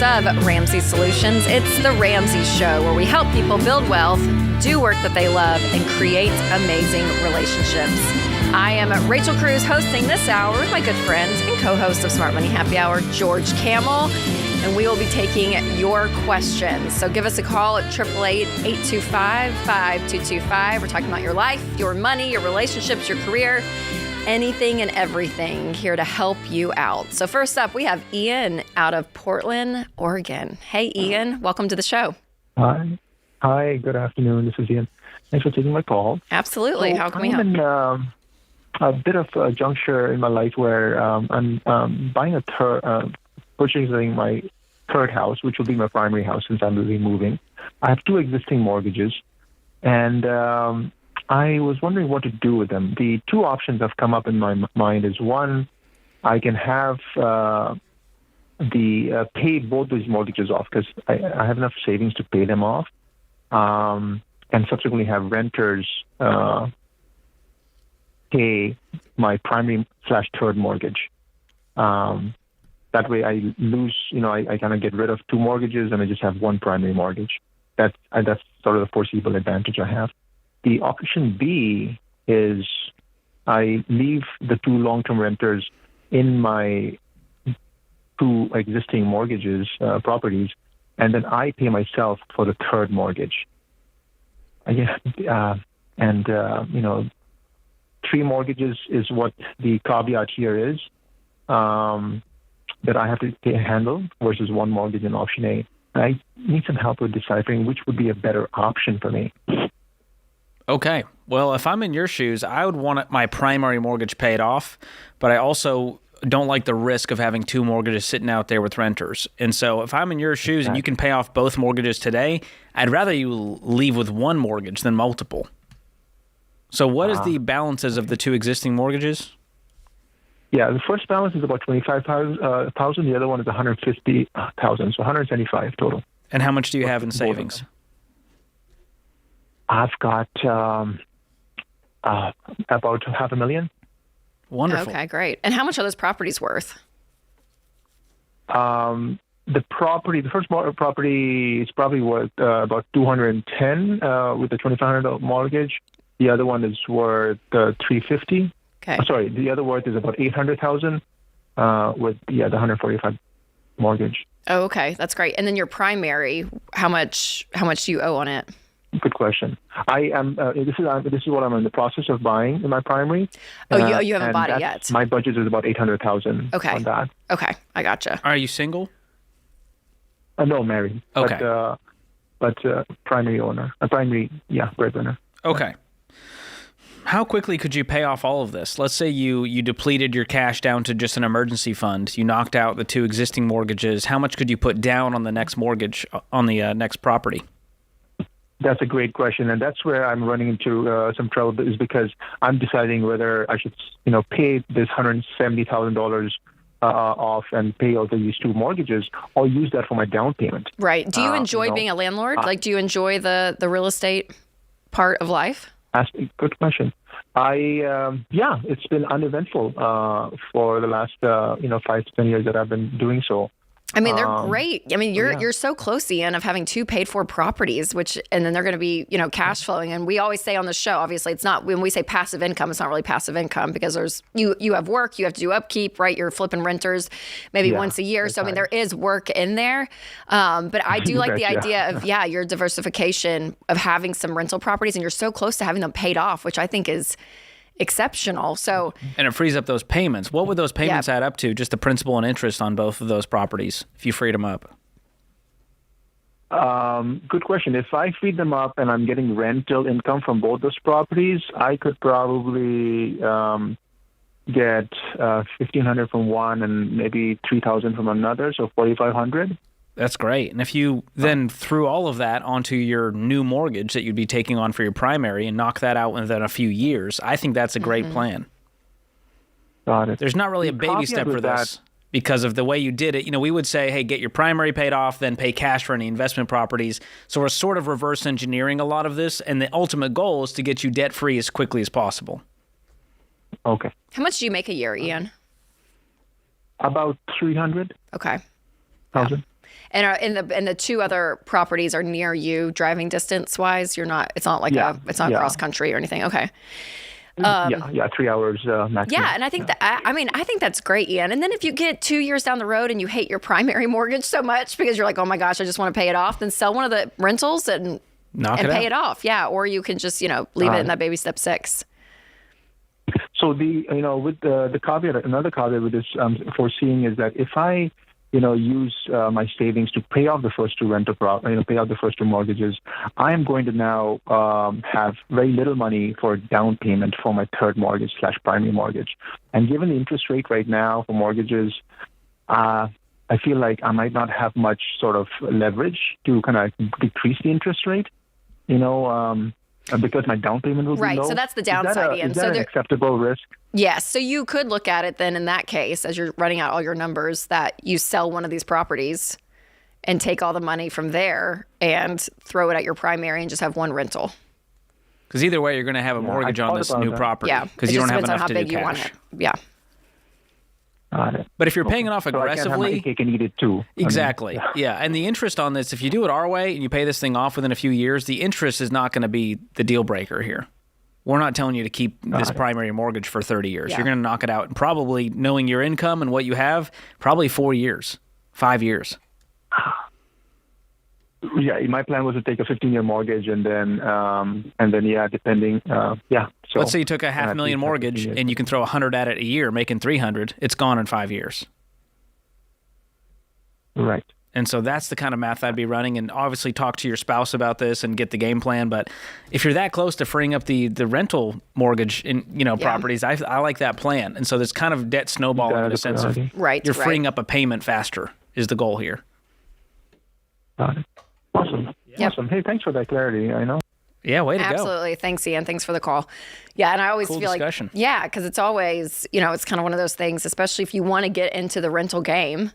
of Ramsey Solutions. It's the Ramsey Show, where we help people build wealth, do work that they love, and create amazing relationships. I am Rachel Cruze, hosting this hour with my good friend and co-host of Smart Money Happy Hour, George Kamel, and we will be taking your questions. So give us a call at 888-825-5225. We're talking about your life, your money, your relationships, your career, anything and everything, here to help you out. So first up, we have Ian out of Portland, Oregon. Hey, Ian, welcome to the show. Hi, good afternoon. This is Ian. Thanks for taking my call. Absolutely. So How can we help? I'm in a bit of a juncture in my life where I'm buying purchasing my third house, which will be my primary house since I'm really moving. I have two existing mortgages, and I was wondering what to do with them. The two options that have come up in my mind is, one, I can have pay both these mortgages off because I have enough savings to pay them off, and subsequently have renters pay my primary / third mortgage. That way I lose, I kind of get rid of two mortgages and I just have one primary mortgage. That's sort of the foreseeable advantage I have. The option B is I leave the two long-term renters in my two existing mortgages, properties, and then I pay myself for the third mortgage. Three mortgages is what the caveat here is, that I have to handle versus one mortgage in option A. I need some help with deciphering which would be a better option for me. Okay. Well, if I'm in your shoes, I would want my primary mortgage paid off, but I also don't like the risk of having two mortgages sitting out there with renters. And so if I'm in your shoes and you can pay off both mortgages today, I'd rather you leave with one mortgage than multiple. So what is the balances of the two existing mortgages? Yeah, the first balance is about $25,000. The other one is $150,000, so $175,000 total. And how much do you have in savings? I've got about $500,000. Wonderful. Okay, great. And how much are those properties worth? The first property is probably worth about $210 with the $2,500 mortgage. The other one is worth $350. Okay. The other worth is about $800,000 with the $145 mortgage. Oh, okay, that's great. And then your primary, how much do you owe on it? Good question. I am. This is what I'm in the process of buying in my primary. Oh, you haven't bought it yet. My budget is about $800,000. Okay. On that. Okay, I gotcha. Are you single? No, married. Okay. But primary owner. Breadwinner. Okay. How quickly could you pay off all of this? Let's say you depleted your cash down to just an emergency fund. You knocked out the two existing mortgages. How much could you put down on the next mortgage on the next property? That's a great question, and that's where I'm running into some trouble, is because I'm deciding whether I should, pay this $170,000 off and pay all these two mortgages, or use that for my down payment. Right. Do you enjoy being a landlord? Do you enjoy the real estate part of life? Good question. It's been uneventful for the last 5 to 10 years that I've been doing so. I mean, they're great. I mean, you're so close, Ian, of having two paid for properties, and then they're going to be, cash flowing. And we always say on the show, obviously, it's not, when we say passive income, it's not really passive income, because you have work, you have to do upkeep, right? You're flipping renters maybe once a year. So, I mean, there is work in there. But I do like the idea of, your diversification of having some rental properties, and you're so close to having them paid off, which I think is exceptional. So, and it frees up those payments. What would those payments add up to? Just the principal and interest on both of those properties, if you freed them up? Good question. If I freed them up and I'm getting rental income from both those properties, I could probably get $1,500 from one and maybe $3,000 from another, so $4,500. That's great. And if you then threw all of that onto your new mortgage that you'd be taking on for your primary and knock that out within a few years, I think that's a great plan. Got it. There's not really a baby step for this because of the way you did it. We would say, hey, get your primary paid off, then pay cash for any investment properties. So we're sort of reverse engineering a lot of this, and the ultimate goal is to get you debt-free as quickly as possible. Okay. How much do you make a year, Ian? About $300,000. Okay. $1,000. And the two other properties are near you, driving distance wise. It's not like it's not cross country or anything. Okay. 3 hours maximum. Yeah, and I think I think that's great, Ian. And then if you get 2 years down the road and you hate your primary mortgage so much because you're like, oh my gosh, I just want to pay it off, then sell one of the rentals and pay it off. Yeah, or you can just leave it in that baby step 6. So with the caveat, another caveat with this foreseeing is that if I use my savings to pay off the first two pay off the first two mortgages, I am going to now have very little money for down payment for my third mortgage / primary mortgage. And given the interest rate right now for mortgages, I feel like I might not have much sort of leverage to kind of decrease the interest rate, because my down payment will be low. Right, so that's the downside, Ian. Is that an acceptable risk? Yes, so you could look at it then in that case, as you're running out all your numbers, that you sell one of these properties and take all the money from there and throw it at your primary and just have one rental. Because either way, you're going to have a mortgage on this new property. Yeah, because you don't have enough to do cash. Want it. Yeah. Got it. But if you're paying it off aggressively, so I can't have my cake and eat it too. Exactly. Yeah, and the interest on this, if you do it our way and you pay this thing off within a few years, the interest is not going to be the deal breaker here. We're not telling you to keep this primary mortgage for 30 years. Yeah. You're going to knock it out, and probably knowing your income and what you have, probably 4 years, 5 years. Yeah, my plan was to take a 15-year mortgage and then depending, So let's say you took a $500,000 mortgage and you can throw 100 at it a year, making 300. It's gone in 5 years. Right. And so that's the kind of math I'd be running, and obviously talk to your spouse about this and get the game plan. But if you're that close to freeing up the rental mortgage in properties, I like that plan. And so there's kind of debt snowballing in the sense of you're freeing up a payment faster is the goal here. Got it. Awesome. Yep. Awesome. Hey, thanks for that clarity. I know. Yeah, way to go. Absolutely. Thanks, Ian. Thanks for the call. Yeah, and I always feel discussion. Like, because it's always, it's kind of one of those things, especially if you want to get into the rental game,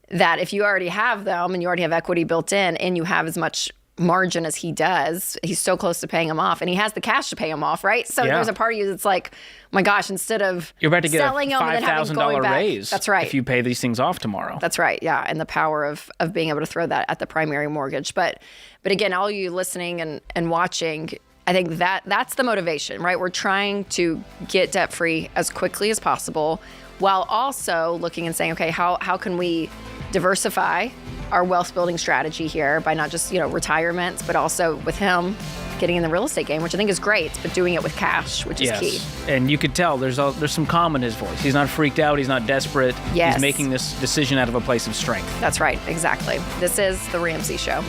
that if you already have them and you already have equity built in and you have as much margin as he does, he's so close to paying them off, and he has the cash to pay them off, right? So there's a part of you that's like, oh my gosh, instead of you're about to get selling a $5,000 raise. That's right. If you pay these things off tomorrow. That's right. Yeah, and the power of being able to throw that at the primary mortgage. But again, all you listening and watching, I think that's the motivation, right? We're trying to get debt free as quickly as possible, while also looking and saying, okay, how can we diversify our wealth building strategy here by not just retirements, but also with him getting in the real estate game, which I think is great, but doing it with cash, which is key. And you could tell there's some calm in his voice. He's not freaked out. He's not desperate. Yes. He's making this decision out of a place of strength. That's right. Exactly. This is the Ramsey Show.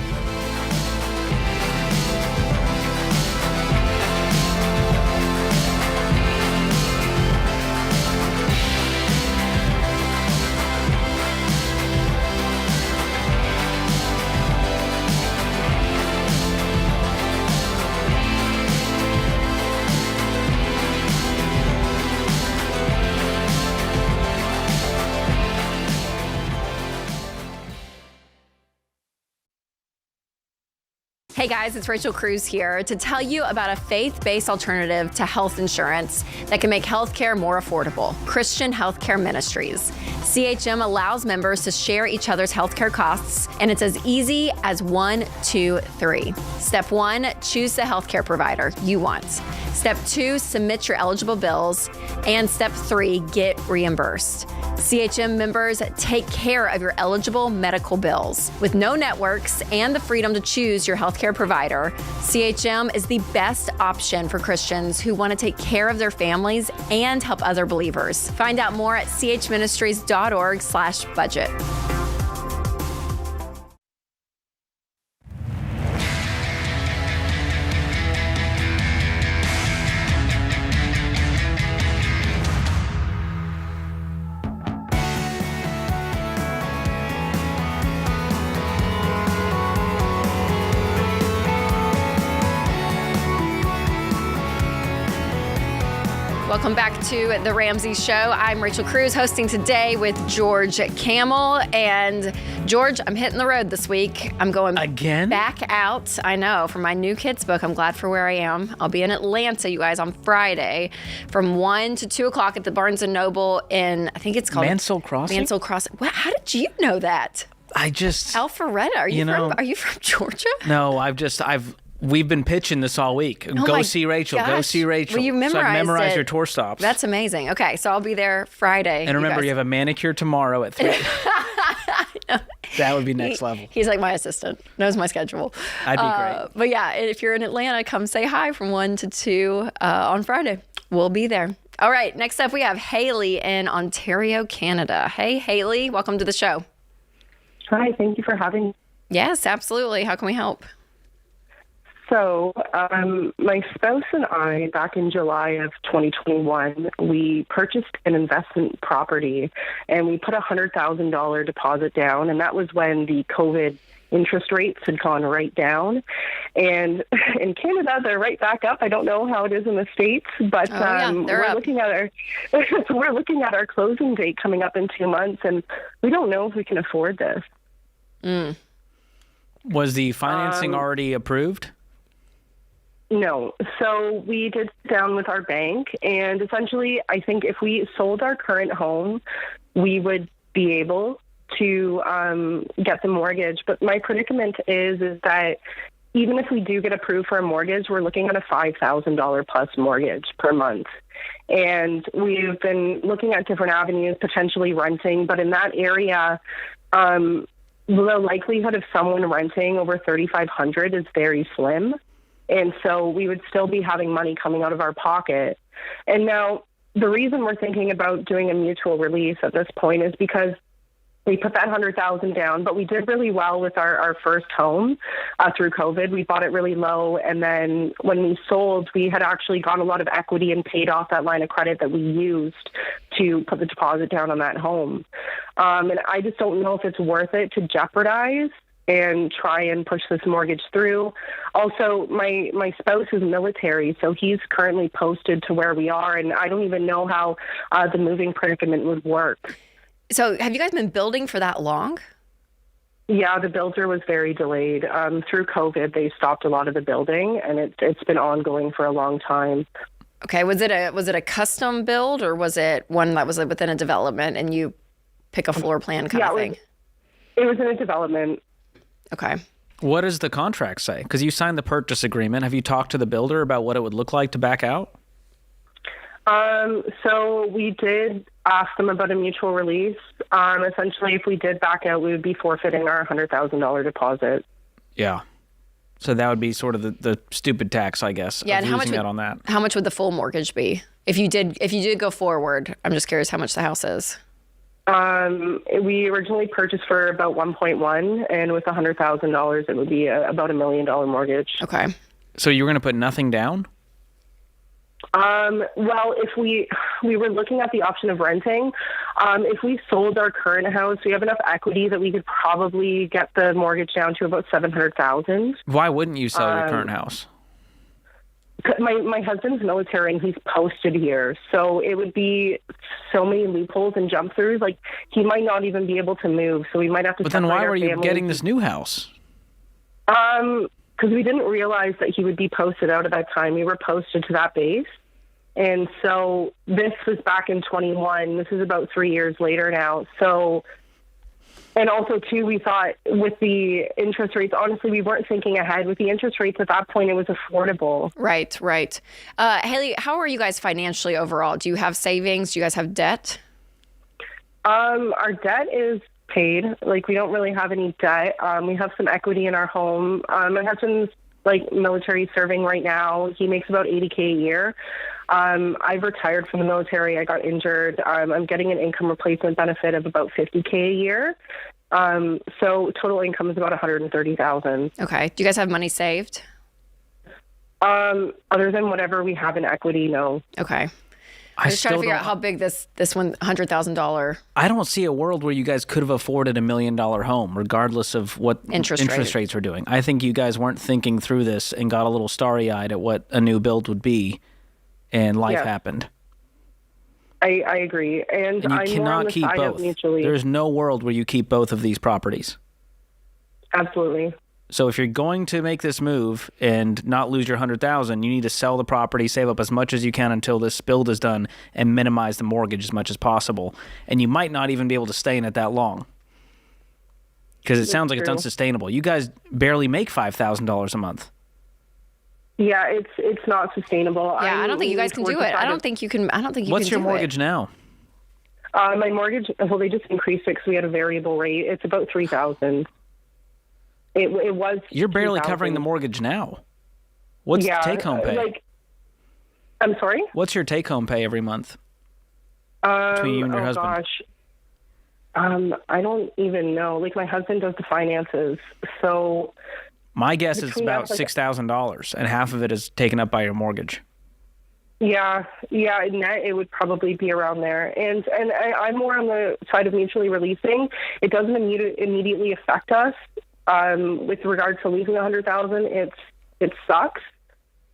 Hey guys, it's Rachel Cruze here to tell you about a faith-based alternative to health insurance that can make healthcare more affordable. Christian Healthcare Ministries. CHM allows members to share each other's healthcare costs, and it's as easy as 1, 2, 3. Step 1, choose the healthcare provider you want. Step 2, submit your eligible bills. And step 3, get reimbursed. CHM members take care of your eligible medical bills. With no networks and the freedom to choose your healthcare provider, CHM is the best option for Christians who want to take care of their families and help other believers. Find out more at chministries.org/budget. Welcome back to the Ramsey Show. I'm Rachel Cruze, hosting today with George Kamel. And George, I'm hitting the road this week. I'm going again back out. I know, for my new kids book. I'm glad for where I am. I'll be in Atlanta, you guys, on Friday from 1 to 2 o'clock at the Barnes & Noble in, I think it's called Mansell Crossing. Mansell Crossing. How did you know that? Alpharetta, are you from Georgia? No, we've been pitching this all week. Go see Rachel. Go see Rachel. Well, you memorized your tour stops. That's amazing. Okay, so I'll be there Friday. And remember, you have a manicure tomorrow at 3. That would be next level. He's like my assistant, knows my schedule. I'd be great. But yeah, if you're in Atlanta, come say hi from 1 to 2 on Friday. We'll be there. All right, next up we have Haley in Ontario, Canada. Hey, Haley, welcome to the show. Hi, thank you for having me. Yes, absolutely. How can we help? So, my spouse and I, back in July of 2021, we purchased an investment property, and we put a $100,000 deposit down, and that was when the COVID interest rates had gone right down. And in Canada, they're right back up. I don't know how it is in the States, but we're looking at our closing date coming up in 2 months, and we don't know if we can afford this. Was the financing already approved? No. So we did sit down with our bank, and essentially, I think if we sold our current home, we would be able to get the mortgage. But my predicament is that even if we do get approved for a mortgage, we're looking at a $5,000 plus mortgage per month. And we've been looking at different avenues, potentially renting, but in that area, the likelihood of someone renting over $3,500 is very slim. And so we would still be having money coming out of our pocket. And now the reason we're thinking about doing a mutual release at this point is because we put that $100,000 down, but we did really well with our first home through COVID. We bought it really low. And then when we sold, we had actually got a lot of equity and paid off that line of credit that we used to put the deposit down on that home. And I just don't know if it's worth it to jeopardize and try and push this mortgage through. Also, my spouse is military, so he's currently posted to where we are, and I don't even know how the moving predicament would work. So have you guys been building for that long? Yeah, the builder was very delayed. Through COVID, they stopped a lot of the building, and it's been ongoing for a long time. Okay, was it a custom build, or was it one that was within a development and you pick a floor plan kind of thing? It was in a development. Okay. What does the contract say? Because you signed the purchase agreement. Have you talked to the builder about what it would look like to back out? So we did ask them about a mutual release. Essentially, if we did back out, we would be forfeiting our $100,000 deposit. Yeah. So that would be sort of the stupid tax, I guess. Yeah, and how much would the full mortgage be if you did go forward? I'm just curious how much the house is. We originally purchased for about 1.1, and with $100,000, it would be about $1 million mortgage. Okay. So you were going to put nothing down? Well, if we were looking at the option of renting, if we sold our current house, we have enough equity that we could probably get the mortgage down to about $700,000. Why wouldn't you sell your current house? My husband's military, and he's posted here, so it would be so many loopholes and jump throughs. Like, he might not even be able to move, so we might have to. But then why were you getting this new house? Because we didn't realize that he would be posted out at that time. We were posted to that base, and so this was back in 21. This is about 3 years later now. So. And also, too, we thought with the interest rates, honestly, we weren't thinking ahead. With the interest rates at that point, it was affordable. Right. Haley, how are you guys financially overall? Do you have savings? Do you guys have debt? Our debt is paid. Like, we don't really have any debt. We have some equity in our home. My husband's, military serving right now. He makes about $80K a year. I've retired from the military. I got injured. I'm getting an income replacement benefit of about $50K a year. So total income is about $130,000. Okay. Do you guys have money saved? Other than whatever we have in equity, no. Okay. I'm just trying to figure out how big this $100,000. I don't see a world where you guys could have afforded $1 million home, regardless of what interest rates were doing. I think you guys weren't thinking through this and got a little starry-eyed at what a new build would be, and life happened. I agree. And you cannot keep both. There's no world where you keep both of these properties. Absolutely. So if you're going to make this move and not lose your $100,000, you need to sell the property, save up as much as you can until this build is done, and minimize the mortgage as much as possible. And you might not even be able to stay in it that long. Because it sounds like it's true. unsustainable. You guys barely make $5,000 a month. Yeah, it's not sustainable. Yeah, I don't think you guys can do it. I don't think you can. What's your mortgage now? My mortgage, well, they just increased it because we had a variable rate. It's about $3,000. It was. You're barely 2,000. covering the mortgage now. What's the take-home pay? I'm sorry? What's your take-home pay every month between you and your husband? Gosh. I don't even know. Like, my husband does the finances, so... My guess is about $6,000, and half of it is taken up by your mortgage. Yeah, net it would probably be around there. And I'm more on the side of mutually releasing. It doesn't immediately affect us. With regards to losing $100,000, it sucks.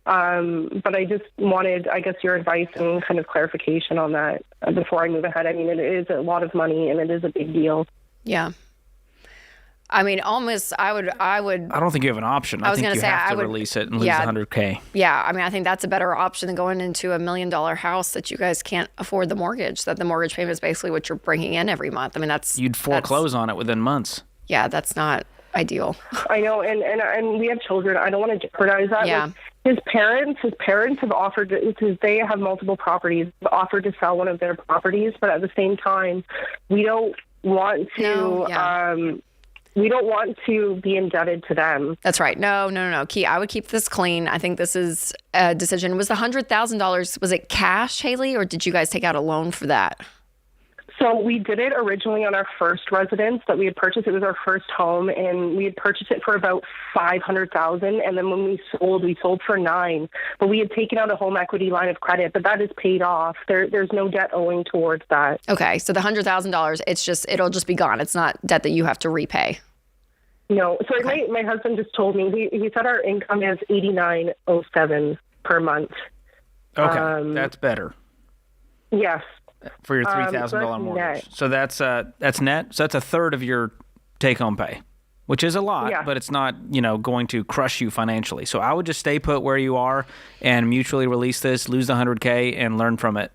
But I just wanted, I guess, your advice and kind of clarification on that before I move ahead. I mean, it is a lot of money and it is a big deal. Yeah. I mean, almost, I would. I don't think you have an option. I think you have to release it and lose $100K. Yeah, I mean, I think that's a better option than going into $1 million house that you guys can't afford the mortgage. That the mortgage payment is basically what you're bringing in every month. I mean, you'd foreclose on it within months. Yeah, that's not ideal. I know, and we have children. I don't want to jeopardize that. Yeah. Like, his parents have offered, because they have multiple properties, offered to sell one of their properties, but at the same time, we don't want to. We don't want to be indebted to them. That's right. No. I would keep this clean. I think this is a decision. Was the $100,000, was it cash, Haley, or did you guys take out a loan for that? So we did it originally on our first residence that we had purchased. It was our first home, and we had purchased it for about $500,000. And then when we sold for $9 million. But we had taken out a home equity line of credit, but that is paid off. There's no debt owing towards that. Okay, so the $100,000, it'll just be gone. It's not debt that you have to repay. No. So my husband just told me, he said our income is $89.07 per month. Okay, that's better. Yes. For your $3,000 mortgage. Net. So that's net. So that's a third of your take-home pay, which is a lot, but it's not, going to crush you financially. So I would just stay put where you are and mutually release this, lose the $100K, and learn from it.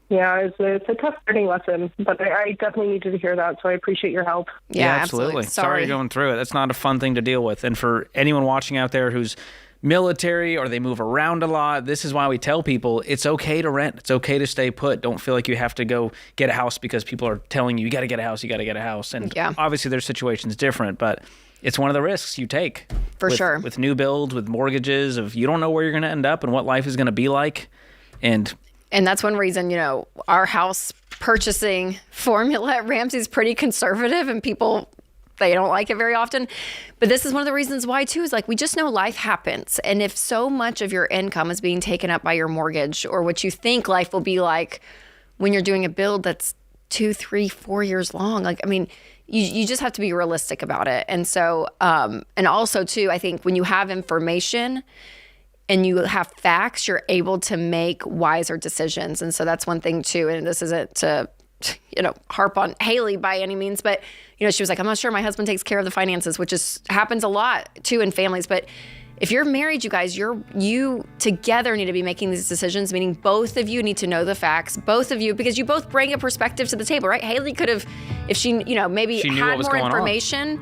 Yeah, it's a tough learning lesson, but I definitely needed to hear that, so I appreciate your help. Yeah, absolutely. Sorry you're going through it. That's not a fun thing to deal with. And for anyone watching out there who's military or they move around a lot, this is why we tell people it's okay to rent. It's okay to stay put. Don't feel like you have to go get a house because people are telling you got to get a house, you got to get a house. And obviously their situation's different, but it's one of the risks you take. For sure. With new builds, with mortgages, you don't know where you're going to end up and what life is going to be like. And that's one reason, our house purchasing formula at Ramsey is pretty conservative and people, they don't like it very often. But this is one of the reasons why, too, is like we just know life happens. And if so much of your income is being taken up by your mortgage or what you think life will be like when you're doing a build that's 2, 3, 4 years long, you just have to be realistic about it. And so, and also, too, I think when you have information and you have facts, you're able to make wiser decisions. And so that's one thing, too. And this isn't to harp on Haley by any means, but she was like, I'm not sure my husband takes care of the finances, which happens a lot too in families. But if you're married, you guys, you together need to be making these decisions, meaning both of you need to know the facts, both of you, because you both bring a perspective to the table, right? Haley could have, if she, maybe she had more information,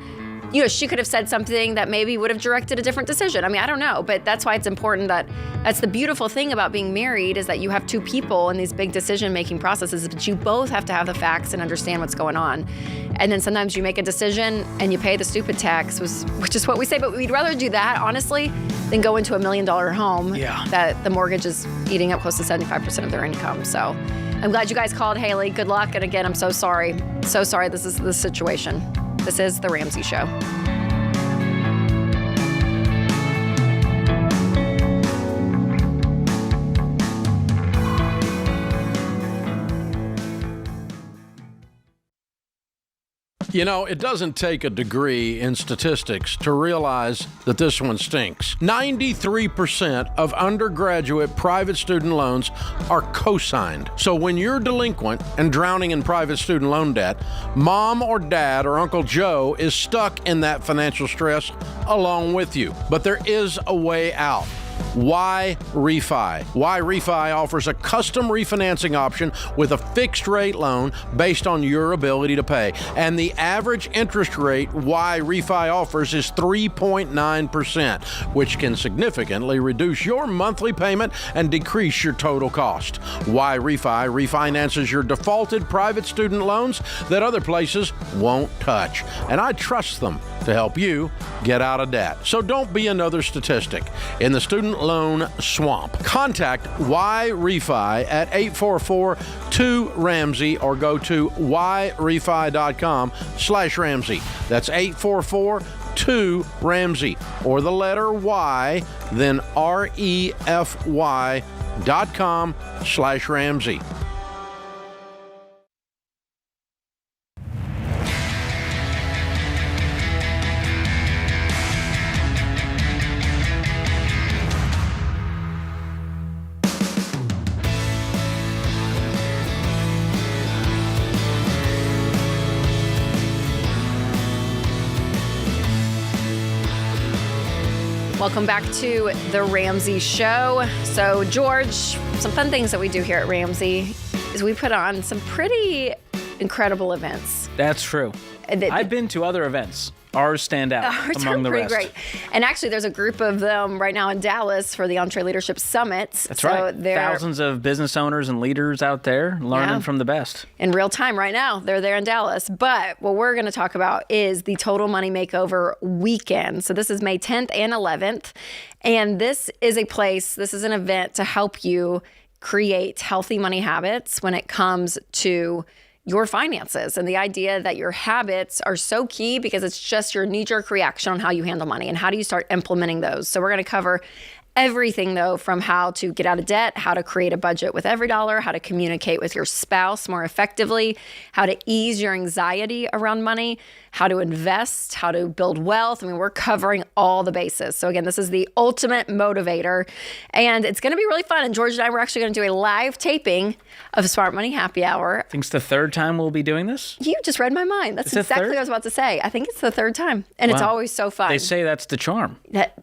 she could have said something that maybe would have directed a different decision. I mean, I don't know, but that's why it's important that's the beautiful thing about being married is that you have two people in these big decision-making processes, but you both have to have the facts and understand what's going on. And then sometimes you make a decision and you pay the stupid tax, which is what we say, but we'd rather do that, honestly, than go into $1 million home that the mortgage is eating up close to 75% of their income. So I'm glad you guys called, Haley. Good luck. And again, I'm so sorry. So sorry this is the situation. This is The Ramsey Show. It doesn't take a degree in statistics to realize that this one stinks. 93% of undergraduate private student loans are co-signed. So when you're delinquent and drowning in private student loan debt, mom or dad or Uncle Joe is stuck in that financial stress along with you. But there is a way out. Why Refi? Why Refi offers a custom refinancing option with a fixed rate loan based on your ability to pay. And the average interest rate Why Refi offers is 3.9%, which can significantly reduce your monthly payment and decrease your total cost. Why Refi refinances your defaulted private student loans that other places won't touch. And I trust them to help you get out of debt. So don't be another statistic in the student loan swamp. Contact Why Refi at 844-2-RAMSEY or go to whyrefi.com/Ramsey. That's 844-2-RAMSEY or the letter Y, then refy.com/Ramsey. Welcome back to the Ramsey Show. So, George, some fun things that we do here at Ramsey is we put on some pretty incredible events. That's true. I've been to other events. Ours stand out among the rest. Great. And actually, there's a group of them right now in Dallas for the Entre Leadership Summit. That's right. Thousands of business owners and leaders out there learning from the best. In real time right now. They're there in Dallas. But what we're going to talk about is the Total Money Makeover weekend. So this is May 10th and 11th. And this is an event to help you create healthy money habits when it comes to your finances, and the idea that your habits are so key because it's just your knee-jerk reaction on how you handle money and how do you start implementing those. So we're going to cover everything, though, from how to get out of debt, how to create a budget with every dollar, how to communicate with your spouse more effectively, how to ease your anxiety around money, how to invest, how to build wealth. I mean, we're covering all the bases. So again, this is the ultimate motivator, and it's going to be really fun. And George and I, we're actually going to do a live taping of Smart Money Happy Hour. I think it's the third time we'll be doing this. You just read my mind. That's exactly what I was about to say. I think it's the third time, and It's always so fun. They say that's the charm.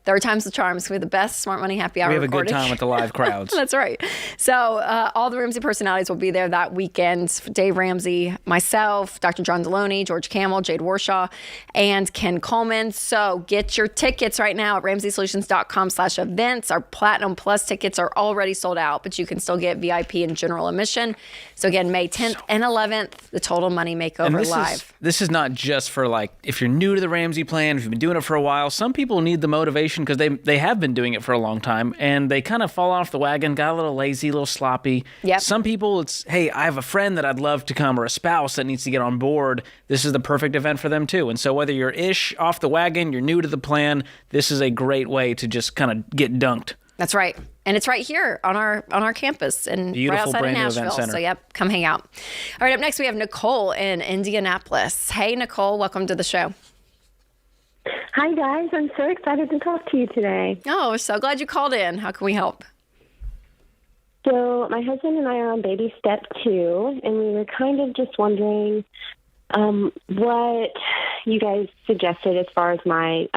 Third time's the charm. It's going to be the best Smart Money Happy Hour. We have recording. A good time with the live crowds. That's right. So all the Ramsey personalities will be there that weekend. Dave Ramsey, myself, Dr. John Deloney, George Kamel, Jade Warshaw, and Ken Coleman. So get your tickets right now at RamseySolutions.com/events. Our Platinum Plus tickets are already sold out, but you can still get VIP and general admission. So again, May 10th and 11th, the Total Money Makeover live. This is not just for if you're new to the Ramsey plan, if you've been doing it for a while. Some people need the motivation because they have been doing it for a long time and they kind of fall off the wagon, got a little lazy, a little sloppy. Yep. Some people, it's, hey, I have a friend that I'd love to come or a spouse that needs to get on board. This is the perfect event for them too. And so whether you're off the wagon, you're new to the plan, this is a great way to just kind of get dunked. That's right. And it's right here on our campus and right outside of Nashville. So yep, come hang out. All right, up next we have Nicole in Indianapolis. Hey, Nicole, welcome to the show. Hi, guys. I'm so excited to talk to you today. Oh, so glad you called in. How can we help? So my husband and I are on baby step 2, and we were kind of just wondering what you guys suggested as far as my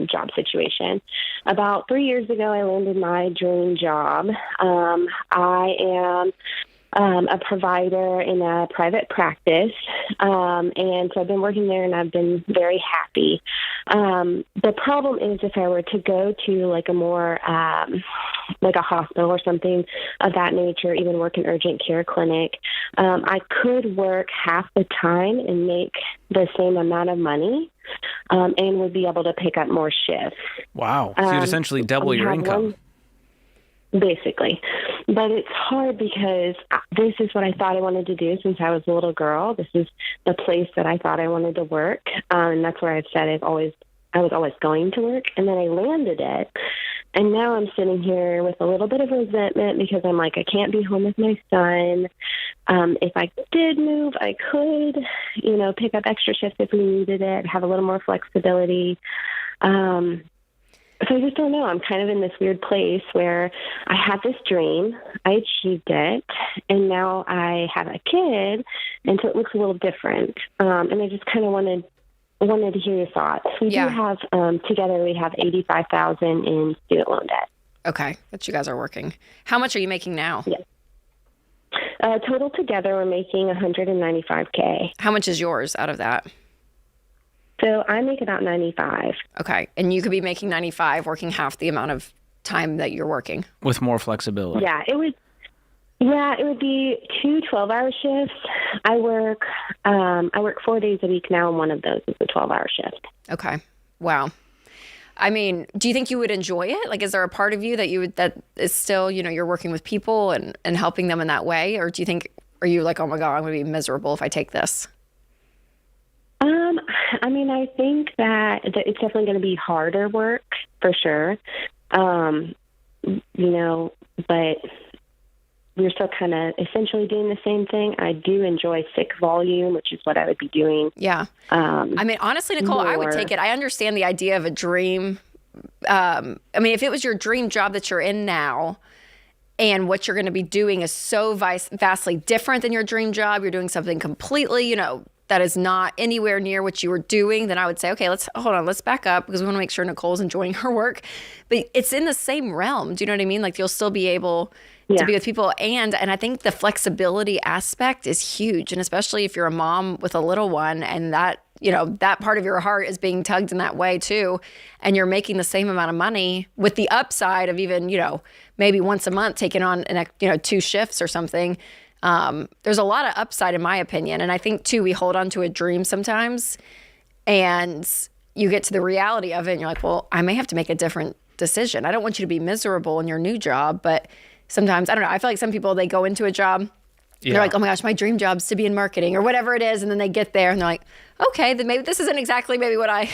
job situation. About 3 years ago, I landed my dream job. I am a provider in a private practice, and so I've been working there, and I've been very happy. The problem is if I were to go to a more like a hospital or something of that nature, even work in urgent care clinic, I could work half the time and make the same amount of money, and would be able to pick up more shifts. Wow. So you'd essentially double your income. Basically. But it's hard because this is what I thought I wanted to do since I was a little girl. This is the place that I thought I wanted to work. And that's where I've said I was always going to work. And then I landed it. And now I'm sitting here with a little bit of resentment because I'm like, I can't be home with my son. If I did move, I could, pick up extra shifts if we needed it, have a little more flexibility. So I just don't know. I'm kind of in this weird place where I had this dream, I achieved it, and now I have a kid, and so it looks a little different. And I just kind of wanted to hear your thoughts. We do have together. We have $85,000 in student loan debt. Okay, that you guys are working. How much are you making now? Yeah. Total together, we're making $195K. How much is yours out of that? So I make about 95. Okay, and you could be making 95, working half the amount of time that you're working. With more flexibility. Yeah, it would. Yeah, it would be 2 12-hour shifts. I work 4 days a week now, and one of those is a 12-hour shift. Okay, wow. I mean, do you think you would enjoy it? Like, is there a part of you that is still, you're working with people and helping them in that way? Or do you think, are you like, oh my God, I'm going to be miserable if I take this? I mean, I think that it's definitely going to be harder work for sure. But we're still kind of essentially doing the same thing. I do enjoy sick volume, which is what I would be doing. Yeah. I mean, honestly, Nicole, I would take it. I understand the idea of a dream. I mean, if it was your dream job that you're in now and what you're going to be doing is so vastly different than your dream job, you're doing something completely, that is not anywhere near what you were doing, then I would say, okay, let's back up because we want to make sure Nicole's enjoying her work. But it's in the same realm. Do you know what I mean? Like, you'll still be able to be with people. And I think the flexibility aspect is huge. And especially if you're a mom with a little one and that, that part of your heart is being tugged in that way too. And you're making the same amount of money with the upside of even, maybe once a month taking on, 2 shifts or something. There's a lot of upside in my opinion. And I think too, we hold on to a dream sometimes and you get to the reality of it and you're like, well, I may have to make a different decision. I don't want you to be miserable in your new job, but sometimes, I don't know, I feel like some people, they go into a job, they're like, oh my gosh, my dream job's to be in marketing or whatever it is. And then they get there and they're like, okay, then maybe this isn't exactly maybe what I.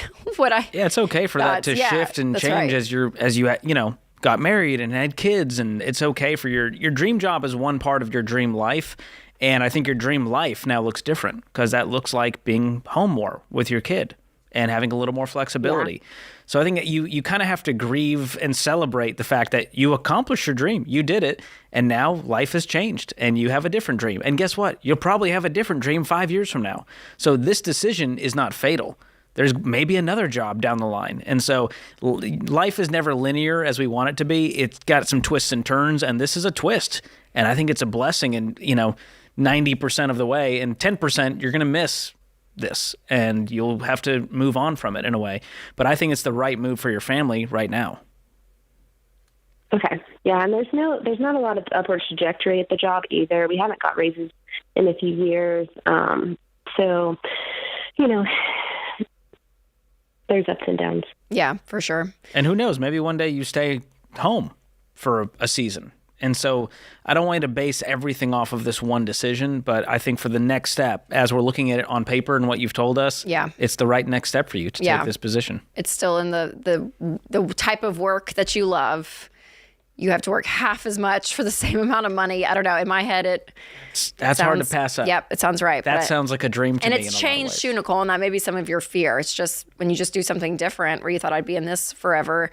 Yeah, it's okay for that to shift and change right. as you got married and had kids, and it's okay for your dream job is one part of your dream life. And I think your dream life now looks different because that looks like being home more with your kid and having a little more flexibility. Yeah. So I think that you kind of have to grieve and celebrate the fact that you accomplished your dream. You did it. And now life has changed and you have a different dream. And guess what? You'll probably have a different dream 5 years from now. So this decision is not fatal. There's maybe another job down the line. And so life is never linear as we want it to be. It's got some twists and turns, and this is a twist. And I think it's a blessing and, 90% of the way, and 10% you're going to miss this, and you'll have to move on from it in a way. But I think it's the right move for your family right now. Okay. Yeah, and there's not a lot of upward trajectory at the job either. We haven't got raises in a few years. So, there's ups and downs. Yeah, for sure. And who knows, maybe one day you stay home for a season. And so I don't want you to base everything off of this one decision, but I think for the next step, as we're looking at it on paper and what you've told us, it's the right next step for you to take this position. It's still in the type of work that you love. You have to work half as much for the same amount of money. I don't know. In my head, that's hard to pass up. Yep, it sounds right. That sounds like a dream to me. And it's changed too, Nicole, and that may be some of your fear. It's just when you just do something different where you thought I'd be in this forever,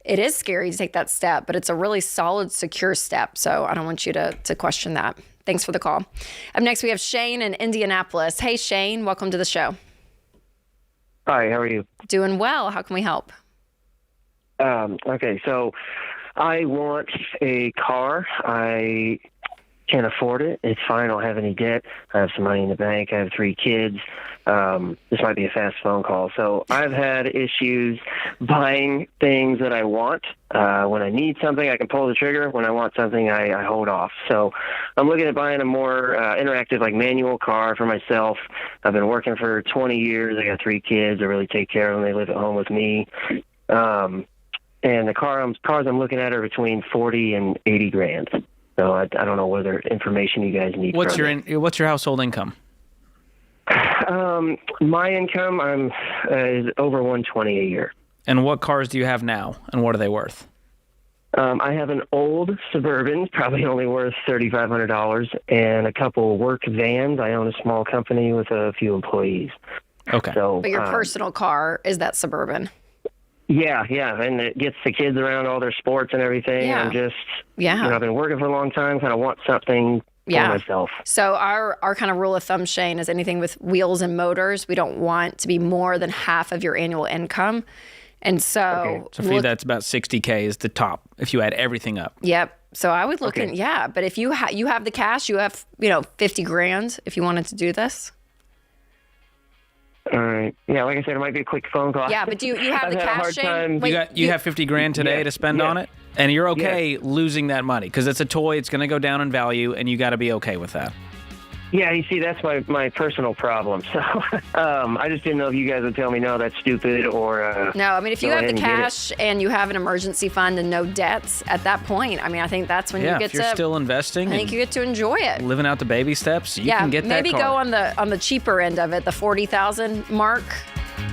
it is scary to take that step, but it's a really solid, secure step. So I don't want you to question that. Thanks for the call. Up next, we have Shane in Indianapolis. Hey, Shane, welcome to the show. Hi, how are you? Doing well. How can we help? Okay, so I want a car. I can't afford it. It's fine. I don't have any debt. I have some money in the bank. I have 3 kids. This might be a fast phone call. So I've had issues buying things that I want. When I need something, I can pull the trigger. When I want something, I hold off. So I'm looking at buying a more interactive, like manual car for myself. I've been working for 20 years. I got 3 kids. I really take care of them. They live at home with me. And the cars I'm looking at are between 40 and 80 grand. So I don't know whether information you guys need. What's your household income? My income is over $120 a year. And what cars do you have now, and what are they worth? I have an old Suburban, probably only worth $3,500, and a couple work vans. I own a small company with a few employees. Okay. So, but your personal car is that Suburban. Yeah, and it gets the kids around all their sports and everything. Yeah. I'm just, I've been working for a long time, kind of want something for myself. So our kind of rule of thumb, Shane, is anything with wheels and motors, we don't want to be more than half of your annual income. And so, So for you, that's about $60K is the top if you add everything up. Yep. So I would look at, but if you have the cash, you have, $50,000 if you wanted to do this. All right. Yeah, like I said, it might be a quick phone call. Yeah, but do you have the cash, Shane? You have $50,000 today to spend on it, and you're okay losing that money because it's a toy. It's going to go down in value, and you got to be okay with that. Yeah, you see, that's my personal problem. So I just didn't know if you guys would tell me, no, that's stupid, or... No, I mean, if you have the cash and you have an emergency fund and no debts, at that point, I mean, I think that's when you get if you're still investing, I think you get to enjoy it. Living out the baby steps, you can get that maybe car. go on the cheaper end of it, the $40,000 mark,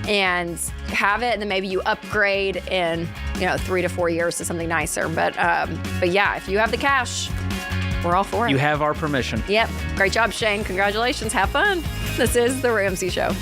and have it, and then maybe you upgrade in 3 to 4 years to something nicer. But yeah, if you have the cash, we're all for it. You have our permission. Yep. Great job, Shane. Congratulations. Have fun. This is The Ramsey Show.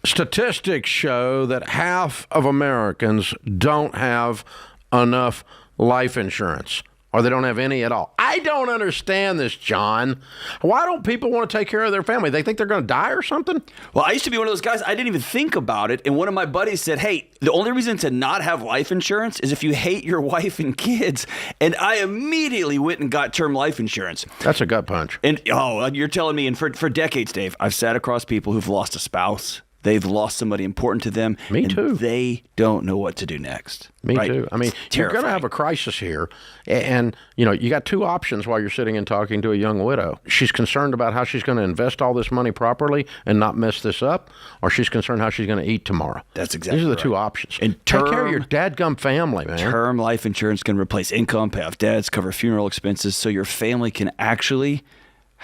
Statistics show that half of Americans don't have enough life insurance, or they don't have any at all. I don't understand this, John. Why don't people want to take care of their family? They think they're going to die or something? Well, I used to be one of those guys, I didn't even think about it. And one of my buddies said, hey, the only reason to not have life insurance is if you hate your wife and kids. And I immediately went and got term life insurance. That's a gut punch. And, you're telling me, and for decades, Dave, I've sat across people who've lost a spouse. They've lost somebody important to them. Me too. They don't know what to do next. Me too. I mean, you're going to have a crisis here. And, you got two options while you're sitting and talking to a young widow. She's concerned about how she's going to invest all this money properly and not mess this up, or she's concerned how she's going to eat tomorrow. That's exactly These are the right. two options. And take care of your dadgum family, man. Term life insurance can replace income, pay off debts, cover funeral expenses, so your family can actually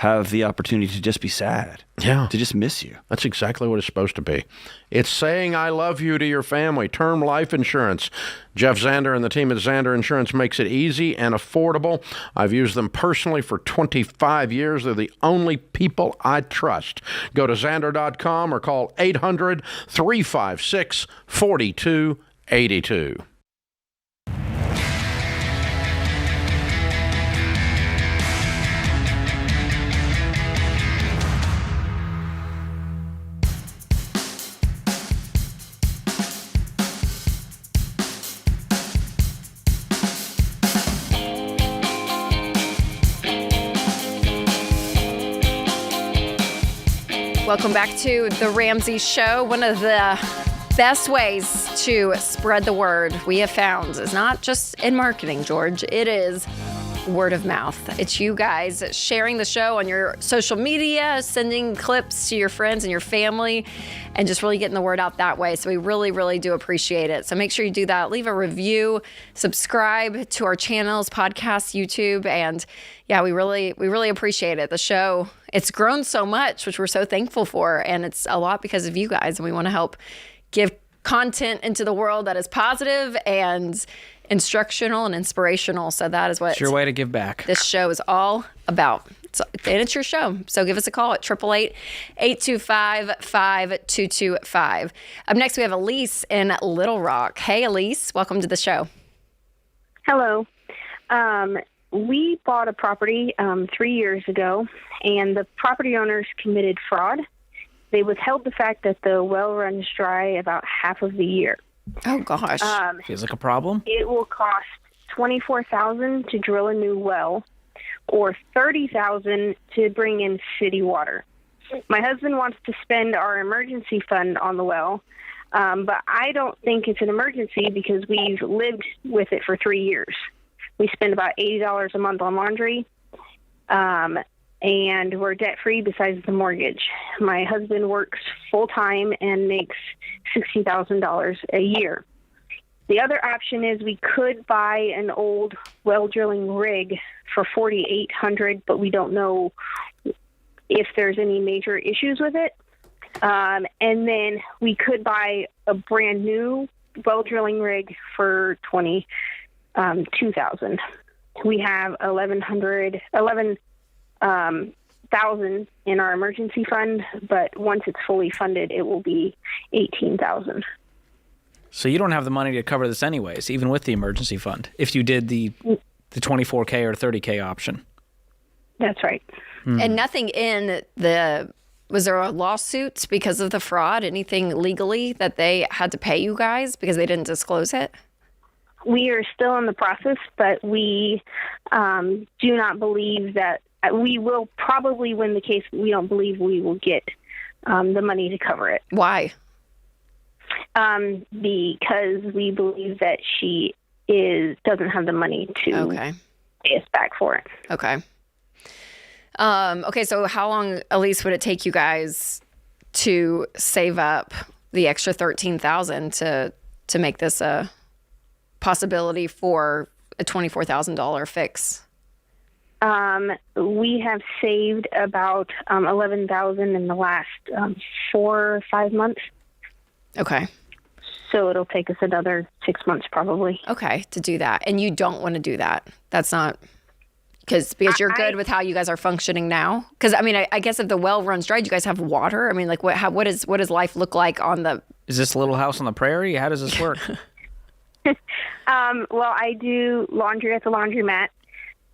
have the opportunity to just be sad. Yeah. To just miss you. That's exactly what it's supposed to be. It's saying I love you to your family. Term life insurance. Jeff Zander and the team at Zander Insurance makes it easy and affordable. I've used them personally for 25 years. They're the only people I trust. Go to Zander.com or call 800-356-4282. Welcome back to The Ramsey Show. One of the best ways to spread the word we have found is not just in marketing, George. It is word of mouth. It's you guys sharing the show on your social media, sending clips to your friends and your family, and just really getting the word out that way. So we really, really do appreciate it. So make sure you do that. Leave a review, subscribe to our channels, podcasts, YouTube, and yeah, we really appreciate it. The show, it's grown so much, which we're so thankful for, and it's a lot because of you guys, and we want to help give content into the world that is positive and instructional and inspirational. So that is what It's your way to give back. This show is all about. And it's your show. So give us a call at 888-825-5225. Up next, we have Elise in Little Rock. Hey, Elise, welcome to the show. Hello. We bought a property 3 years ago, and the property owners committed fraud. They withheld the fact that the well runs dry about half of the year. Oh, gosh. Feels like a problem. It will cost $24,000 to drill a new well, or $30,000 to bring in city water. My husband wants to spend our emergency fund on the well, but I don't think it's an emergency because we've lived with it for 3 years. We spend about $80 a month on laundry, and we're debt-free besides the mortgage. My husband works full-time and makes $60,000 a year. The other option is we could buy an old well drilling rig for $4,800, but we don't know if there's any major issues with it. And then we could buy a brand new well drilling rig for $22,000. We have $11,000 in our emergency fund, but once it's fully funded, it will be $18,000. So you don't have the money to cover this anyways, even with the emergency fund, if you did the the 24K or 30K option. That's right. And nothing in was there a lawsuit because of the fraud? Anything legally that they had to pay you guys because they didn't disclose it? We are still in the process, but we do not believe that we will probably win the case. We don't believe we will get the money to cover it. Why? Because we believe that she doesn't have the money to pay us back for it. Okay. Okay, so how long, Elise, would it take you guys to save up the extra $13,000 to make this a possibility for a $24,000 fix? We have saved about $11,000 in the last 4 or 5 months. Okay. So it'll take us another 6 months probably. Okay, to do that. And you don't want to do that. That's not... Because you're good with how you guys are functioning now. Because I mean, I guess if the well runs dry, do you guys have water? I mean, like what does life look like on the? Is this Little House on the Prairie? How does this work? Well, I do laundry at the laundromat.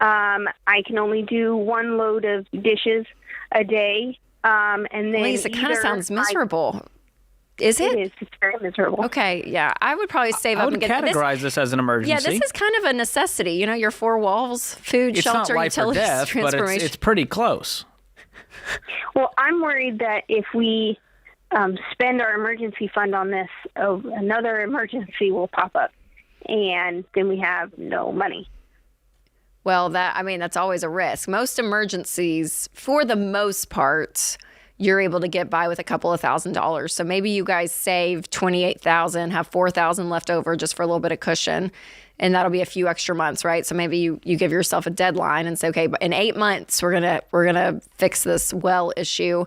I can only do 1 load of dishes a day, and then Lisa, it kind of sounds miserable. Is it? It is. It's very miserable. Okay, yeah. I would probably save I up would and get categorize this as an emergency. Yeah, this is kind of a necessity. You know, your 4 walls, food, It's shelter, not life or utilities, death, but transformation. it's pretty close. Well, I'm worried that if we spend our emergency fund on this, another emergency will pop up, and then we have no money. Well, that's always a risk. Most emergencies, for the most part, you're able to get by with a couple of $1,000s. So maybe you guys save $28,000, have $4,000 left over just for a little bit of cushion, and that'll be a few extra months, right? So maybe you give yourself a deadline and say, okay, but in 8 months we're gonna fix this well issue,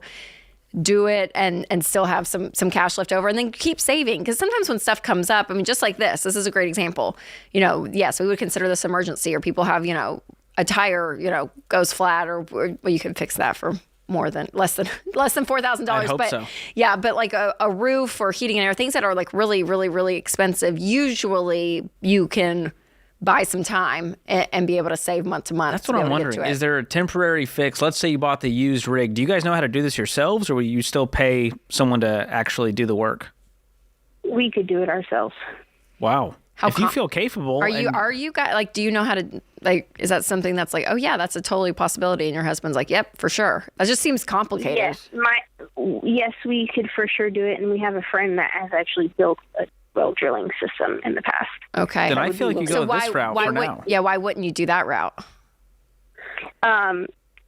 do it, and still have some cash left over, and then keep saving. Because sometimes when stuff comes up, I mean, just like this is a great example. You know, yes, we would consider this emergency, or people have a tire goes flat, or you can fix that for less than $4,000. I hope but so. Yeah, but like a roof or heating and air, things that are like really, really, really expensive, usually you can buy some time and be able to save month to month. That's what I'm wondering. Is there a temporary fix? Let's say you bought the used rig. Do you guys know how to do this yourselves, or will you still pay someone to actually do the work? We could do it ourselves. Wow. If you feel capable. Are you guys, like, do you know how to, like, is that something that's like, oh yeah, that's a totally possibility, and your husband's like, yep, for sure? That just seems complicated. Yes, we could for sure do it, and we have a friend that has actually built a well drilling system in the past. Okay. Then I feel like you go this route for now. Yeah, why wouldn't you do that route?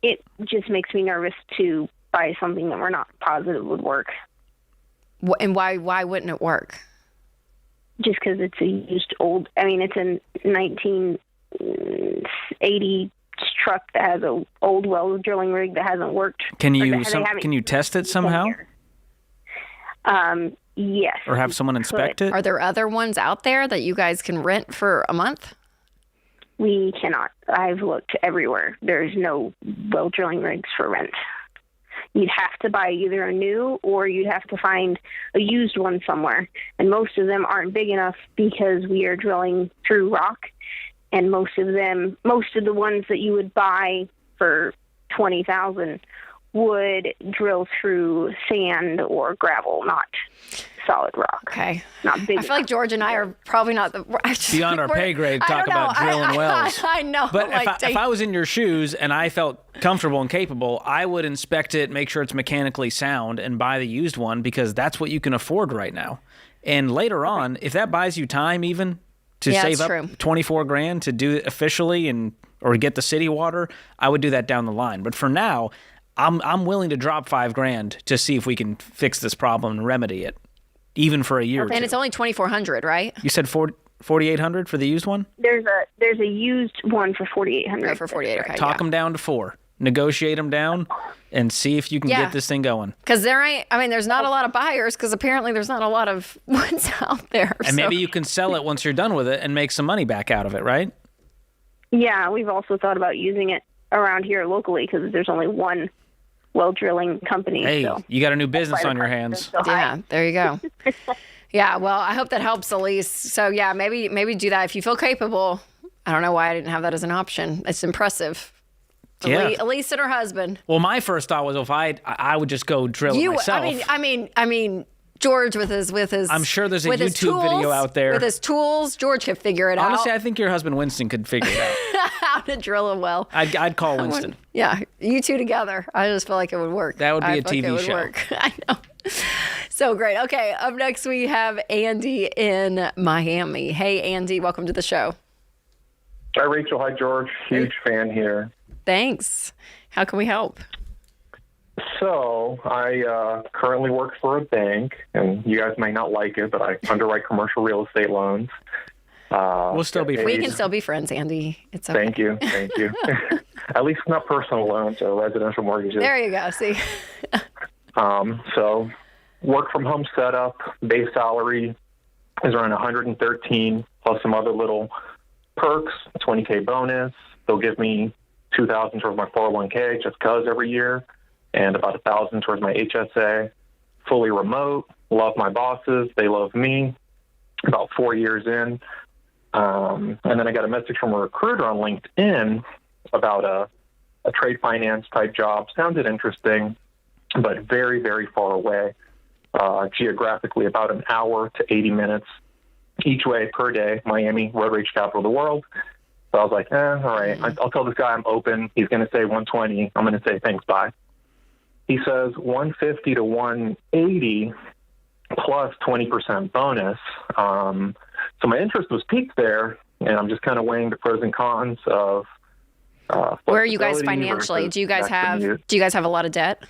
It just makes me nervous to buy something that we're not positive would work. And why wouldn't it work? Just because it's a used old, it's a 1980 truck that has an old well drilling rig that hasn't worked. Can you test it somehow? Yes. Or have someone inspect it? Are there other ones out there that you guys can rent for a month? We cannot. I've looked everywhere. There's no well drilling rigs for rent. You'd have to buy either a new, or you'd have to find a used one somewhere. And most of them aren't big enough because we are drilling through rock. And most of the ones that you would buy for $20,000 would drill through sand or gravel, not solid rock. Okay. Not big. I feel like George and I are probably not beyond our pay grade talk about drilling wells. I know. But if I was in your shoes and I felt comfortable and capable, I would inspect it, make sure it's mechanically sound, and buy the used one, because that's what you can afford right now. And later on, if that buys you time even to save up $24,000 to do it officially or get the city water, I would do that down the line. But for now, I'm willing to drop $5,000 to see if we can fix this problem and remedy it, even for a year or two. And it's only $2,400, right? You said $4,800 for the used one? There's a used one for $4,800. Oh, for $4,800. Okay. Talk them down to $4,000. Negotiate them down and see if you can get this thing going. Because there's not a lot of buyers, because apparently there's not a lot of ones out there. And maybe you can sell it once you're done with it and make some money back out of it, right? Yeah, we've also thought about using it around here locally, because there's only one well drilling company. Hey, so you got a new business on your hands. Yeah, there you go. Yeah, well, I hope that helps, Elise. So yeah, maybe do that if you feel capable. I don't know why I didn't have that as an option. It's impressive. Yeah. Elise and her husband. Well, my first thought was if I would just go drill it myself. I mean, George with his. I'm sure there's a with his YouTube tools, video out there. with his tools. George could figure it out. Honestly, I think your husband Winston could figure it out. How to drill a well. I'd call Winston. Yeah, you two together. I just feel like it would work. That would be a feel like TV it would show. Work. I know. So great. Okay, up next we have Andy in Miami. Hey, Andy, welcome to the show. Hi, Rachel. Hi, George. Huge fan here. Thanks. How can we help? So I currently work for a bank, and you guys might not like it, but I underwrite commercial real estate loans. We'll still be friends. We can still be friends, Andy. It's okay. Thank you. At least not personal loans or residential mortgages. There you go. See? So work from home setup, base salary is around 113 plus some other little perks, a 20K bonus. They'll give me $2,000 towards my 401K just because every year, and about $1,000 towards my HSA. Fully remote. Love my bosses. They love me. About 4 years in. And then I got a message from a recruiter on LinkedIn about a trade finance type job. Sounded interesting, but very, very far away. Geographically, about an hour to 80 minutes each way per day. Miami, road rage capital of the world. So I was like, all right, I'll tell this guy I'm open. He's going to say 120. I'm going to say thanks, bye. He says 150 to 180 plus 20% bonus. So my interest was piqued there, and I'm just kind of weighing the pros and cons of where are you guys financially? Do you guys have a lot of debt?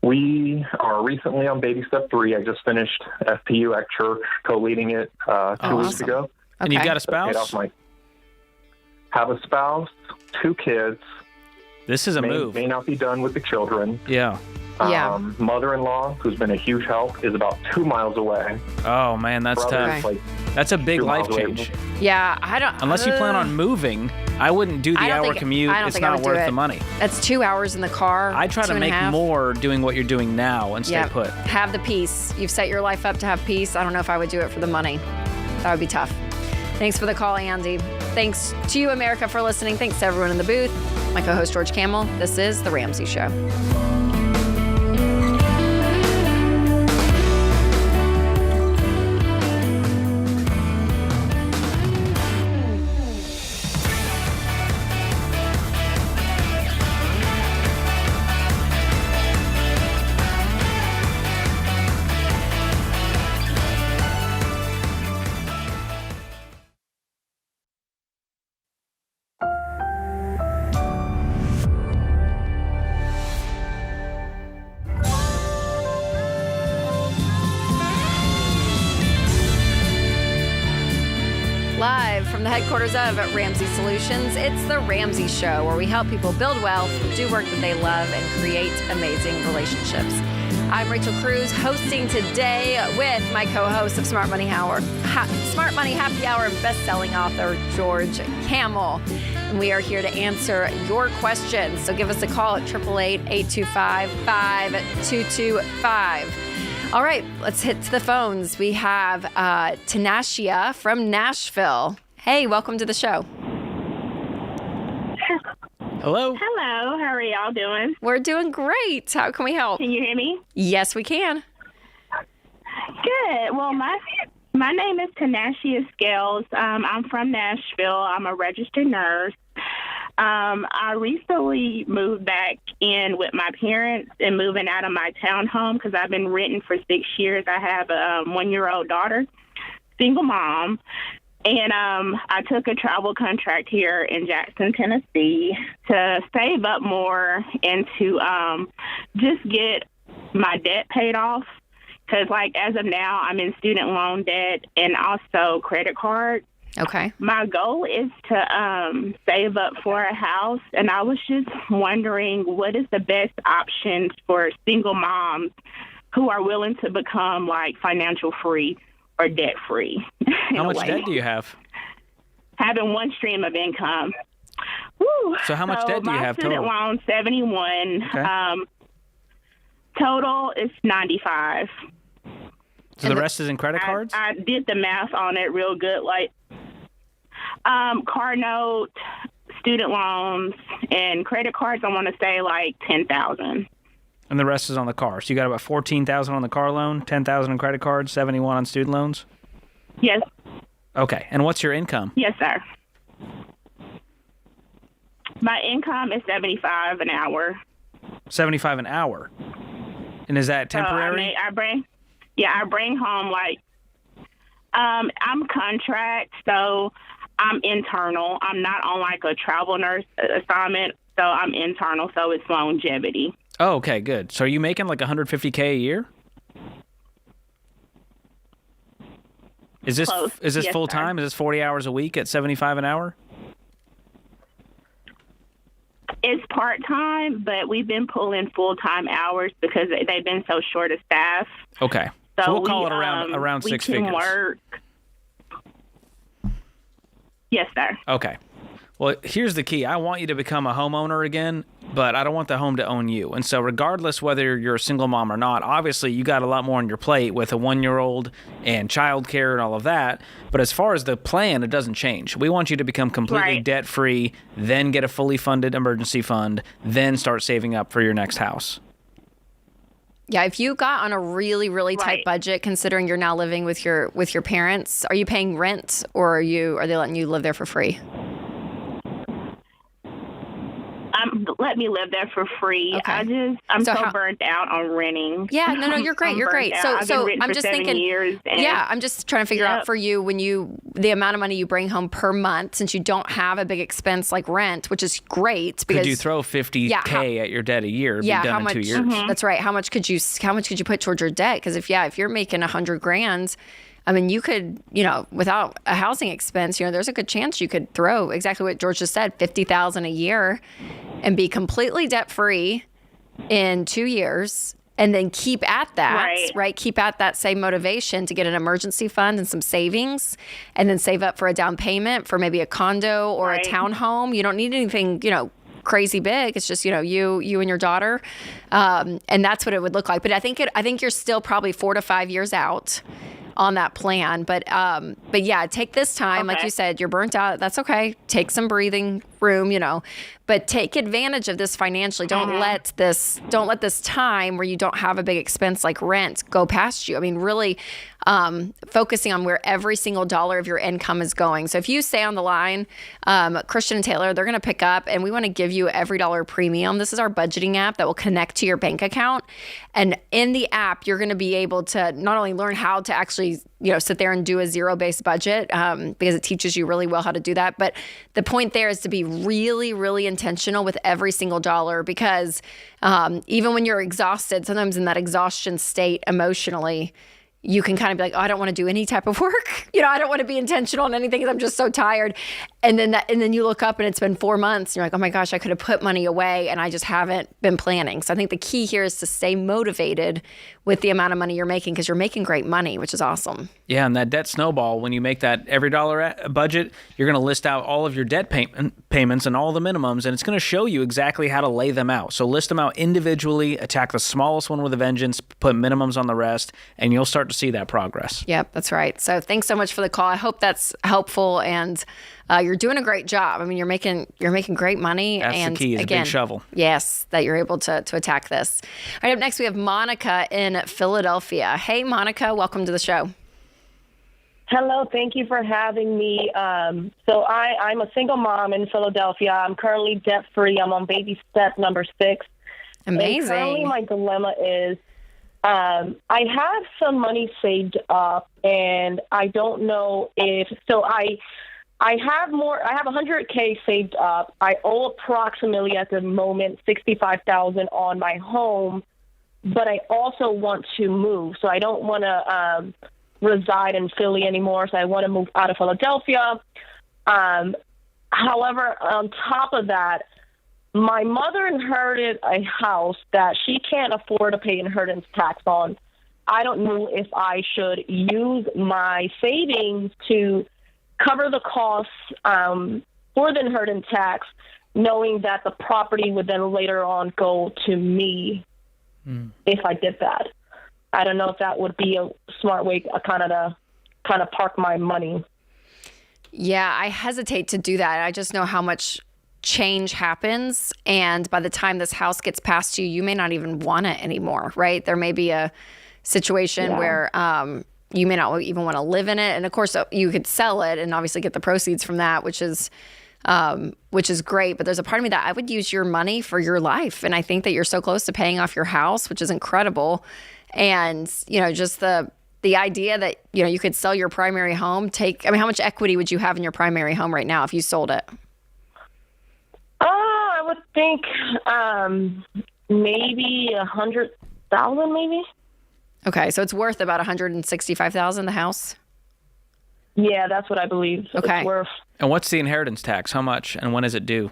We are recently on baby step 3. I just finished FPU at church, co-leading it 2 weeks ago. Okay. And you've got a spouse? Have a spouse, 2 kids. This is a move. May not be done with the children. Yeah. Mother-in-law, who's been a huge help, is about 2 miles away. Oh, man, that's tough. Okay. That's a big life change. Yeah, I don't. Unless you plan on moving, I wouldn't do the hour commute. It's not worth the money. That's 2 hours in the car. I try to make more doing what you're doing now and stay put. Have the peace. You've set your life up to have peace. I don't know if I would do it for the money. That would be tough. Thanks for the call, Andy. Thanks to you, America, for listening. Thanks to everyone in the booth. My co-host, George Kamel. This is The Ramsey Show. Live from the headquarters of Ramsey Solutions, it's The Ramsey Show, where we help people build wealth, do work that they love, and create amazing relationships. I'm Rachel Cruze, hosting today with my co-host of Smart Money Happy Hour and best-selling author, George Kamel. And we are here to answer your questions. So give us a call at 888-825-5225. All right, let's hit to the phones. We have Tanashia from Nashville. Hey, welcome to the show. Hello. Hello. How are y'all doing? We're doing great. How can we help? Can you hear me? Yes, we can. Good. Well, my name is Tanashia Scales. I'm from Nashville. I'm a registered nurse. I recently moved back in with my parents and moving out of my townhome because I've been renting for 6 years. I have a 1-year-old daughter, single mom, and I took a travel contract here in Jackson, Tennessee to save up more and to just get my debt paid off because, like, as of now, I'm in student loan debt and also credit card. Okay. My goal is to save up for a house, and I was just wondering what is the best options for single moms who are willing to become, like, financial free or debt free. How much debt do you have? Having one stream of income. Woo. So how much debt do you have total? My student loan, 71. Okay. Total is 95. So the rest is in credit cards? I did the math on it real good. Like, Car note, student loans, and credit cards, I want to say like $10,000. And the rest is on the car. So you got about $14,000 on the car loan, $10,000 on credit cards, $71,000 on student loans? Yes. Okay. And what's your income? Yes, sir. My income is $75 an hour. $75 an hour? And is that temporary? I bring home like, I'm contract, so I'm internal. I'm not on like a travel nurse assignment, so I'm internal, so it's longevity. Oh, okay, good. So are you making like $150K a year? Is this Yes, full time? sir. Is this 40 hours a week at $75 an hour? It's part-time, but we've been pulling full-time hours because they've been so short of staff. Okay. So we'll call it around we six can figures. Work. Yes, sir. Okay. Well, here's the key. I want you to become a homeowner again, but I don't want the home to own you. And so regardless whether you're a single mom or not, obviously you got a lot more on your plate with a 1-year-old and childcare and all of that. But as far as the plan, it doesn't change. We want you to become completely debt-free, then get a fully funded emergency fund, then start saving up for your next house. Yeah, if you got on a really, really tight budget, considering you're now living with your parents, are you paying rent or are they letting you live there for free? Let me live there for free. Okay. I'm so burnt out on renting. Yeah, no, you're great. You're great. I've been renting I'm for just 7 thinking. years, I'm just trying to figure out for you the amount of money you bring home per month, since you don't have a big expense like rent, which is great. Because could you throw $50K at your debt a year? Be done in 2 years. That's right. How much could you put towards your debt? Because if you're making $100,000. I mean, you could, without a housing expense, there's a good chance you could throw exactly what George just said, $50,000 a year, and be completely debt free in 2 years, and then keep at that, right? Keep at that same motivation to get an emergency fund and some savings, and then save up for a down payment for maybe a condo or a townhome. You don't need anything, crazy big. It's just, you and your daughter, and that's what it would look like. But I think you're still probably 4 to 5 years out on that plan. But yeah, take this time. Like you said, you're burnt out. That's okay. Take some breathing room, but take advantage of this financially. Don't let this time where you don't have a big expense like rent go past you. I mean, really focusing on where every single dollar of your income is going. So if you stay on the line, Christian and Taylor, they're going to pick up, and we want to give you every dollar premium. This is our budgeting app that will connect to your bank account. And in the app, you're going to be able to not only learn how to actually, sit there and do a zero-based budget, because it teaches you really well how to do that. But the point there is to be really, really intentional with every single dollar, because even when you're exhausted, sometimes in that exhaustion state emotionally, you can kind of be like, oh, I don't want to do any type of work. I don't want to be intentional in anything because I'm just so tired. And then you look up and it's been 4 months and you're like, oh my gosh, I could have put money away and I just haven't been planning. So I think the key here is to stay motivated with the amount of money you're making, because you're making great money, which is awesome. Yeah, and that debt snowball, when you make that every dollar budget, you're going to list out all of your debt payments and all the minimums, and it's going to show you exactly how to lay them out. So list them out individually, attack the smallest one with a vengeance, put minimums on the rest, and you'll start to see that progress. Yep, that's right. So thanks so much for the call. I hope that's helpful, and you're doing a great job. I mean, you're making great money. That's the key, is again, a big shovel. Yes, that you're able to attack this. All right, up next we have Monica in Philadelphia. Hey, Monica, welcome to the show. Hello, thank you for having me. So I'm a single mom in Philadelphia. I'm currently debt-free. I'm on baby step number 6. Amazing. And currently my dilemma is I have some money saved up, and I don't know if – so I have more. I have $100K saved up. I owe approximately at the moment $65,000 on my home, but I also want to move. So I don't want to reside in Philly anymore. So I want to move out of Philadelphia. However, on top of that, my mother inherited a house that she can't afford to pay inheritance tax on. I don't know if I should use my savings to cover the costs for the inheritance tax, knowing that the property would then later on go to me if I did that. I don't know if that would be a smart way to kind of park my money. Yeah, I hesitate to do that. I just know how much change happens. And by the time this house gets past you, you may not even want it anymore, right? There may be a situation where you may not even want to live in it. And of course, you could sell it and obviously get the proceeds from that, which is great. But there's a part of me that I would use your money for your life. And I think that you're so close to paying off your house, which is incredible. And, you know, just the idea that, you know, you could sell your primary home, how much equity would you have in your primary home right now if you sold it? I would think maybe 100,000, maybe. Okay, so it's worth about 165,000, the house? Yeah, that's what I believe okay. It's worth. And what's the inheritance tax? How much and when is it due?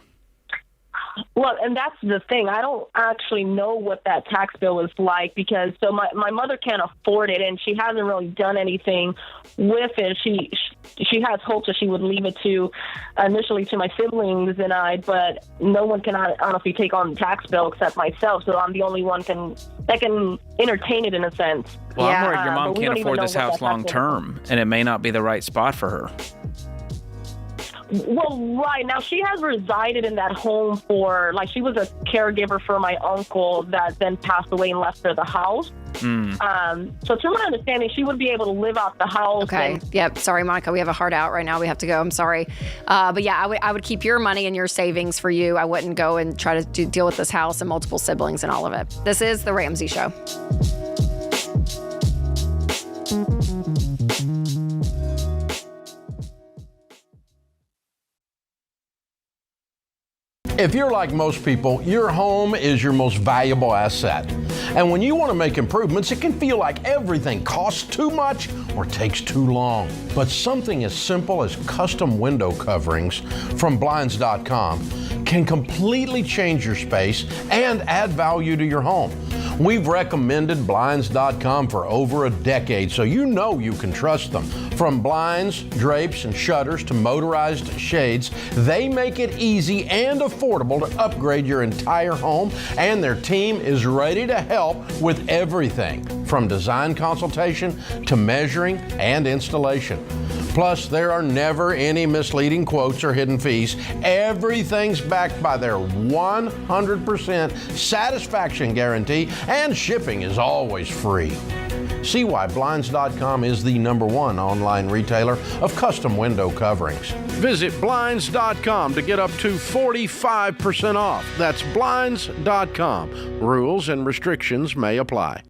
Well, and that's the thing. I don't actually know what that tax bill is like because my mother can't afford it, and she hasn't really done anything with it. She has hopes that she would leave it to initially to my siblings and I, but no one can honestly take on the tax bill except myself. So I'm the only one that can entertain it in a sense. Well, I'm worried your mom can't afford this house long term, and it may not be the right spot for her. Well, right. Now, she has resided in that home she was a caregiver for my uncle that then passed away and left her the house. So to my understanding, she would be able to live out the house. Okay. Yep. Sorry, Monica. We have a hard out right now. We have to go. I'm sorry. But yeah, I would keep your money and your savings for you. I wouldn't go and try to deal with this house and multiple siblings and all of it. This is The Ramsey Show. If you're like most people, your home is your most valuable asset. And when you want to make improvements, it can feel like everything costs too much or takes too long. But something as simple as custom window coverings from Blinds.com can completely change your space and add value to your home. We've recommended Blinds.com for over a decade, so you know you can trust them. From blinds, drapes, and shutters to motorized shades, they make it easy and affordable to upgrade your entire home, and their team is ready to help with everything from design consultation to measuring and installation. Plus, there are never any misleading quotes or hidden fees. Everything's backed by their 100% satisfaction guarantee, and shipping is always free. See why Blinds.com is the #1 online retailer of custom window coverings. Visit Blinds.com to get up to 45% off. That's Blinds.com. Rules and restrictions may apply.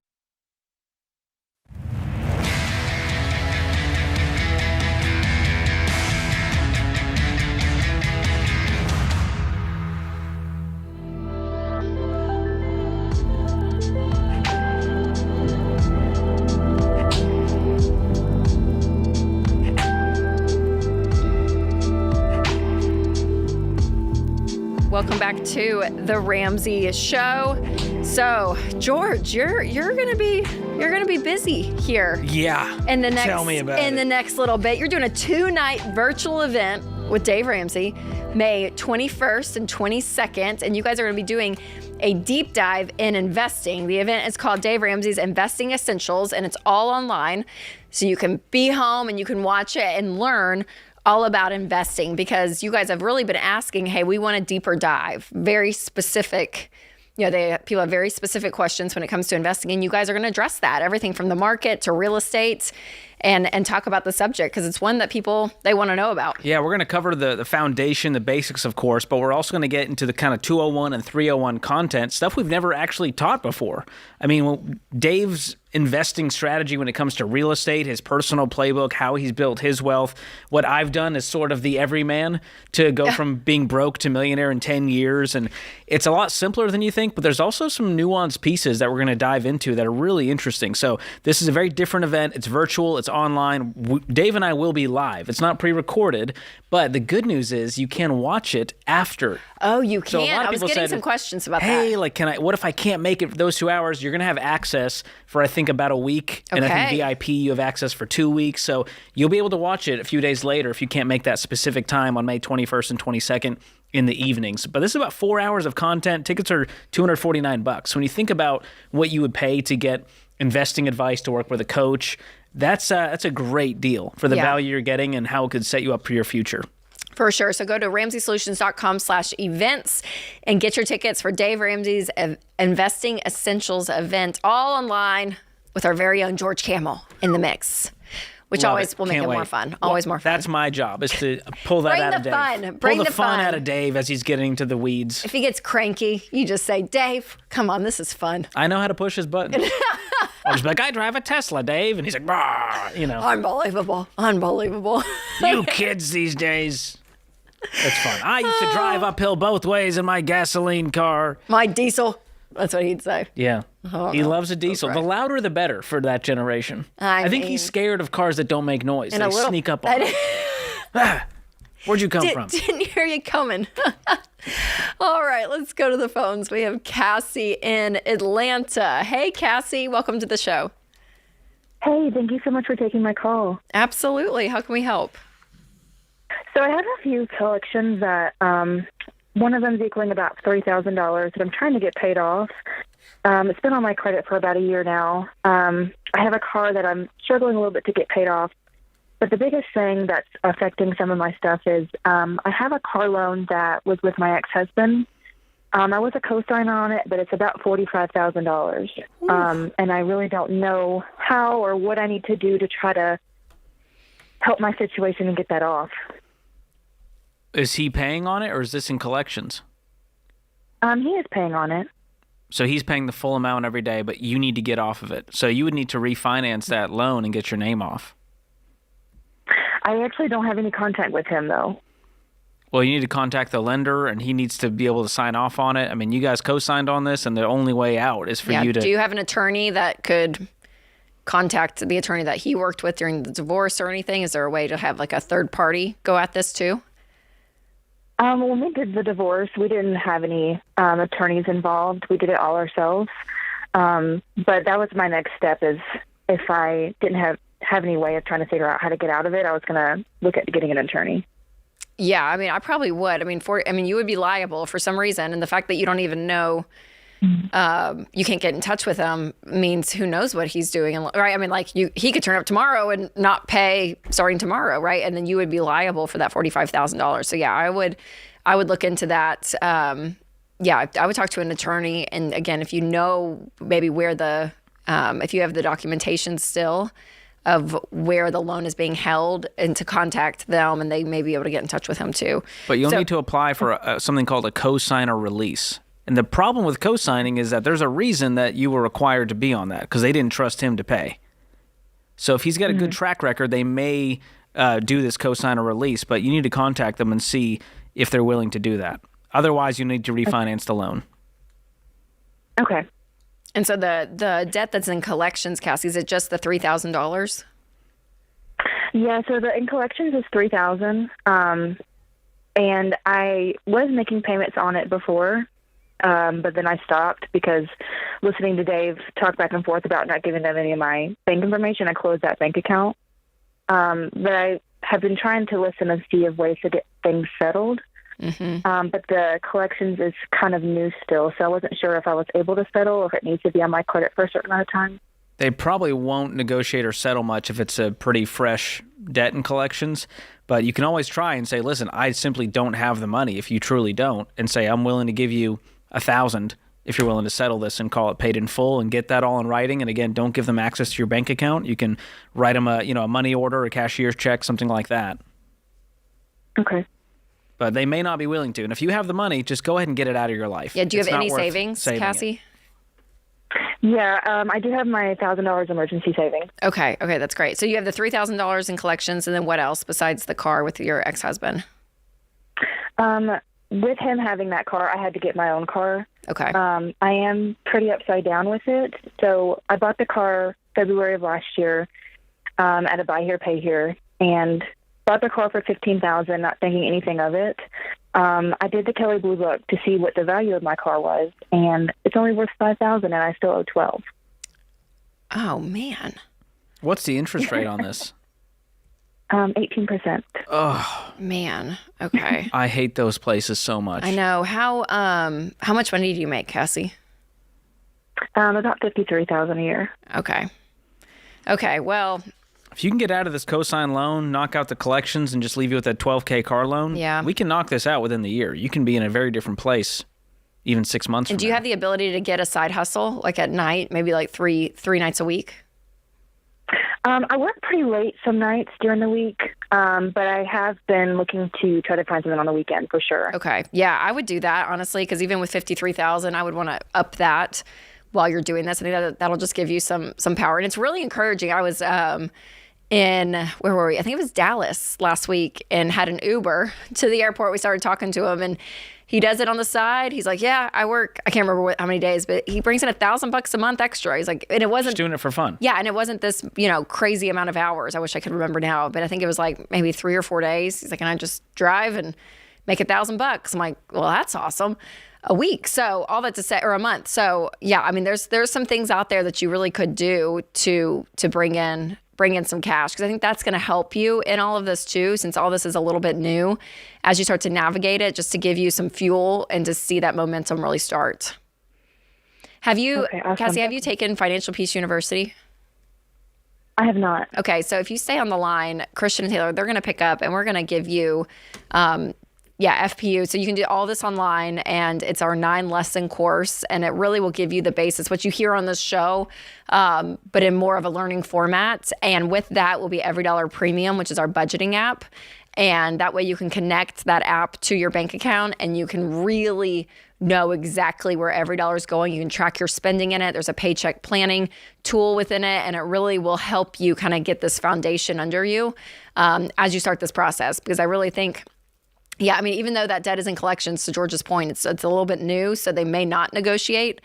Welcome back to The Ramsey Show. So, George, you're gonna be busy here. Yeah. Tell me about it. In the next little bit, you're doing a 2-night virtual event with Dave Ramsey, May 21st and 22nd, and you guys are gonna be doing a deep dive in investing. The event is called Dave Ramsey's Investing Essentials, and it's all online, so you can be home and you can watch it and learn all about investing, because you guys have really been asking, hey, we want a deeper dive, very specific. People have very specific questions when it comes to investing, and you guys are going to address that, everything from the market to real estate, and talk about the subject, because it's one that people, they want to know about. Yeah, we're going to cover the foundation, the basics, of course, but we're also going to get into the kind of 201 and 301 content, stuff we've never actually taught before. I mean, Dave's investing strategy when it comes to real estate, his personal playbook, how he's built his wealth. What I've done is sort of the everyman to go from being broke to millionaire in 10 years. And it's a lot simpler than you think, but there's also some nuanced pieces that we're going to dive into that are really interesting. So this is a very different event. It's virtual. It's online. Dave and I will be live. It's not pre-recorded, but the good news is you can watch it after. Oh, you can? So a lot of I was people getting said, some questions about that. Hey, what if I can't make it those 2 hours? You're going to have access for, I think, about a week. And I think VIP, you have access for 2 weeks. So you'll be able to watch it a few days later if you can't make that specific time on May 21st and 22nd. in the evenings. But this is about 4 hours of content. Tickets are $249. When you think about what you would pay to get investing advice, to work with a coach, that's a great deal for the value you're getting and how it could set you up for your future. For sure. So go to RamseySolutions.com/events and get your tickets for Dave Ramsey's Investing Essentials event, all online with our very own George Kamel in the mix, which always will make it more fun. Always more fun. That's my job, is to pull that out of Dave. Pull the fun out of Dave as he's getting to the weeds. If he gets cranky, you just say, Dave, come on, this is fun. I know how to push his button. I'll just be like, I drive a Tesla, Dave. And he's like, bah, Unbelievable. You kids these days. That's fun. I used to drive uphill both ways in my gasoline car. My diesel. That's what he'd say. Yeah. He loves a diesel. The louder, the better for that generation. I think he's scared of cars that don't make noise. They sneak up on him. Where'd you come from? Didn't hear you coming. All right, let's go to the phones. We have Cassie in Atlanta. Hey, Cassie, welcome to the show. Hey, thank you so much for taking my call. Absolutely. How can we help? So I have a few collections that one of them is equaling about $3,000 that I'm trying to get paid off. It's been on my credit for about a year now. I have a car that I'm struggling a little bit to get paid off. But the biggest thing that's affecting some of my stuff is I have a car loan that was with my ex-husband. I was a co-signer on it, but it's about $45,000. And I really don't know how or what I need to do to try to help my situation and get that off. Is he paying on it, or is this in collections? He is paying on it. So he's paying the full amount every day, but you need to get off of it. So you would need to refinance that loan and get your name off. I actually don't have any contact with him, though. Well, you need to contact the lender, and he needs to be able to sign off on it. I mean, you guys co-signed on this, and the only way out is for you to... Do you have an attorney that could contact the attorney that he worked with during the divorce or anything? Is there a way to have like a third party go at this too? When we did the divorce, we didn't have any attorneys involved. We did it all ourselves. But that was my next step, is if I didn't have any way of trying to figure out how to get out of it, I was going to look at getting an attorney. Yeah, I mean, I probably would. I mean, you would be liable for some reason, and the fact that you don't even know, you can't get in touch with him means who knows what he's doing, right? I mean, like he could turn up tomorrow and not pay starting tomorrow, right? And then you would be liable for that $45,000. So yeah, I would look into that. I would talk to an attorney, and again, if you know maybe where if you have the documentation still of where the loan is being held, and to contact them, and they may be able to get in touch with him too. But you'll need to apply for something called a co-signer release. And the problem with co-signing is that there's a reason that you were required to be on that, because they didn't trust him to pay. So if he's got a good track record, they may do this co-signer release, but you need to contact them and see if they're willing to do that. Otherwise, you need to refinance the loan. Okay. And so the debt that's in collections, Cassie, is it just the $3,000? Yeah, so the in collections is $3,000, and I was making payments on it before, but then I stopped because listening to Dave talk back and forth about not giving them any of my bank information, I closed that bank account. But I have been trying to listen and see of ways to get things settled. But the collections is kind of new still, so I wasn't sure if I was able to settle or if it needs to be on my credit for a certain amount of time. They probably won't negotiate or settle much if it's a pretty fresh debt in collections, but you can always try and say, listen, I simply don't have the money, if you truly don't, and say, I'm willing to give you $1,000 if you're willing to settle this, and call it paid in full and get that all in writing. And again, don't give them access to your bank account. You can write them a money order, a cashier's check, something like that. Okay. But they may not be willing to. And if you have the money, just go ahead and get it out of your life. Yeah. Do you have any savings, Cassie? Yeah, I do have my $1,000 emergency savings. Okay, that's great. So you have the $3,000 in collections, and then what else besides the car with your ex-husband? With him having that car, I had to get my own car. Okay. I am pretty upside down with it. So I bought the car February of last year at a buy here, pay here, and bought the car for $15,000, not thinking anything of it. I did the Kelley Blue Book to see what the value of my car was, and it's only worth $5,000, and I still owe $12,000. Oh man! What's the interest rate on this? 18%. Oh, man. Okay. I hate those places so much. I know. How much money do you make, Cassie? About $53,000 a year. Okay. Well, if you can get out of this cosign loan, knock out the collections, and just leave you with that $12K car loan, we can knock this out within the year. You can be in a very different place even 6 months and from do you now. have the ability to get a side hustle, like at night, maybe like three nights a week? I work pretty late some nights during the week, but I have been looking to try to find something on the weekend for sure. Okay. Yeah, I would do that, honestly, because even with $53,000, I would want to up that while you're doing this. I think that'll just give you some power. And it's really encouraging. I was where were we? I think it was Dallas last week, and had an Uber to the airport. We started talking to him, and he does it on the side. He's like, yeah, I work. I can't remember how many days, but he brings in $1,000 a month extra. He's like, and it wasn't just doing it for fun. Yeah, and it wasn't this, crazy amount of hours. I wish I could remember now, but I think it was like maybe 3 or 4 days. He's like, can I just drive and make $1,000? I'm like, well, that's awesome. A week. So all that to say, or a month. So yeah, I mean, there's some things out there that you really could do to bring in some cash, because I think that's going to help you in all of this too, since all this is a little bit new as you start to navigate it, just to give you some fuel and to see that momentum really start. Have you, awesome. Cassie, have you taken Financial Peace University? I have not. Okay, so if you stay on the line, Christian and Taylor, they're going to pick up, and we're going to give you FPU. So you can do all this online, and it's our 9-lesson course, and it really will give you the basis, what you hear on this show, but in more of a learning format. And with that will be Every Dollar Premium, which is our budgeting app. And that way you can connect that app to your bank account, and you can really know exactly where every dollar is going. You can track your spending in it. There's a paycheck planning tool within it, and it really will help you kind of get this foundation under you as you start this process. Because I really think, yeah, I mean, even though that debt is in collections, to George's point, it's a little bit new, so they may not negotiate.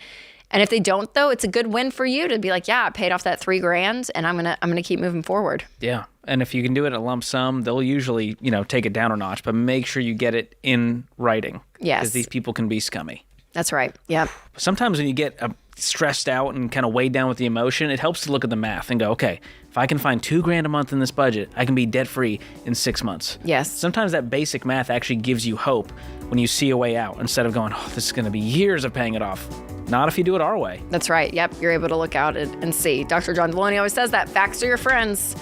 And if they don't, though, it's a good win for you to be like, yeah, I paid off that $3,000, and I'm gonna keep moving forward. Yeah, and if you can do it a lump sum, they'll usually take it down a notch, but make sure you get it in writing. Yes, because these people can be scummy. That's right. Yeah. Sometimes when you get stressed out and kind of weighed down with the emotion, it helps to look at the math and go, okay, if I can find $2,000 a month in this budget, I can be debt free in 6 months. Yes. Sometimes that basic math actually gives you hope when you see a way out, instead of going, oh, this is going to be years of paying it off. Not if you do it our way. That's right. Yep. You're able to look out and see. Dr. John Deloney always says that facts are your friends.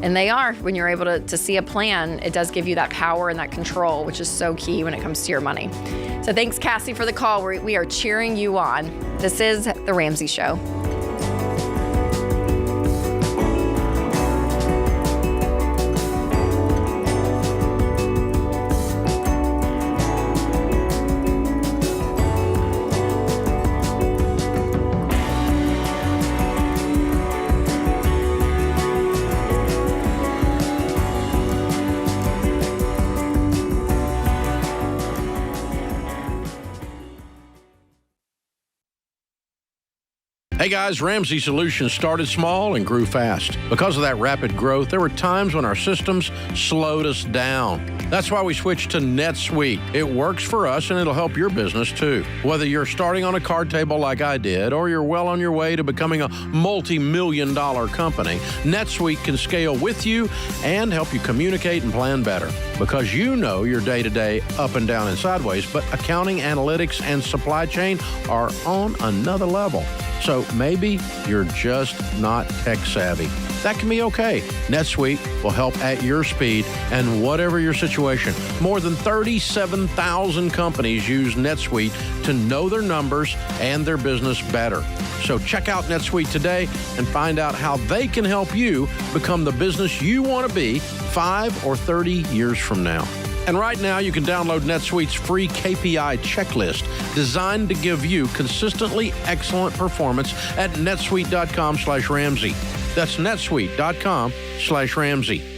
And they are. When you're able to see a plan, it does give you that power and that control, which is so key when it comes to your money. So thanks, Cassie, for the call. We are cheering you on. This is The Ramsey Show. Hey guys, Ramsey Solutions started small and grew fast. Because of that rapid growth, there were times when our systems slowed us down. That's why we switched to Netsuite. It works for us, and it'll help your business too. Whether you're starting on a card table like I did, or you're well on your way to becoming a multi-million-dollar company, Netsuite can scale with you and help you communicate and plan better. Because you know your day-to-day up and down and sideways, but accounting, analytics, and supply chain are on another level. So maybe you're just not tech savvy. That can be okay. NetSuite will help at your speed and whatever your situation. More than 37,000 companies use NetSuite to know their numbers and their business better. So check out NetSuite today and find out how they can help you become the business you want to be 5 or 30 years from now. And right now, you can download NetSuite's free KPI checklist designed to give you consistently excellent performance at netsuite.com/Ramsey. That's netsuite.com/Ramsey.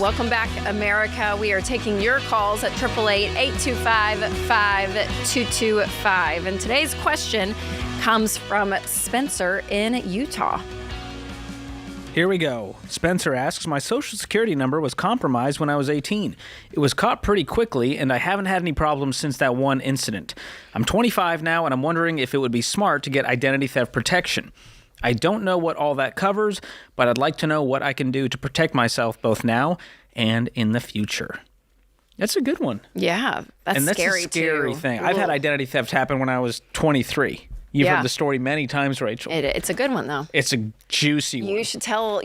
Welcome back, America. We are taking your calls at 888-825-5225. And today's question comes from Spencer in Utah. Here we go. Spencer asks, my social security number was compromised when I was 18. It was caught pretty quickly, and I haven't had any problems since that one incident. I'm 25 now, and I'm wondering if it would be smart to get identity theft protection. I don't know what all that covers, but I'd like to know what I can do to protect myself both now and in the future. That's a good one. Yeah, that's scary, a scary too. thing. I've had identity theft happen when I was 23. You've heard the story many times, Rachel. It's a good one, though. It's a juicy one. You should tell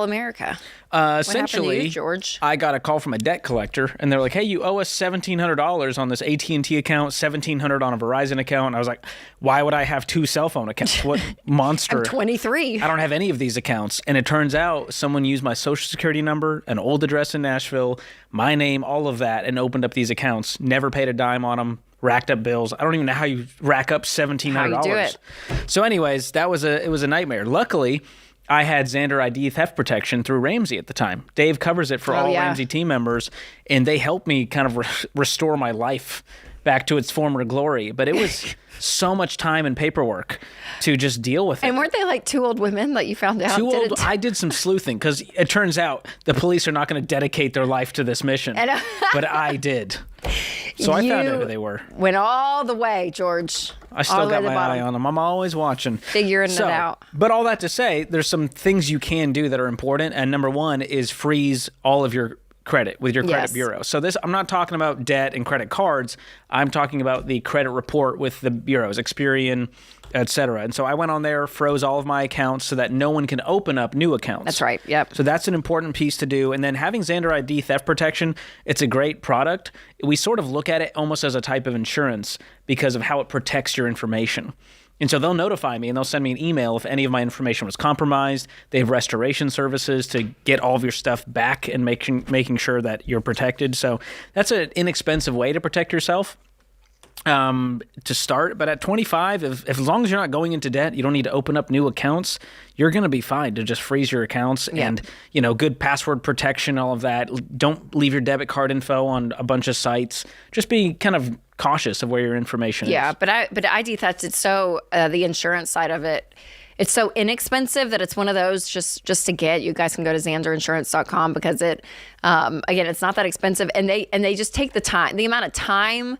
America. Essentially, what happened to you, George? I got a call from a debt collector, and they're like, hey, you owe us $1,700 on this AT&T account, $1,700 on a Verizon account. And I was like, why would I have two cell phone accounts? What monster? I'm 23. I don't have any of these accounts. And it turns out someone used my social security number, an old address in Nashville, my name, all of that, and opened up these accounts. Never paid a dime on them. Racked up bills. I don't even know how you rack up $1,700. How you do it. So anyways, it was a nightmare. Luckily, I had Xander ID theft protection through Ramsey at the time. Dave covers it for all Ramsey team members, and they helped me kind of restore my life back to its former glory. But it was so much time and paperwork to just deal with it. And weren't they like two old women that you found out? I did some sleuthing because it turns out the police are not going to dedicate their life to this mission. But I did. So I found out who they were. Went all the way, George. I still got my eye on them. I'm always watching. Figuring it out. But all that to say, there's some things you can do that are important. And number one is freeze all of your credit with your credit bureau. So I'm not talking about debt and credit cards. I'm talking about the credit report with the bureaus, Experian, et cetera. And so I went on there, froze all of my accounts so that no one can open up new accounts. That's right. Yep. So that's an important piece to do. And then having Xander ID theft protection, it's a great product. We sort of look at it almost as a type of insurance because of how it protects your information. And so they'll notify me and they'll send me an email if any of my information was compromised. They have restoration services to get all of your stuff back and making sure that you're protected. So that's an inexpensive way to protect yourself to start. But at 25, if as long as you're not going into debt, you don't need to open up new accounts, you're going to be fine to just freeze your accounts and, good password protection, all of that. Don't leave your debit card info on a bunch of sites. Just be kind of cautious of where your information is. Yeah, but ID theft, it's so the insurance side of it, it's so inexpensive that it's one of those just to get. You guys can go to xanderinsurance.com because it again, it's not that expensive, and they just take the amount of time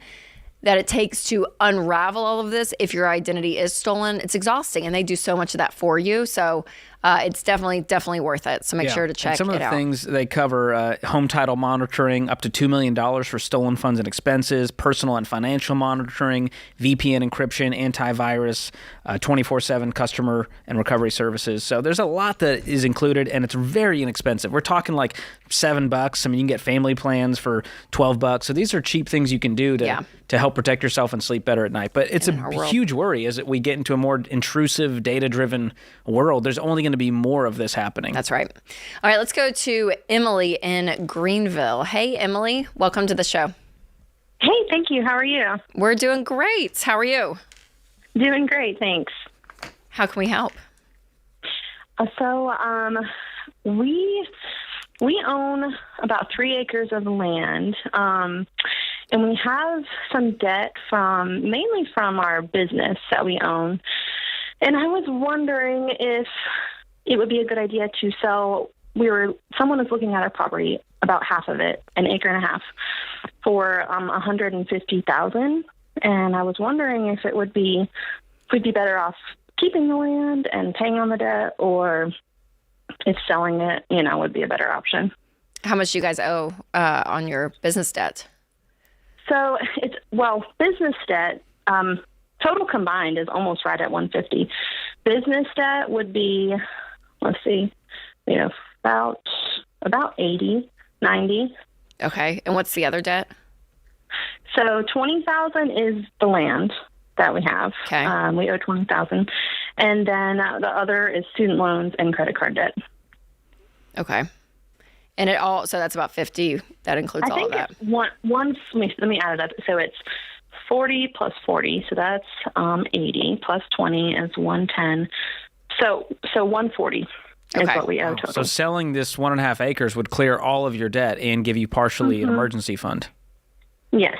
that it takes to unravel all of this. If your identity is stolen, it's exhausting, and they do so much of that for you. So it's definitely worth it. So make sure to check it out. Some of the things they cover, home title monitoring, up to $2 million for stolen funds and expenses, personal and financial monitoring, VPN encryption, antivirus, 24/7 customer and recovery services. So there's a lot that is included, and it's very inexpensive. We're talking like $7. I mean, you can get family plans for $12. So these are cheap things you can do to help protect yourself and sleep better at night. But it's a huge worry as we get into a more intrusive, data-driven world. There's only going to be more of this happening. That's right. All right, let's go to Emily in Greenville. Hey, Emily, welcome to the show. Hey, thank you. How are you? We're doing great. How are you? Doing great, thanks. How can we help? So we own about 3 acres of land, and we have some debt mainly from our business that we own. And I was wondering if it would be a good idea to sell. Someone was looking at our property, about half of it, an acre and a half, for $150,000. And I was wondering if we'd be better off keeping the land and paying on the debt, or if selling it, would be a better option. How much do you guys owe on your business debt? So business debt, total combined is almost right at $150,000. Business debt would be, about $80,000, $90,000. Okay, and what's the other debt? So $20,000 is the land that we have. Okay, we owe $20,000, and then the other is student loans and credit card debt. Okay, and so that's about $50,000. That includes all of that. Let me add it up. So it's 40 plus 40, so that's 80 plus 20 is 110. So 140. is what we owe total. So selling this 1.5 acres would clear all of your debt and give you partially an emergency fund. Yes.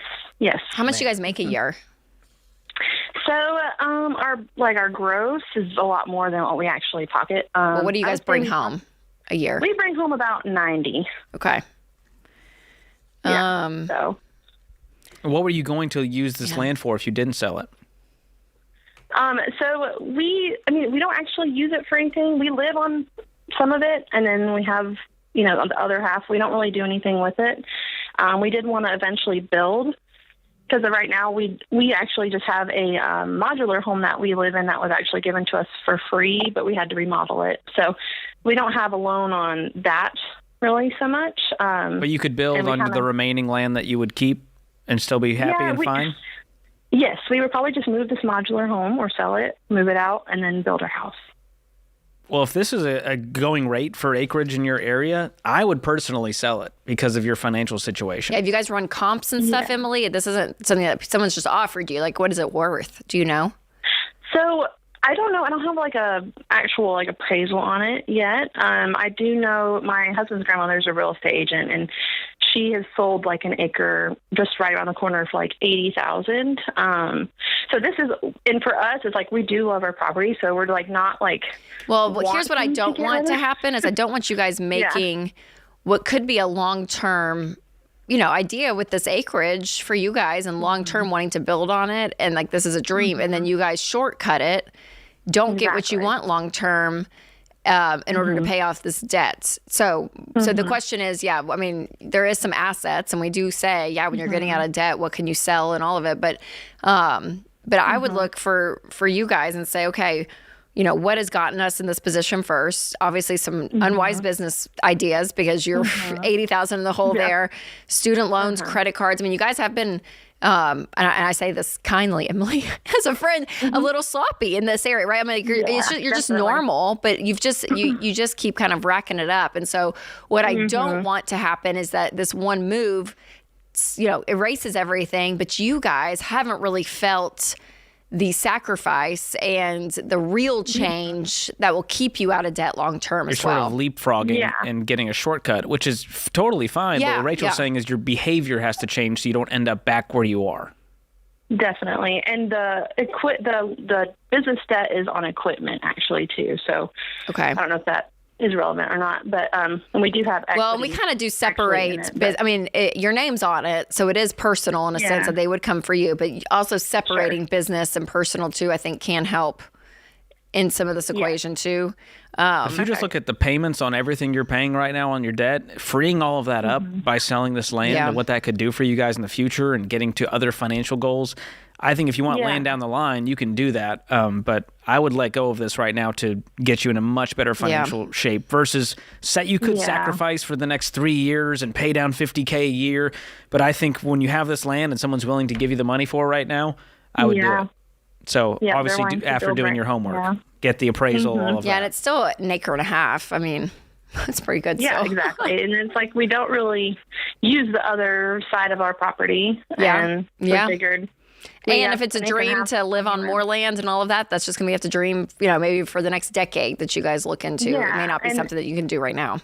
How much do you guys make a year? So our gross is a lot more than what we actually pocket. Well, what do you guys bring home a year? We bring home about 90. Okay. Yeah, so. What were you going to use this land for if you didn't sell it? So we don't actually use it for anything. We live on some of it, and then we have, the other half. We don't really do anything with it. We did want to eventually build, because right now we actually just have a modular home that we live in that was actually given to us for free, but we had to remodel it. So we don't have a loan on that really so much. But you could build on the remaining land that you would keep and still be happy and fine? Yes, we would probably just move this modular home or sell it, move it out, and then build our house. Well, if this is a going rate for acreage in your area, I would personally sell it because of your financial situation. Yeah, have you guys run comps and stuff, Emily? This isn't something that someone's just offered you. Like, what is it worth? Do you know? So I don't know. I don't have like a actual appraisal on it yet. I do know my husband's grandmother's a real estate agent, and she has sold like an acre just right around the corner for like $80,000. So this is, and for us, it's like we do love our property, so we're like not like. Well, here's what I don't want to happen is I don't want you guys making what could be a long-term, idea with this acreage for you guys, and long-term wanting to build on it, and like this is a dream, and then you guys shortcut it, don't get what you want long-term. In order to pay off this debt. So the question is, there is some assets, and we do say, when you're getting out of debt, what can you sell and all of it. But I would look for you guys and say, okay, what has gotten us in this position first? Obviously some unwise business ideas, because you're 80,000 in the hole there. Student loans, credit cards. I mean, you guys have been, and I say this kindly, Emily, as a friend, a little sloppy in this area, right? I mean, you're just normal, but you just keep kind of racking it up. And so what I don't want to happen is that this one move, erases everything, but you guys haven't really felt the sacrifice and the real change that will keep you out of debt long term as well. You're sort of leapfrogging and getting a shortcut, which is totally fine. But what Rachel's saying is your behavior has to change so you don't end up back where you are. Definitely. And the business debt is on equipment actually too. So I don't know if that is relevant or not, but and we do have equity. Well, we kind of do separate. Your name's on it, so it is personal in a sense that they would come for you, but also separating business and personal too, I think, can help in some of this equation too. If you just look at the payments on everything you're paying right now on your debt, freeing all of that up by selling this land and what that could do for you guys in the future and getting to other financial goals, I think if you want land down the line, you can do that. But I would let go of this right now to get you in a much better financial shape versus you could sacrifice for the next 3 years and pay down $50K a year. But I think when you have this land and someone's willing to give you the money for it right now, I would do it. So obviously after doing your homework, get the appraisal, all of that. And it's still an acre and a half. I mean, that's pretty good. Yeah, exactly. And it's like we don't really use the other side of our property. And we figured. And if it's a dream to live on more land and all of that, that's just going to be have to dream, maybe for the next decade that you guys look into. It may not be something that you can do right now.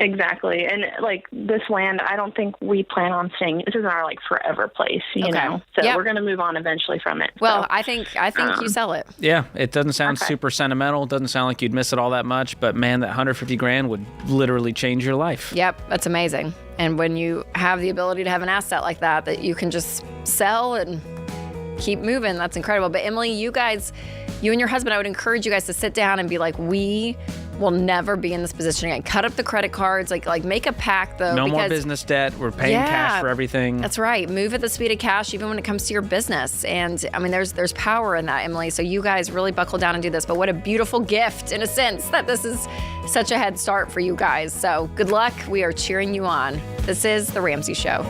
Exactly. And like this land, I don't think we plan on staying. This isn't our forever place, you know. So we're going to move on eventually from it. Well, I think you sell it. Yeah, it doesn't sound super sentimental. It doesn't sound like you'd miss it all that much, but man, that $150,000 would literally change your life. Yep, that's amazing. And when you have the ability to have an asset like that you can just sell and keep moving, that's incredible. But Emily, you and your husband, I would encourage you guys to sit down and be like, we will never be in this position again. Cut up the credit cards, like make a pact though. No more business debt. We're paying cash for everything. That's right. Move at the speed of cash, even when it comes to your business. And I mean, there's power in that, Emily. So you guys really buckle down and do this. But what a beautiful gift, in a sense, that this is such a head start for you guys. So good luck. We are cheering you on. This is The Ramsey Show.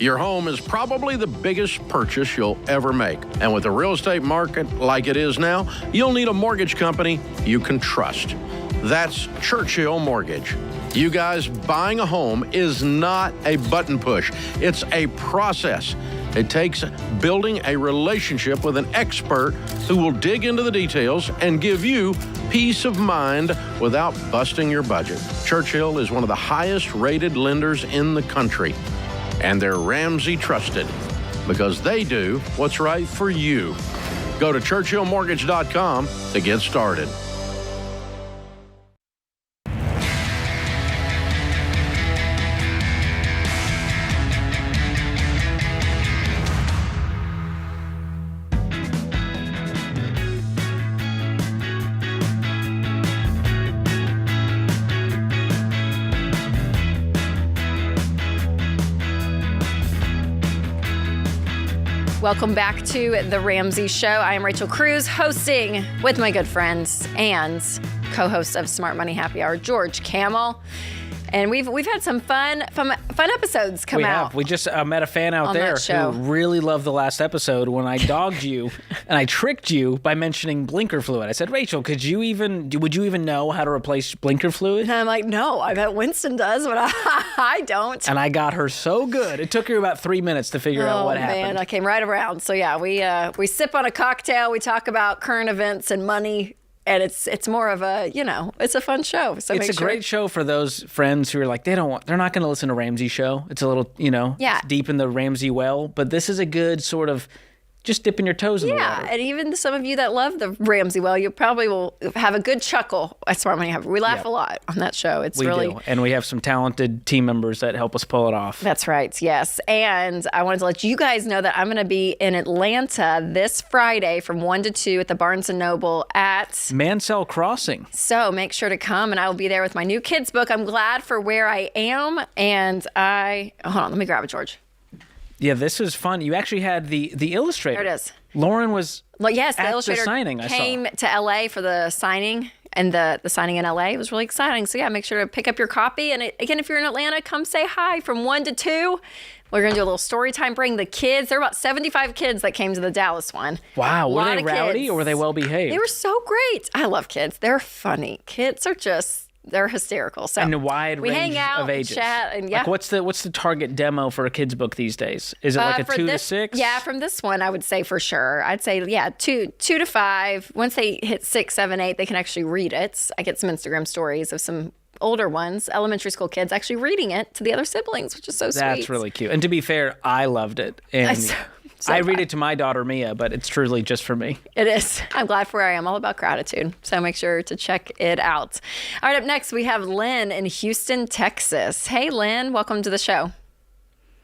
Your home is probably the biggest purchase you'll ever make. And with the real estate market like it is now, you'll need a mortgage company you can trust. That's Churchill Mortgage. You guys, buying a home is not a button push. It's a process. It takes building a relationship with an expert who will dig into the details and give you peace of mind without busting your budget. Churchill is one of the highest rated lenders in the country. And they're Ramsey trusted because they do what's right for you. Go to churchillmortgage.com to get started. Welcome back to The Ramsey Show. I am Rachel Cruze, hosting with my good friends and co-host of Smart Money Happy Hour, George Kamel. And we've had some fun episodes come out. We just met a fan out there who really loved the last episode when I dogged you and I tricked you by mentioning blinker fluid. I said, Rachel, would you even know how to replace blinker fluid? And I'm like, no, I bet Winston does, but I don't. And I got her so good. It took her about 3 minutes to figure out what happened. Oh, man, I came right around. So, yeah, we sip on a cocktail. We talk about current events and money. And it's more of a, it's a fun show. So it's a great show for those friends who are like, they're not going to listen to Ramsey show. It's a little, it's deep in the Ramsey well. But this is a good sort of just dipping your toes in the water. Yeah, and even some of you that love the Ramsey well, you probably will have a good chuckle at Smart Money Happy. We laugh a lot on that show. We do. And we have some talented team members that help us pull it off. That's right, yes. And I wanted to let you guys know that I'm going to be in Atlanta this Friday from 1 to 2 at the Barnes & Noble at Mansell Crossing. So make sure to come, and I will be there with my new kids book, I'm Glad for Where I Am. And hold on, let me grab it, George. Yeah, this was fun. You actually had the illustrator. There it is. Lauren was the illustrator the signing, came to LA for the signing, and the signing in LA was really exciting. So yeah, make sure to pick up your copy. And again, if you're in Atlanta, come say hi from 1 to 2. We're going to do a little story time. Bring the kids. There were about 75 kids that came to the Dallas one. Wow. Were they rowdy or were they well behaved? They were so great. I love kids. They're funny. Kids are they're hysterical. So and a wide range hang out, of ages. Chat, and Like what's the target demo for a kid's book these days? Is it like a 2 to 6? Yeah, from this one, I would say for sure. I'd say 2 to 5. Once they hit 6, 7, 8, they can actually read it. I get some Instagram stories of some older ones, elementary school kids, actually reading it to the other siblings, which is so sweet. That's really cute. And to be fair, I loved it. And I read it to my daughter, Mia, but it's truly just for me. It is. I'm glad for where I am. All about gratitude. So make sure to check it out. All right, up next, we have Lynn in Houston, Texas. Hey, Lynn. Welcome to the show.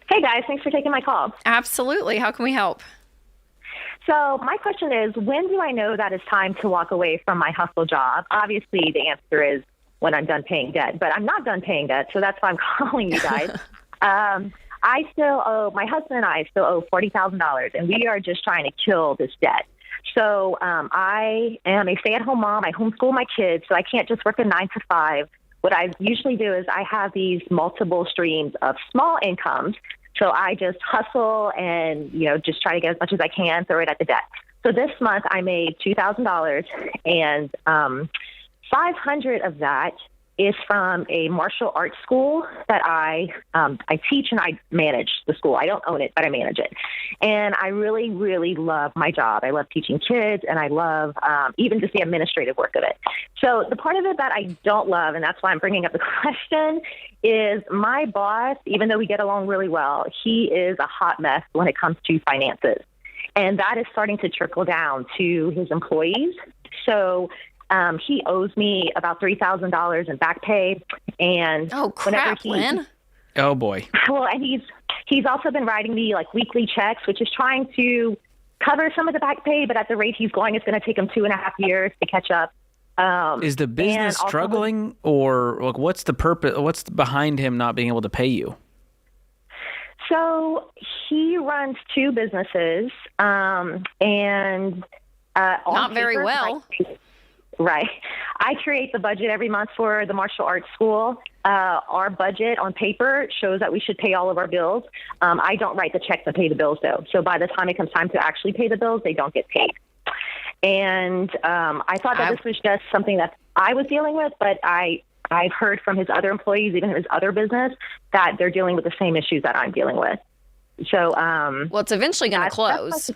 Hey, guys. Thanks for taking my call. Absolutely. How can we help? So my question is, when do I know that it's time to walk away from my hustle job? Obviously, the answer is when I'm done paying debt. But I'm not done paying debt, so that's why I'm calling you guys. My husband and I still owe $40,000, and we are just trying to kill this debt. So I am a stay-at-home mom. I homeschool my kids, so I can't just work a 9 to 5. What I usually do is I have these multiple streams of small incomes. So I just hustle and, just try to get as much as I can, throw it at the debt. So this month I made $2,000, and $500 of that is from a martial arts school that I teach, and I manage the school. I don't own it, but I manage it. And I really, really love my job. I love teaching kids, and I love even just the administrative work of it. So the part of it that I don't love, and that's why I'm bringing up the question, is my boss, even though we get along really well, he is a hot mess when it comes to finances. And that is starting to trickle down to his employees. So he owes me about $3,000 in back pay, and Lynn. Oh boy. Well, and he's also been writing me like weekly checks, which is trying to cover some of the back pay, but at the rate he's going, it's going to take him 2.5 years to catch up. Is the business struggling, or like what's the purpose? What's behind him not being able to pay you? So he runs 2 businesses, and not very well. Right. I create the budget every month for the martial arts school. Our budget on paper shows that we should pay all of our bills. I don't write the checks and pay the bills, though. So by the time it comes time to actually pay the bills, they don't get paid. And I thought that this was just something that I was dealing with, but I've heard from his other employees, even his other business, that they're dealing with the same issues that I'm dealing with. So, well, it's eventually going to close.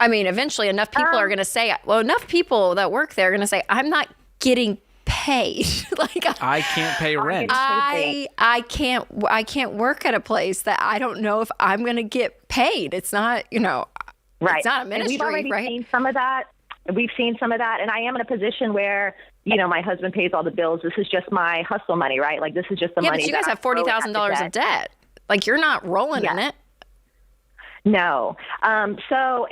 I mean, eventually enough people are going to say, well, enough people that work there are going to say, I'm not getting paid. Like I can't pay rent. I can't work at a place that I don't know if I'm going to get paid. It's not, right. It's not a ministry, and we've already right? seen some of that. We've seen some of that, and I am in a position where, my husband pays all the bills. This is just my hustle money, right? Like, this is just the money. Yeah, but you guys have $40,000 of debt. Like, you're not rolling in it. No. So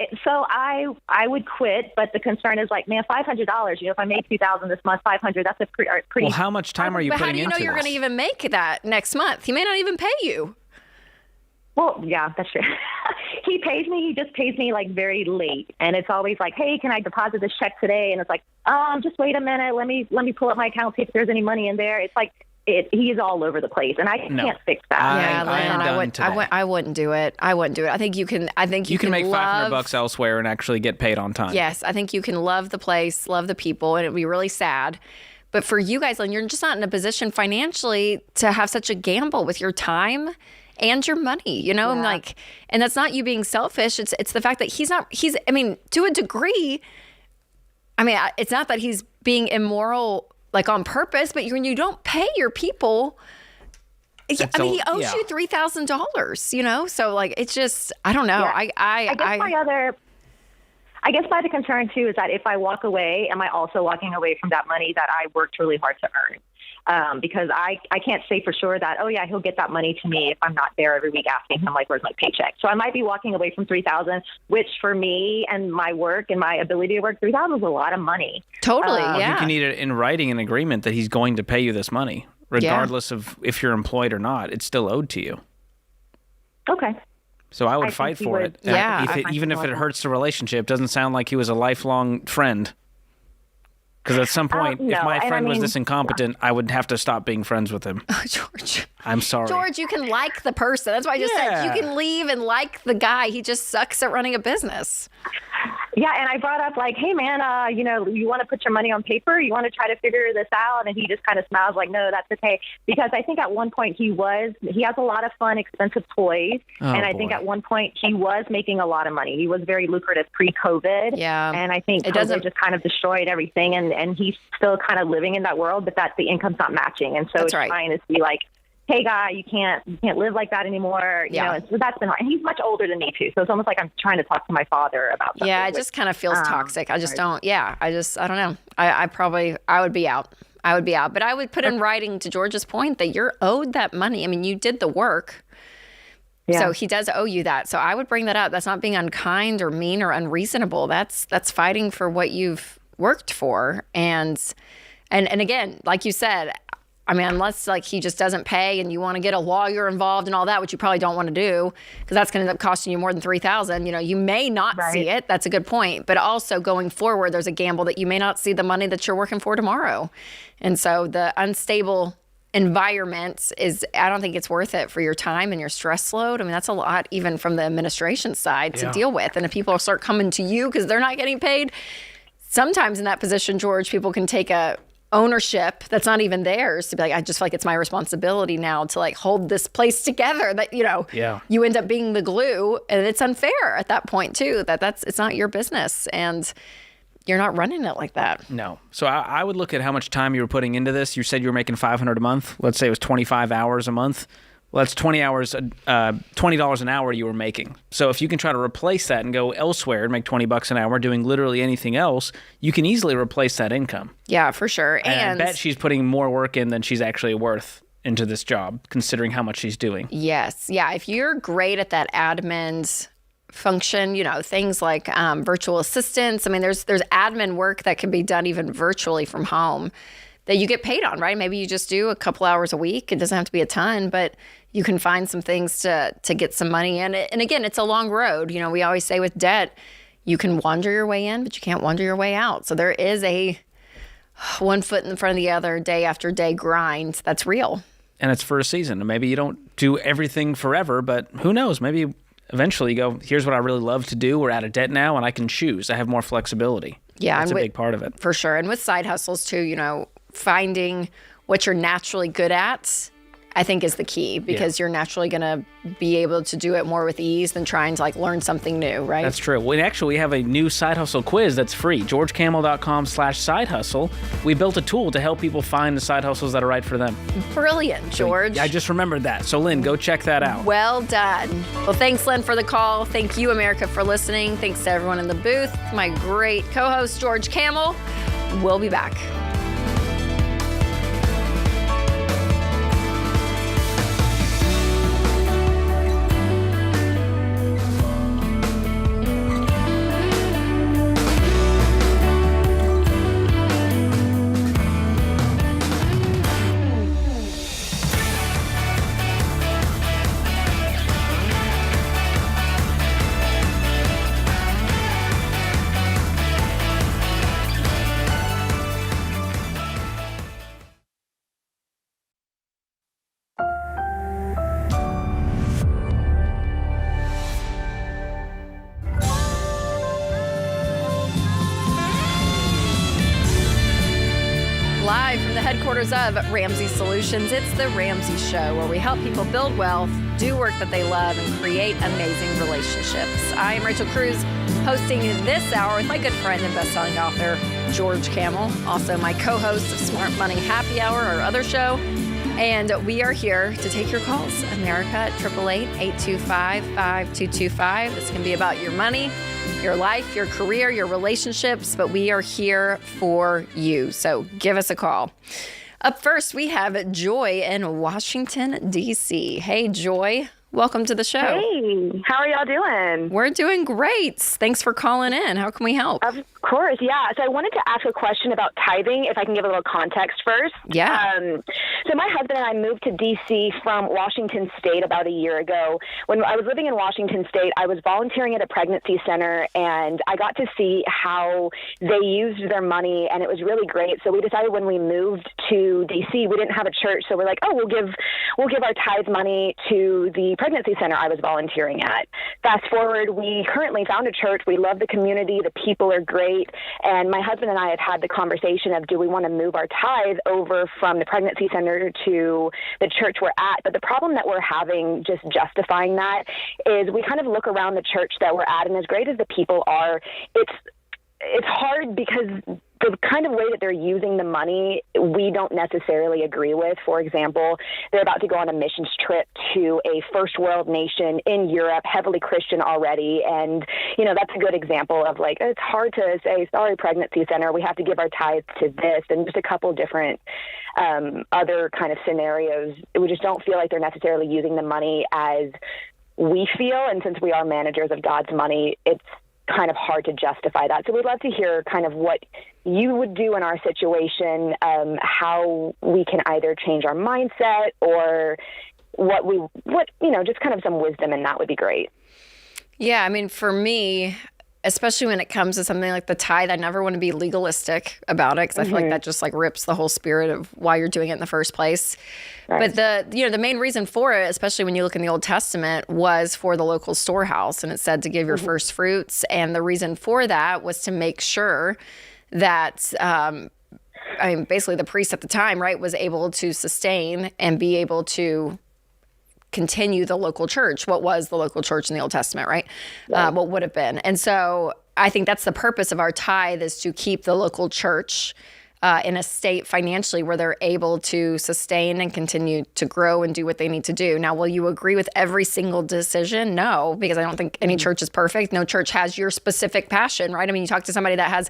I would quit, but the concern is like, man, $500, if I made $2,000 this month, $500, that's a pretty. Well, how much time are you putting into this? How do you know you're going to even make that next month? He may not even pay you. Well, yeah, that's true. He pays me. He just pays me like very late, and it's always like, "Hey, can I deposit this check today?" And it's like, just wait a minute. Let me pull up my account, see if there's any money in there. It's like he is all over the place, and I can't fix that. I wouldn't do it. I wouldn't do it. I think you can. You can make $500 elsewhere and actually get paid on time. Yes, I think you can love the place, love the people, and it'd be really sad. But for you guys, you're just not in a position financially to have such a gamble with your time and your money, and that's not you being selfish. It's the fact that he's to a degree, it's not that he's being immoral, like on purpose, but when you don't pay your people, he owes you $3,000, so like, it's just, I don't know. Yeah. I guess my concern too is that if I walk away, am I also walking away from that money that I worked really hard to earn? Because I can't say for sure that, he'll get that money to me if I'm not there every week asking him, like, where's my paycheck? So I might be walking away from $3,000, which for me and my work and my ability to work, $3,000 is a lot of money. Totally, You can need in writing an agreement that he's going to pay you this money, regardless of if you're employed or not. It's still owed to you. Okay. So I would fight for it. Yeah. Even if it hurts the relationship, doesn't sound like he was a lifelong friend. Because at some point, if my friend was this incompetent, I would have to stop being friends with him. Oh, George. I'm sorry. George, you can like the person. That's why I just said you can leave and like the guy. He just sucks at running a business. Yeah, and I brought up like, hey, man, you want to put your money on paper? You want to try to figure this out? And he just kind of smiles like, no, that's okay. Because I think at one point he has a lot of fun, expensive toys. I think at one point he was making a lot of money. He was very lucrative pre-COVID. Yeah. And I think COVID just kind of destroyed everything. And he's still kind of living in that world, but the income's not matching. And so trying to be like, hey, guy, you can't live like that anymore. You know, and so that's been hard. And he's much older than me, too. So it's almost like I'm trying to talk to my father about something. Yeah, it just kind of feels toxic. I just don't. Yeah, I don't know. I would be out. But I would put in writing, to George's point, that you're owed that money. I mean, you did the work. Yeah. So he does owe you that. So I would bring that up. That's not being unkind or mean or unreasonable. That's fighting for what you've worked for. And again, like you said, I mean, unless like he just doesn't pay and you want to get a lawyer involved and all that, which you probably don't want to do because that's going to end up costing you more than $3,000. You know, you may not see it. That's a good point. But also going forward, there's a gamble that you may not see the money that you're working for tomorrow. And so the unstable environment I don't think it's worth it for your time and your stress load. I mean, that's a lot even from the administration side to deal with. And if people start coming to you because they're not getting paid, sometimes in that position, George, people can take a ownership that's not even theirs to be like, I just feel like it's my responsibility now to like hold this place together, that you end up being the glue, and it's unfair at that point too, it's not your business and you're not running it like that. No. So I would look at how much time you were putting into this. You said you were making $500 a month. Let's say it was 25 hours a month. Well, that's 20 hours, $20 an hour you were making. So if you can try to replace that and go elsewhere and make $20 an hour doing literally anything else, you can easily replace that income. Yeah, for sure. And I bet she's putting more work in than she's actually worth into this job, considering how much she's doing. Yes. Yeah. If you're great at that admin function, things like virtual assistants. I mean, there's admin work that can be done even virtually from home that you get paid on, right? Maybe you just do a couple hours a week. It doesn't have to be a ton, but you can find some things to get some money in. And again, it's a long road. We always say with debt, you can wander your way in, but you can't wander your way out. So there is a one foot in front of the other, day after day grind, that's real. And it's for a season. And maybe you don't do everything forever, but who knows? Maybe eventually you go, here's what I really love to do. We're out of debt now, and I can choose. I have more flexibility. Yeah. That's a big part of it. For sure. And with side hustles too, you know, finding what you're naturally good at, I think is the key, because you're naturally going to be able to do it more with ease than trying to like learn something new, right? That's true. We have a new side hustle quiz that's free, georgekamel.com/side hustle. We built a tool to help people find the side hustles that are right for them. Brilliant, George. I just remembered that. So Lynn, go check that out. Well done. Well, thanks, Lynn, for the call. Thank you, America, for listening. Thanks to everyone in the booth. My great co-host, George Kamel. We'll be back. Live from the headquarters of Ramsey Solutions, it's the Ramsey Show, where we help people build wealth, do work that they love, and create amazing relationships. I am Rachel Cruze, hosting this hour with my good friend and best-selling author, George Kamel, also my co-host of Smart Money Happy Hour, our other show. And we are here to take your calls. America at 888-825-5225. This can be about your money, your life, your career, your relationships, but we are here for you. So give us a call. Up first, we have Joy in Washington, D.C. Hey, Joy. Welcome to the show. Hey, how are y'all doing? We're doing great. Thanks for calling in. How can we help? Of course, yeah. So I wanted to ask a question about tithing, if I can give a little context first. Yeah. So my husband and I moved to D.C. from Washington State about a year ago. When I was living in Washington State, I was volunteering at a pregnancy center, and I got to see how they used their money, and it was really great. So we decided when we moved to D.C., we didn't have a church, so we're like, oh, we'll give our tithe money to the pregnancy center I was volunteering at. Fast forward, we currently found a church. We love the community. The people are great. And my husband and I have had the conversation of, do we want to move our tithe over from the pregnancy center to the church we're at? But the problem that we're having just justifying that is we kind of look around the church that we're at, and as great as the people are, it's hard because the kind of way that they're using the money, we don't necessarily agree with. For example, they're about to go on a missions trip to a first world nation in Europe, heavily Christian already. And, you know, that's a good example of like, it's hard to say, sorry, pregnancy center, we have to give our tithes to this, and just a couple different other kind of scenarios. We just don't feel like they're necessarily using the money as we feel. And since we are managers of God's money, it's kind of hard to justify that. So we'd love to hear kind of what you would do in our situation, how we can either change our mindset or just kind of some wisdom in that would be great. Yeah, I mean, for me, especially when it comes to something like the tithe, I never want to be legalistic about it, because I feel like that just like rips the whole spirit of why you're doing it in the first place. Right. But the main reason for it, especially when you look in the Old Testament, was for the local storehouse, and it said to give your first fruits. And the reason for that was to make sure that basically the priest at the time, right, was able to sustain and be able to continue the local church. What was the local church in the Old Testament, right? What would have been. And so I think that's the purpose of our tithe, is to keep the local church in a state financially where they're able to sustain and continue to grow and do what they need to do. Now, will you agree with every single decision? No, because I don't think any church is perfect. No church has your specific passion, right? I mean, you talk to somebody that has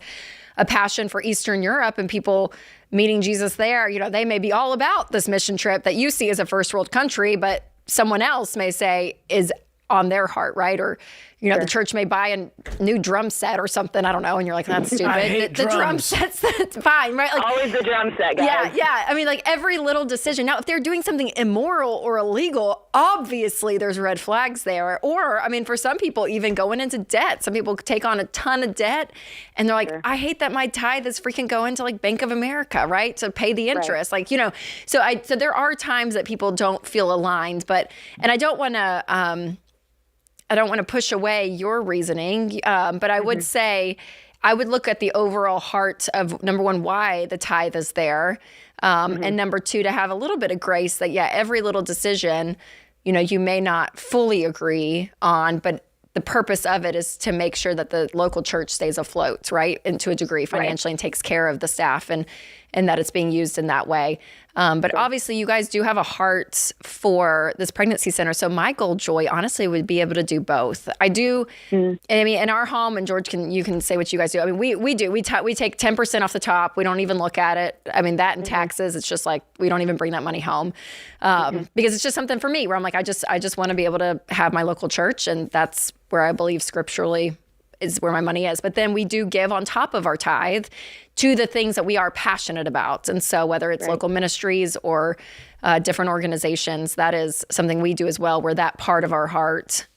a passion for Eastern Europe and people meeting Jesus there, you know, they may be all about this mission trip that you see as a first world country, but someone else may say is on their heart, right? Or, the church may buy a new drum set or something. I don't know. And you're like, that's stupid. I hate the drum sets, that's fine, right? Like, always the drum set, guys. Yeah. I mean, like every little decision. Now, if they're doing something immoral or illegal, obviously there's red flags there. Or, I mean, for some people, even going into debt. Some people take on a ton of debt and they're like, I hate that my tithe is freaking going to like Bank of America, right? To pay the interest. Like, so there are times that people don't feel aligned, and I don't want to push away your reasoning, but I would say I would look at the overall heart of, number one, why the tithe is there, and number two, to have a little bit of grace that, every little decision, you may not fully agree on, but the purpose of it is to make sure that the local church stays afloat, right? And to a degree financially and takes care of the staff and that it's being used in that way. But obviously you guys do have a heart for this pregnancy center. So my goal, Joy, honestly, would be able to do both. I do. I mean, in our home, and George, you can say what you guys do. I mean, we do. We take 10% off the top. We don't even look at it. I mean, that and taxes, it's just like, we don't even bring that money home. Because it's just something for me where I'm like, I just want to be able to have my local church. And that's where I believe scripturally is where my money is. But then we do give on top of our tithe to the things that we are passionate about. And so whether it's local ministries or different organizations, that is something we do as well, where that part of our heart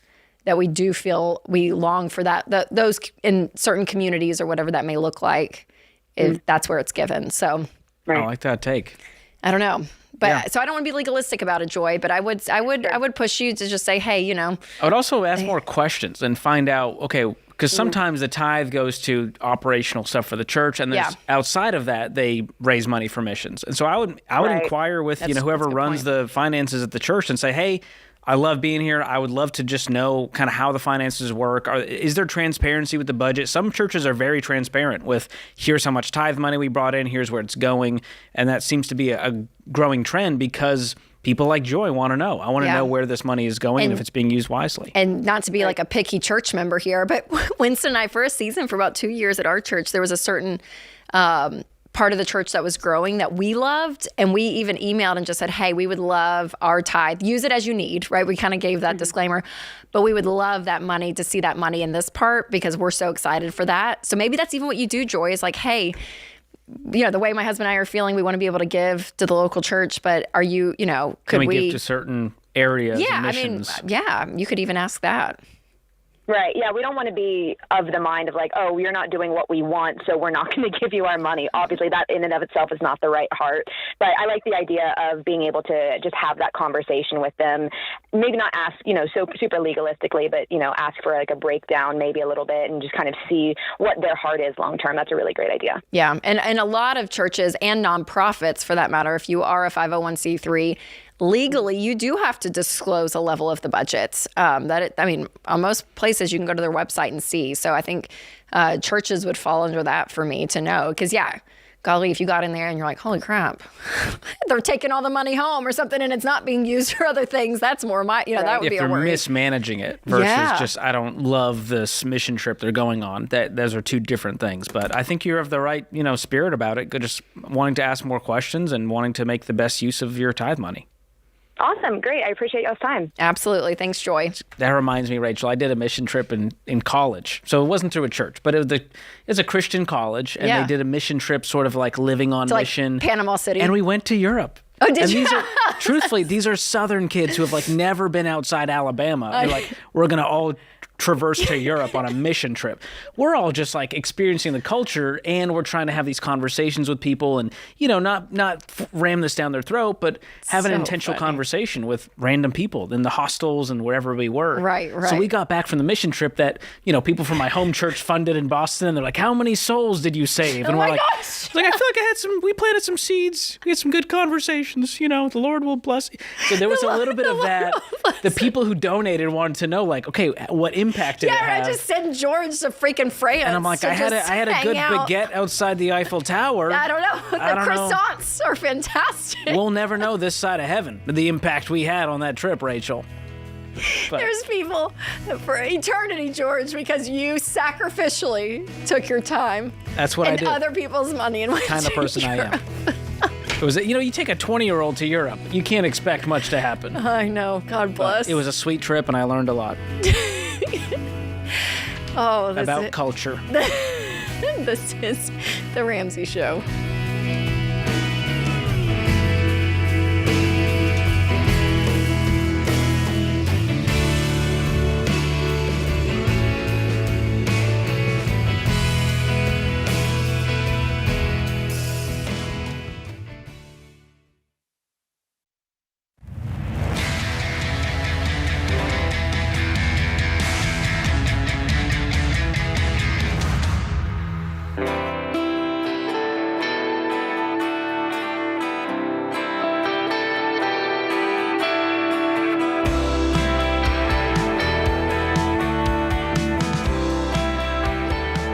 that we do feel we long for those in certain communities or whatever that may look like, if that's where it's given. So I like that take. I don't know. But so I don't want to be legalistic about it, Joy, but I would push you to just say, hey, I would also ask more questions and find out, okay, because sometimes the tithe goes to operational stuff for the church, and there's outside of that, they raise money for missions. And so I would inquire with whoever runs the finances at the church and say, hey, I love being here. I would love to just know kind of how the finances work. Is there transparency with the budget? Some churches are very transparent with, here's how much tithe money we brought in, here's where it's going. And that seems to be a growing trend because people like Joy want to know. I want to know where this money is going and if it's being used wisely. And not to be like a picky church member here, but Winston and I, for a season, for about 2 years at our church, there was a certain part of the church that was growing that we loved. And we even emailed and just said, hey, we would love our tithe. Use it as you need, right? We kind of gave that disclaimer. But we would love that money, to see that money in this part, because we're so excited for that. So maybe that's even what you do, Joy, is like, hey, the way my husband and I are feeling, we want to be able to give to the local church, but are you, could we give to certain areas and missions? I mean, you could even ask that. Right. Yeah, we don't want to be of the mind of like, oh, you're not doing what we want, so we're not going to give you our money. Obviously, that in and of itself is not the right heart. But I like the idea of being able to just have that conversation with them. Maybe not ask, so super legalistically, but, ask for like a breakdown maybe a little bit and just kind of see what their heart is long term. That's a really great idea. Yeah. And a lot of churches and nonprofits, for that matter, if you are a 501c3, legally, you do have to disclose a level of the budgets. On most places, you can go to their website and see. So I think churches would fall under that for me to know. Because, golly, if you got in there and you're like, holy crap, they're taking all the money home or something and it's not being used for other things, that's more that would be a worry. If they're mismanaging it versus just, I don't love this mission trip they're going on. Those are two different things. But I think you're of the right, spirit about it. Just wanting to ask more questions and wanting to make the best use of your tithe money. Awesome. Great. I appreciate y'all's time. Absolutely. Thanks, Joy. That reminds me, Rachel, I did a mission trip in college. So it wasn't through a church, but it's a Christian college, and they did a mission trip sort of like living on mission. Like Panama City. And we went to Europe. Oh, did you? Truthfully, these are Southern kids who have like never been outside Alabama. They're like, we're going to all traverse to Europe on a mission trip. We're all just like experiencing the culture, and we're trying to have these conversations with people and, not ram this down their throat, but have an intentional conversation with random people in the hostels and wherever we were. Right. So we got back from the mission trip that, people from my home church funded in Boston, and they're like, how many souls did you save? And we're like, gosh. I feel like we planted some seeds. We had some good conversations. The Lord will bless. So there was a little bit of that. The people who donated wanted to know, like, okay, what impact did it have? I just sent George to freaking France. And I'm like, I had a good baguette outside the Eiffel Tower. I don't know. The croissants are fantastic. We'll never know this side of heaven the impact we had on that trip, Rachel. But there's people for eternity, George, because you sacrificially took your time. That's what I did. And other people's money and went kind of person Europe. I am. It was, you take a 20-year-old to Europe, you can't expect much to happen. I know. God bless. But it was a sweet trip, and I learned a lot. Oh, about culture. This is the Ramsey Show.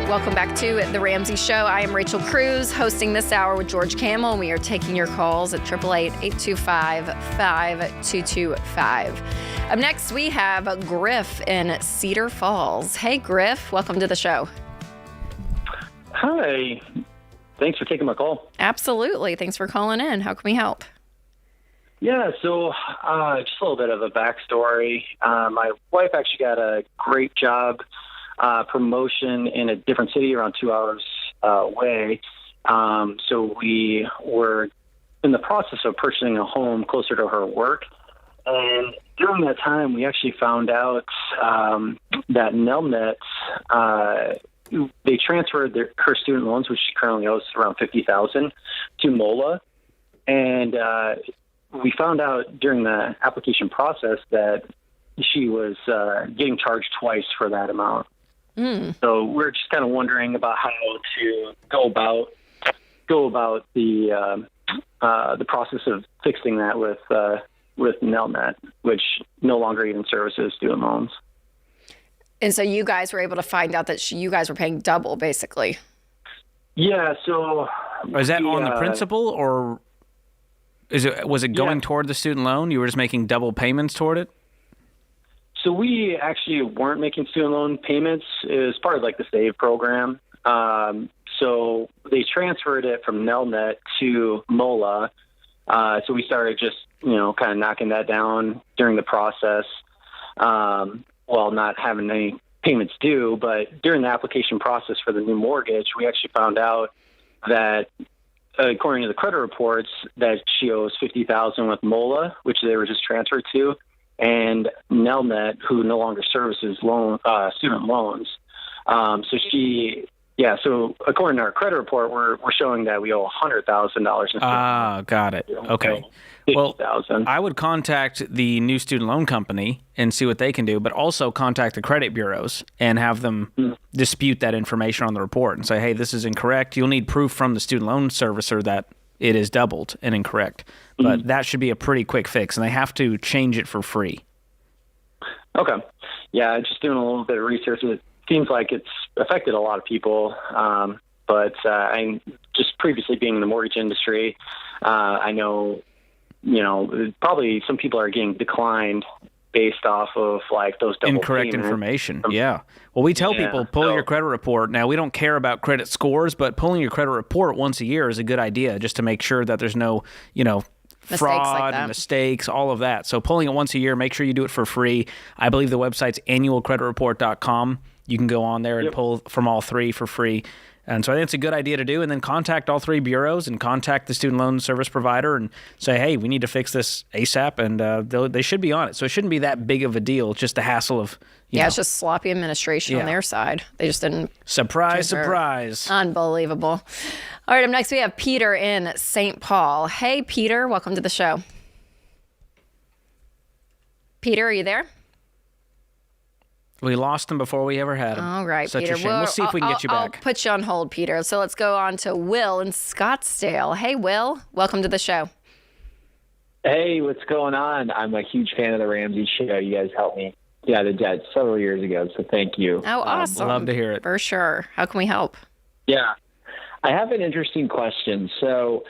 Welcome back to The Ramsey Show. I am Rachel Cruze, hosting this hour with George Kamel, and we are taking your calls at 888-825-5225. Up next, we have Griff in Cedar Falls. Hey, Griff, welcome to the show. Hi. Thanks for taking my call. Absolutely. Thanks for calling in. How can we help? Yeah, so just a little bit of a backstory. My wife actually got a great job promotion in a different city around 2 hours away. So we were in the process of purchasing a home closer to her work. And during that time, we actually found out that Nelnet, they transferred her student loans, which she currently owes around $50,000, to MOLA. And we found out during the application process that she was getting charged twice for that amount. So we're just kind of wondering about how to go about the process of fixing that with Nelnet, which no longer even services student loans. And so you guys were able to find out that you guys were paying double, basically. Yeah. So is that on the principal, or was it going toward the student loan? You were just making double payments toward it? So we actually weren't making student loan payments. It was part of like the SAVE program. So they transferred it from Nelnet to MOLA. So we started just, kind of knocking that down during the process, while not having any payments due. But during the application process for the new mortgage, we actually found out that, according to the credit reports, that she owes $50,000 with MOLA, which they were just transferred to, and Nelnet, who no longer services student loans. So according to our credit report, we're showing that we owe $100,000. Got it. Okay. Well, I would contact the new student loan company and see what they can do, but also contact the credit bureaus and have them dispute that information on the report and say, hey, this is incorrect. You'll need proof from the student loan servicer that it is doubled and incorrect. But that should be a pretty quick fix, and they have to change it for free. Okay. Yeah, just doing a little bit of research. It seems like it's affected a lot of people. But I'm just previously being in the mortgage industry, I know, probably some people are getting declined based off of like those double incorrect payments. Information. Yeah. Well, we tell people pull your credit report. Now, we don't care about credit scores, but pulling your credit report once a year is a good idea just to make sure that there's no, fraud and mistakes, all of that. So pulling it once a year, make sure you do it for free. I believe the website's annualcreditreport.com. You can go on there and pull from all three for free. And so I think it's a good idea to do. And then contact all three bureaus and contact the student loan service provider and say, hey, we need to fix this ASAP. And they should be on it. So it shouldn't be that big of a deal. It's just the hassle of, it's just sloppy administration on their side. They just didn't. Surprise. Unbelievable. All right, up next we have Peter in St. Paul. Hey, Peter, welcome to the show. Peter, are you there? We lost him before we ever had him. All right, Such Peter. a shame. We'll see if we can get you back. I'll put you on hold, Peter. So let's go on to Will in Scottsdale. Hey, Will. Welcome to the show. Hey, what's going on? I'm a huge fan of the Ramsey Show. You guys helped me get out of debt several years ago, so thank you. Oh, awesome. Love to hear it. For sure. How can we help? Yeah. I have an interesting question. So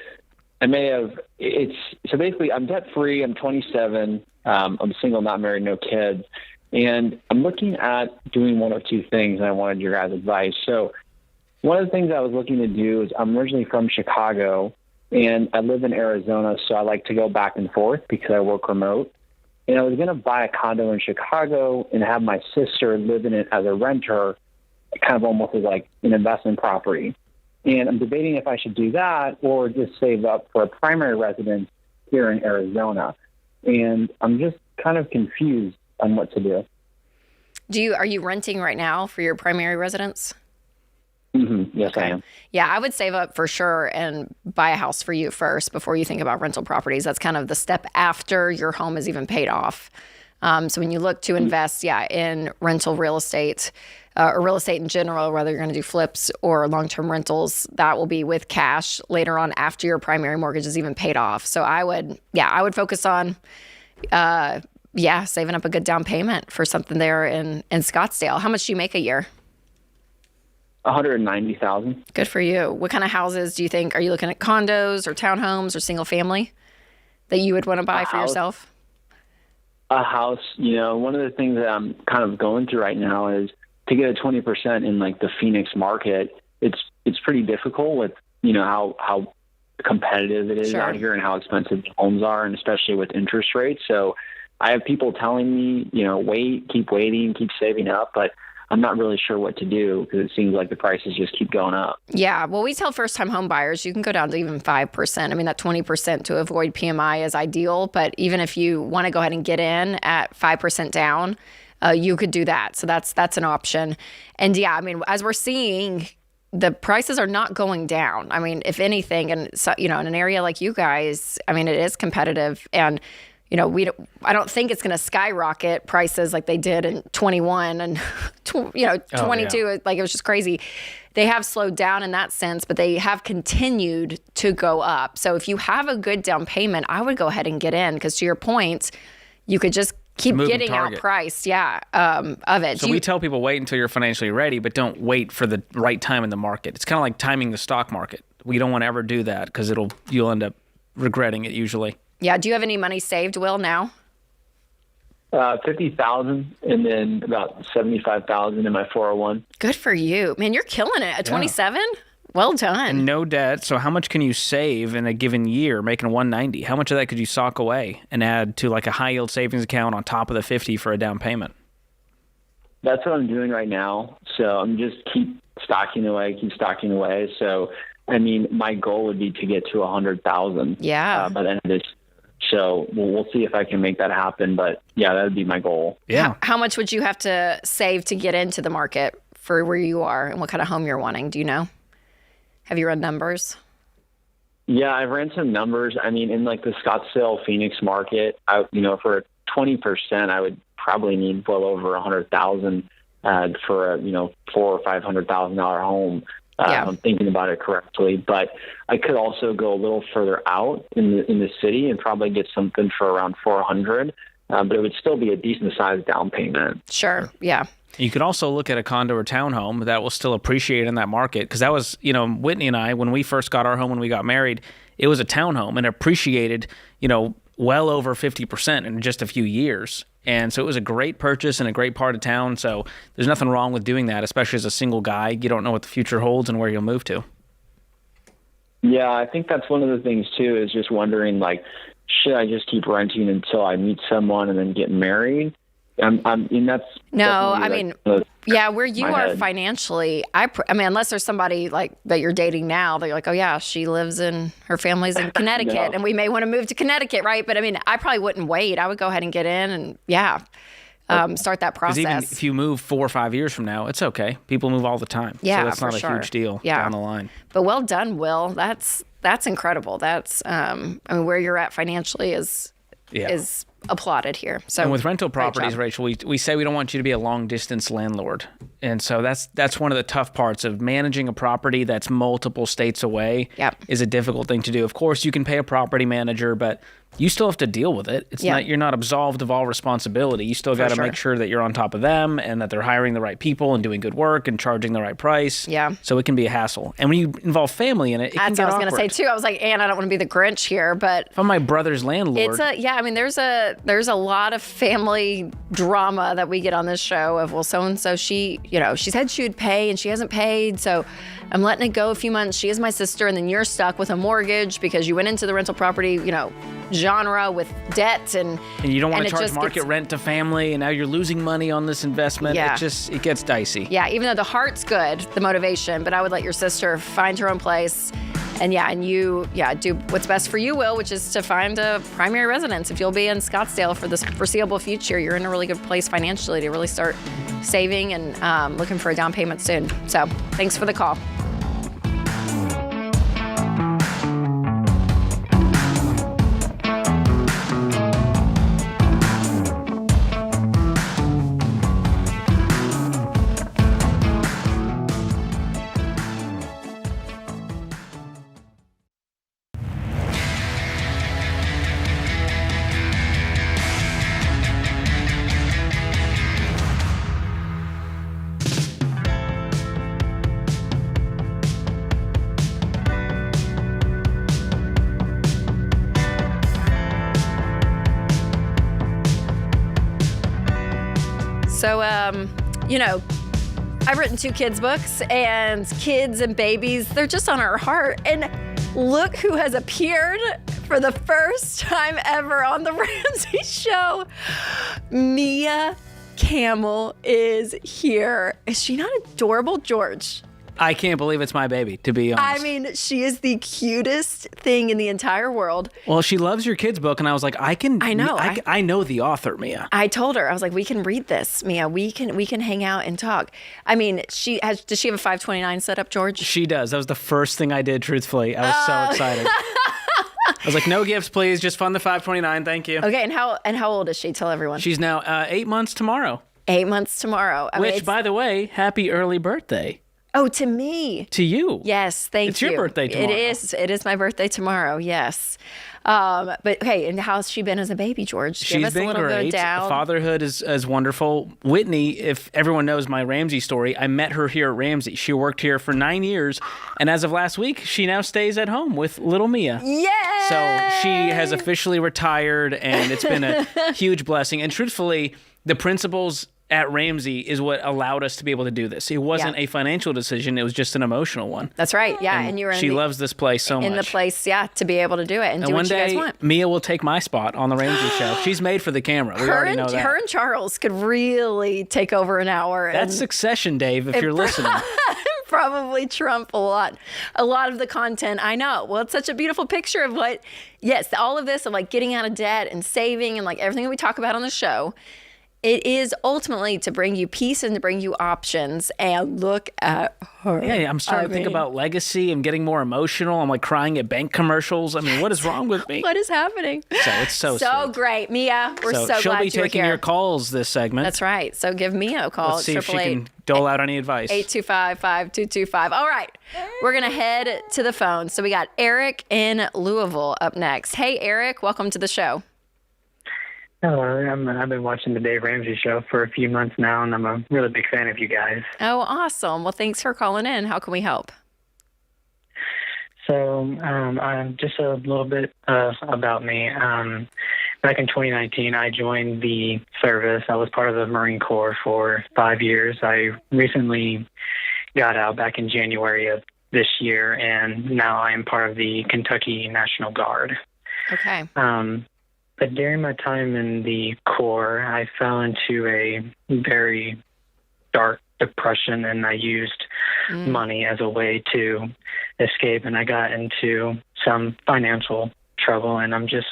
basically I'm debt-free. I'm 27. I'm single, not married, no kids. And I'm looking at doing one of two things, and I wanted your guys' advice. So one of the things I was looking to do is I'm originally from Chicago, and I live in Arizona, so I like to go back and forth because I work remote. And I was going to buy a condo in Chicago and have my sister live in it as a renter kind of almost as like an investment property. And I'm debating if I should do that or just save up for a primary residence here in Arizona. And I'm just kind of confused on what to do. Are you renting right now for your primary residence? Mm-hmm. Yes, I am. Yeah, I would save up for sure and buy a house for you first before you think about rental properties. That's kind of the step after your home is even paid off. So when you look to invest, in rental real estate or real estate in general, whether you're going to do flips or long-term rentals, that will be with cash later on after your primary mortgage is even paid off. So I would focus on, saving up a good down payment for something there in Scottsdale. How much do you make a year? $190,000. Good for you. What kind of houses do you think? Are you looking at condos or townhomes or single family that you would want to buy for yourself? A house. One of the things that I'm kind of going through right now is to get a 20% in like the Phoenix market. It's pretty difficult with how competitive it is out here and how expensive homes are, and especially with interest rates. So I have people telling me, keep waiting, keep saving up, but I'm not really sure what to do because it seems like the prices just keep going up. Yeah, well, we tell first-time home buyers you can go down to even 5%. I mean, that 20% to avoid PMI is ideal, but even if you want to go ahead and get in at 5% down, you could do that. So that's an option. And as we're seeing, the prices are not going down. I mean, if anything, and so, in an area like you guys, I mean, it is competitive, and I don't think it's going to skyrocket prices like they did in 21 and 22. Like, it was just crazy. They have slowed down in that sense, but they have continued to go up. So if you have a good down payment, I would go ahead and get in, because to your point, you could just keep getting outpriced. Of it. So we tell people wait until you're financially ready, but don't wait for the right time in the market. It's kind of like timing the stock market. We don't want to ever do that because you'll end up regretting it usually. Yeah. Do you have any money saved, Will, now? $50,000 and then about $75,000 in my 401. Good for you. Man, you're killing it at 27. Well done. And no debt. So how much can you save in a given year making $190? How much of that could you sock away and add to like a high yield savings account on top of the $50 for a down payment? That's what I'm doing right now. So I'm just keep stocking away. So, I mean, my goal would be to get to 100,000 by the end of this. So we'll see if I can make that happen. But yeah, that would be my goal. Yeah. How much would you have to save to get into the market for where you are and what kind of home you're wanting? Do you know? Have you run numbers? Yeah, I've ran some numbers. I mean, in like the Scottsdale, Phoenix market, for 20%, I would probably need well over 100,000 for a $400,000 or $500,000 home. I'm thinking about it correctly, but I could also go a little further out in the city and probably get something for around 400, but it would still be a decent sized down payment. Sure. Yeah. You could also look at a condo or townhome that will still appreciate in that market, because that was, Whitney and I, when we first got our home, when we got married, it was a townhome and appreciated, well over 50% in just a few years. And so it was a great purchase in a great part of town. So there's nothing wrong with doing that, especially as a single guy. You don't know what the future holds and where you'll move to. Yeah, I think that's one of the things, too, is just wondering, like, should I just keep renting until I meet someone and then get married? Where you are financially, I mean, unless there's somebody like that you're dating now, they're like, oh yeah, she lives in, her family's in Connecticut and we may want to move to Connecticut, right? But I mean, I probably wouldn't wait. I would go ahead and get in and start that process. Even if you move 4 or 5 years from now, it's okay. People move all the time. Yeah, so that's not a huge deal down the line. But well done, Will. That's incredible. That's, where you're at financially is applauded here. So, and with rental properties, Rachel, we say we don't want you to be a long distance landlord. And so that's one of the tough parts of managing a property that's multiple states away is a difficult thing to do. Of course, you can pay a property manager, but you still have to deal with it. You're not absolved of all responsibility. You still got to make sure that you're on top of them and that they're hiring the right people and doing good work and charging the right price. Yeah. So it can be a hassle. And when you involve family in it, it can get awkward. That's what I was going to say too. I was like, and I don't want to be the Grinch here, but if I'm my brother's landlord. There's a lot of family drama that we get on this show of, well, so-and-so, she said she would pay and she hasn't paid. So I'm letting it go a few months. She is my sister. And then you're stuck with a mortgage because you went into the rental property, genre with debt and you don't want to it charge just market gets- rent to family, and now you're losing money on this investment. Yeah. It gets dicey. Yeah, even though the heart's good, the motivation, but I would let your sister find her own place. And you do what's best for you, Will, which is to find a primary residence. If you'll be in Scottsdale for the foreseeable future, you're in a really good place financially to really start saving and looking for a down payment soon. So thanks for the call. So, I've written 2 kids' books, and kids and babies, they're just on our heart. And look who has appeared for the first time ever on the Ramsey Show. Mia Kamel is here. Is she not adorable, George? I can't believe it's my baby, to be honest. I mean, she is the cutest thing in the entire world. Well, she loves your kids' book, and I was like, I know the author, Mia. I told her, I was like, we can read this, Mia. We can hang out and talk. I mean, does she have a 529 set up, George? She does. That was the first thing I did, truthfully. I was so excited. I was like, no gifts, please. Just fund the 529. Thank you. Okay, and how old is she? Tell everyone. She's now 8 months tomorrow. 8 months tomorrow. Which, by the way, happy early birthday. Oh, to me. To you. Yes, thank you. It's your birthday tomorrow. It is my birthday tomorrow, yes. But okay, and how's she been as a baby, George? Give She's us been a little great. bit down. Fatherhood is wonderful. Whitney, if everyone knows my Ramsey story, I met her here at Ramsey. She worked here for 9 years, and as of last week, she now stays at home with little Mia. Yay! So she has officially retired, and it's been a huge blessing. And truthfully, the principals at Ramsey is what allowed us to be able to do this. It wasn't a financial decision. It was just an emotional one. That's right. Yeah. And you were she loves this place so much. In the place, to be able to do it and do one what you guys day, want. Mia will take my spot on the Ramsey show. She's made for the camera. We already know that. Her and Charles could really take over an hour. That's Succession, Dave, if you're listening. Probably trump a lot of the content. I know. Well, it's such a beautiful picture of all of this of like getting out of debt and saving and like everything that we talk about on the show. It is ultimately to bring you peace and to bring you options. And look at her. Yeah, I'm starting to think about legacy. I'm getting more emotional. I'm like crying at bank commercials. I mean, what is wrong with me? What is happening? So it's so sweet. Great. Mia, we're so glad she'll be you're taking here. your calls this segment. That's right. So give Mia a call. Let's see if she can dole out any advice. 825-5225. All right. We're going to head to the phone. So we got Eric in Louisville up next. Hey, Eric. Welcome to the show. Hello, I've been watching the Dave Ramsey Show for a few months now, and I'm a really big fan of you guys. Oh, awesome. Well, thanks for calling in. How can we help? So, I'm just a little bit about me. Back in 2019, I joined the service. I was part of the Marine Corps for 5 years. I recently got out back in January of this year, and now I am part of the Kentucky National Guard. Okay. But during my time in the Corps, I fell into a very dark depression, and I used money as a way to escape, and I got into some financial trouble, and I'm just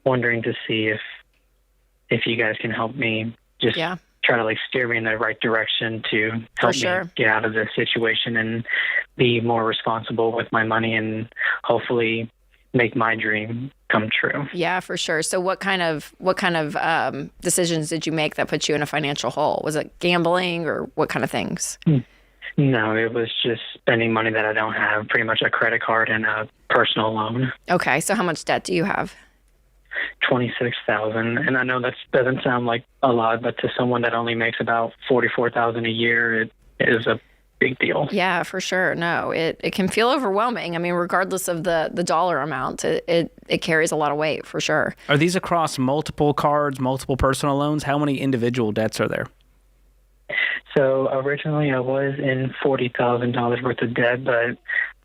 wondering to see if you guys can help me just try to steer me in the right direction to help me get out of this situation and be more responsible with my money and hopefully make my dream come true. Yeah, for sure. So what kind of decisions did you make that put you in a financial hole? Was it gambling or what kind of things? No, it was just spending money that I don't have, pretty much a credit card and a personal loan. Okay, so how much debt do you have? $26,000, and I know that doesn't sound like a lot, but to someone that only makes about $44,000 a year, it is a big deal. Yeah, for sure. No, it can feel overwhelming. I mean, regardless of the dollar amount, it carries a lot of weight for sure. Are these across multiple cards, multiple personal loans? How many individual debts are there? So originally I was in $40,000 worth of debt, but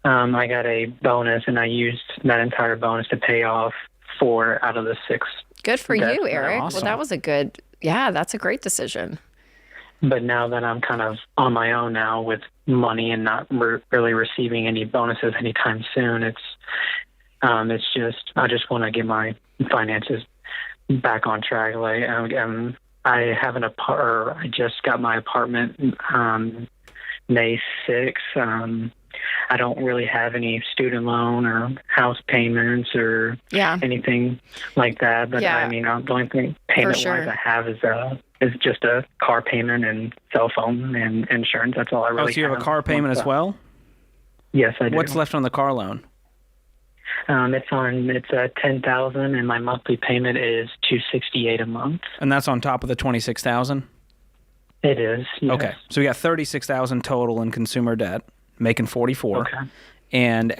I got a bonus and I used that entire bonus to pay off 4 out of the 6. Good for you, Eric. Awesome. Well, that was that's a great decision. But now that I'm kind of on my own now with money and not really receiving any bonuses anytime soon, it's just I just want to get my finances back on track. Like I just got my apartment May 6th. I don't really have any student loan or house payments or anything like that. But I mean, the only thing payment-wise I have is just a car payment and cell phone and insurance. That's all I really have. So you have a car payment as well? Yes, I do. What's left on the car loan? It's $10,000, and my monthly payment is $268 a month. And that's on top of the $26,000? It is. Yes. Okay, so we got $36,000 total in consumer debt, making $44,000. Okay. And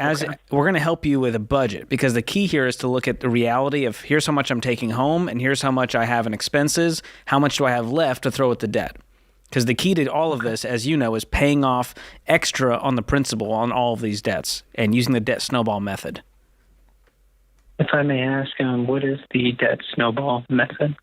we're going to help you with a budget, because the key here is to look at the reality of here's how much I'm taking home and here's how much I have in expenses. How much do I have left to throw at the debt? Because the key to all of this, as you know, is paying off extra on the principal on all of these debts and using the debt snowball method. If I may ask, what is the debt snowball method?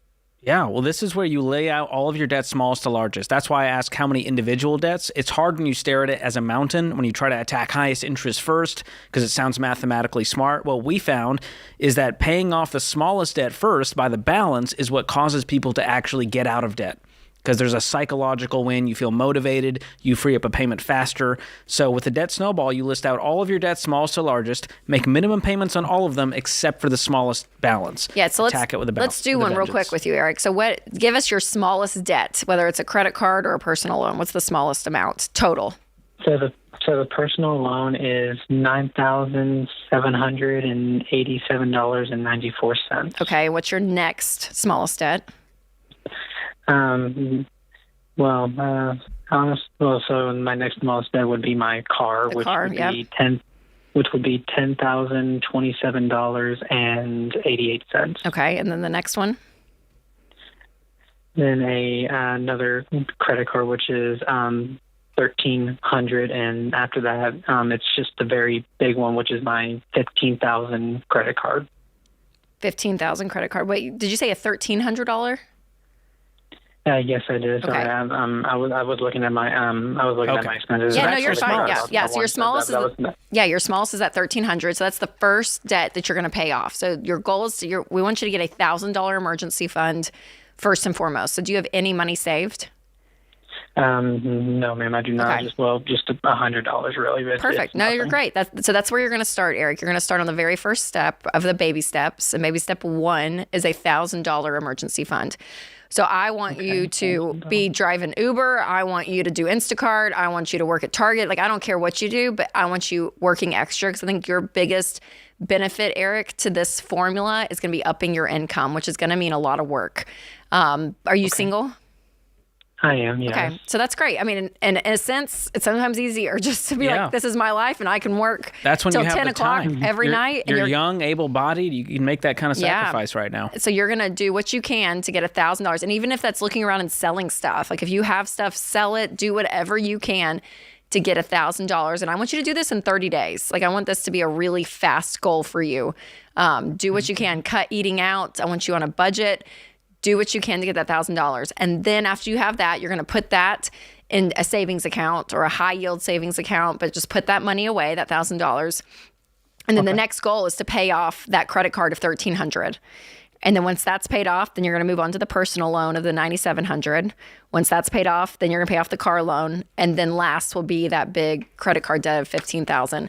Yeah, well, this is where you lay out all of your debts, smallest to largest. That's why I ask how many individual debts. It's hard when you stare at it as a mountain, when you try to attack highest interest first, because it sounds mathematically smart. What we found is that paying off the smallest debt first by the balance is what causes people to actually get out of debt. Because there's a psychological win, you feel motivated, you free up a payment faster. So with the debt snowball, you list out all of your debts, smallest to largest, make minimum payments on all of them except for the smallest balance. Yeah, so let's do one real quick with you, Eric. So give us your smallest debt, whether it's a credit card or a personal loan. What's the smallest amount total? So the personal loan is $9,787.94. Okay, what's your next smallest debt? So my next smallest debt would be my car, which would be $10,027.88. Okay, and then the next one? Then another credit card, which is $1,300, and after that, it's just a very big one, which is my $15,000 credit card. $15,000 credit card. Wait, did you say a $1,300? Yes, I did. Sorry, I was looking at my at my expenses. Yeah, no, you're fine. Yeah. So your smallest your smallest is at $1,300. So that's the first debt that you're going to pay off. So your goal is we want you to get a $1,000 emergency fund first and foremost. So do you have any money saved? No, ma'am, I do not. Okay. Just $100 really. Perfect. No, you're great. That's where you're going to start, Eric. You're going to start on the very first step of the baby steps. And baby step 1 is a $1,000 emergency fund. So I want you to be driving Uber. I want you to do Instacart. I want you to work at Target. Like, I don't care what you do, but I want you working extra, because I think your biggest benefit, Eric, to this formula is going to be upping your income, which is going to mean a lot of work. Are you single? I am, yes. Okay, so that's great. I mean, in a sense, it's sometimes easier just to be like, this is my life, and I can work till 10 o'clock every night. You're young, able-bodied. You can make that kind of sacrifice right now. So you're going to do what you can to get $1,000. And even if that's looking around and selling stuff, like if you have stuff, sell it, do whatever you can to get $1,000. And I want you to do this in 30 days. Like, I want this to be a really fast goal for you. Do what you can. Cut eating out. I want you on a budget. Do what you can to get that $1,000. And then after you have that, you're going to put that in a savings account or a high yield savings account, but just put that money away, that $1,000. And then the next goal is to pay off that credit card of $1,300. And then once that's paid off, then you're going to move on to the personal loan of the $9,700. Once that's paid off, then you're going to pay off the car loan. And then last will be that big credit card debt of $15,000.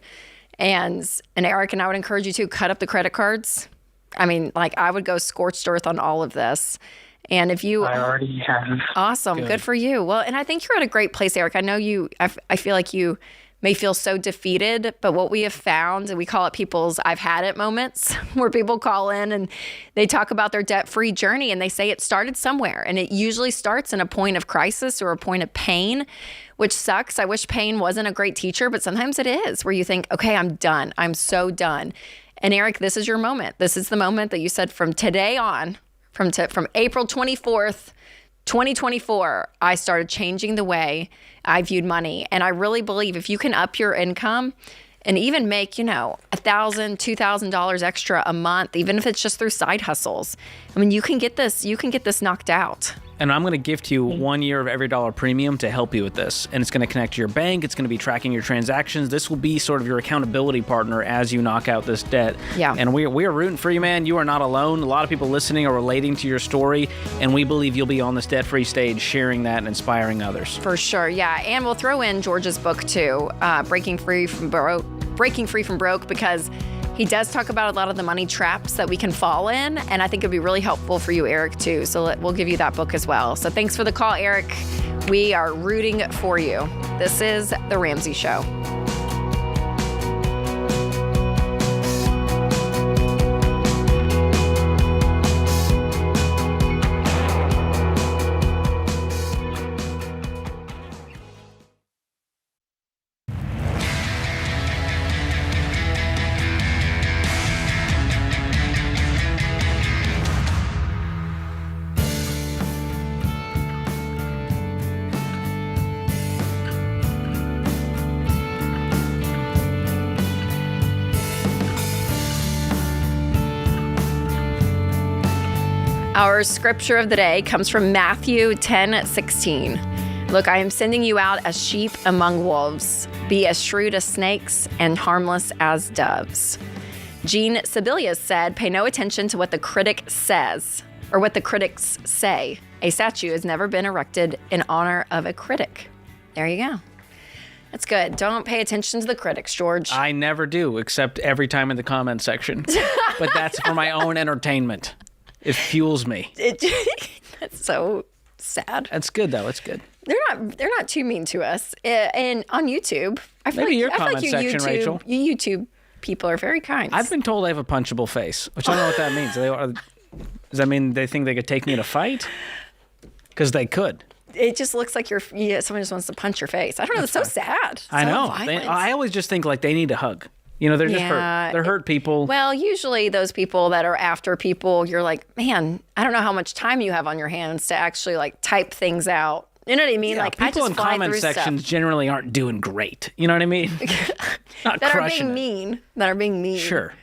And Eric, and I would encourage you to cut up the credit cards. I mean, like, I would go scorched earth on all of this. And if you... I already have. Awesome. Good for you. Well, and I think you're at a great place, Eric. I know I feel like you may feel so defeated, but what we have found, and we call it people's I've had it moments, where people call in and they talk about their debt-free journey, and they say it started somewhere. And it usually starts in a point of crisis or a point of pain, which sucks. I wish pain wasn't a great teacher, but sometimes it is, where you think, okay, I'm done. I'm so done. And Eric, this is your moment. This is the moment that you said from today on, from April 24th, 2024, I started changing the way I viewed money. And I really believe if you can up your income and even make, $1,000, $2,000 extra a month, even if it's just through side hustles. I mean, you can get this knocked out. And I'm going to gift you 1 year of Every Dollar Premium to help you with this. And it's going to connect to your bank. It's going to be tracking your transactions. This will be sort of your accountability partner as you knock out this debt. Yeah. And we are rooting for you, man. You are not alone. A lot of people listening are relating to your story. And we believe you'll be on this debt-free stage sharing that and inspiring others. For sure, yeah. And we'll throw in George's book, too, Breaking Free from Broke, because he does talk about a lot of the money traps that we can fall in, and I think it'd be really helpful for you, Eric, too. So we'll give you that book as well. So thanks for the call, Eric. We are rooting for you. This is The Ramsey Show. Our scripture of the day comes from Matthew 10:16. Look, I am sending you out as sheep among wolves. Be as shrewd as snakes and harmless as doves. Jean Sibelius said, pay no attention to what the critic says or what the critics say. A statue has never been erected in honor of a critic. There you go. That's good. Don't pay attention to the critics, George. I never do, except every time in the comment section. But that's for my own entertainment. It fuels me. That's so sad. That's good, though. It's good. They're not too mean to us. And on YouTube, I feel Maybe like your comment section, Rachel. You YouTube people are very kind. I've been told I have a punchable face, which I don't know what that means. Does that mean they think they could take me in a fight? Because they could. It just looks like someone just wants to punch your face. I don't know. That's so sad. I know. Violent. I always just think like they need a hug. They're just hurt. They're hurt people. Well, usually those people that are after people, you're like, man, I don't know how much time you have on your hands to actually like type things out. You know what I mean? Yeah, like people I just in fly comment through sections stuff. generally aren't doing great. You know what I mean? Not that are crushing being it. mean. That are being mean. Sure.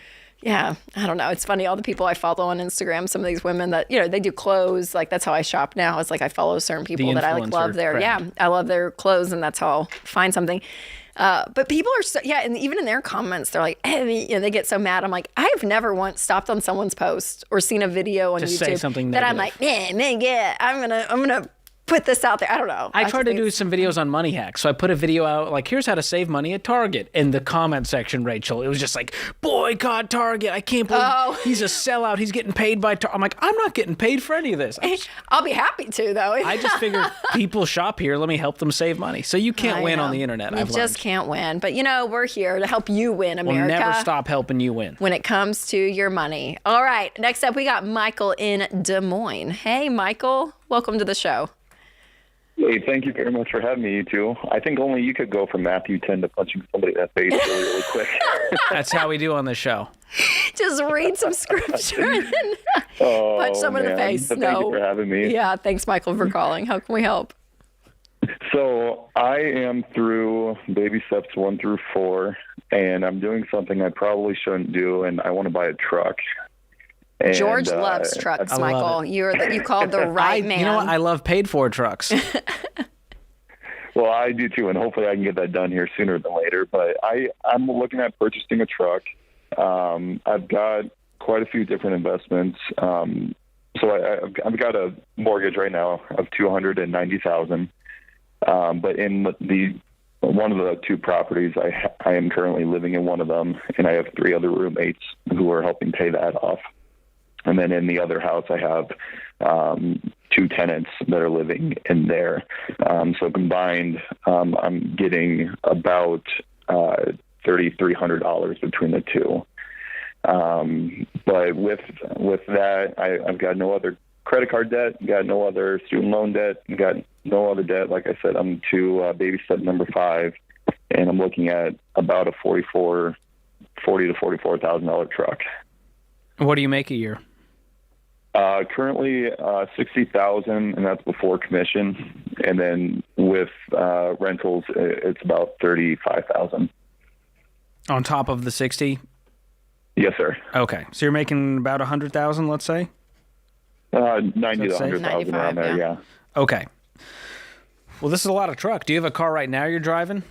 Yeah, I don't know. It's funny. All the people I follow on Instagram, some of these women that, they do clothes. Like, that's how I shop now. It's like I follow certain people that I like love their, brand. I love their clothes, and that's how I'll find something. But people are so, and even in their comments, they're like, they get so mad. I'm like, I have never once stopped on someone's post or seen a video on to YouTube say something that negative. I'm like, I'm gonna put this out there. I don't know. I tried to do some videos on money hacks. So I put a video out like, here's how to save money at Target. In the comment section, Rachel, it was just like, boycott Target. I can't believe he's a sellout. He's getting paid by Target. I'm like, I'm not getting paid for any of this. I'll be happy to, though. I just figured people shop here. Let me help them save money. So you can't win on the internet. You just can't win. But, we're here to help you win, America. We'll never stop helping you win. When it comes to your money. All right. Next up, we got Michael in Des Moines. Hey, Michael. Welcome to the show. Hey, thank you very much for having me, you two. I think only you could go from Matthew 10 to punching somebody in the face really, really quick. That's how we do on this show. Just read some scripture and then punch someone in the face. Thank you for having me. Yeah, thanks, Michael, for calling. How can we help? So I am through baby steps 1 through 4, and I'm doing something I probably shouldn't do, and I want to buy a truck. And, George loves trucks, Michael. You called the right man. You know what? I love paid-for trucks. Well, I do too, and hopefully I can get that done here sooner than later. But I'm looking at purchasing a truck. I've got quite a few different investments. So I've got a mortgage right now of $290,000. But in one of the 2 properties, I am currently living in one of them, and I have 3 other roommates who are helping pay that off. And then in the other house, I have 2 tenants that are living in there. So combined, I'm getting about $3,300 between the 2. But with that, I've got no other credit card debt, got no other student loan debt, got no other debt. Like I said, I'm to baby step number 5, and I'm looking at about a $40,000 to $44,000 truck. What do you make a year? Currently $60,000, and that's before commission. And then with rentals, it's about $35,000. On top of the 60? Yes, sir. Okay. So you're making about 100,000, let's say? 90 to Let's say 100,000 around there, yeah. Okay. Well, this is a lot of truck. Do you have a car right now you're driving?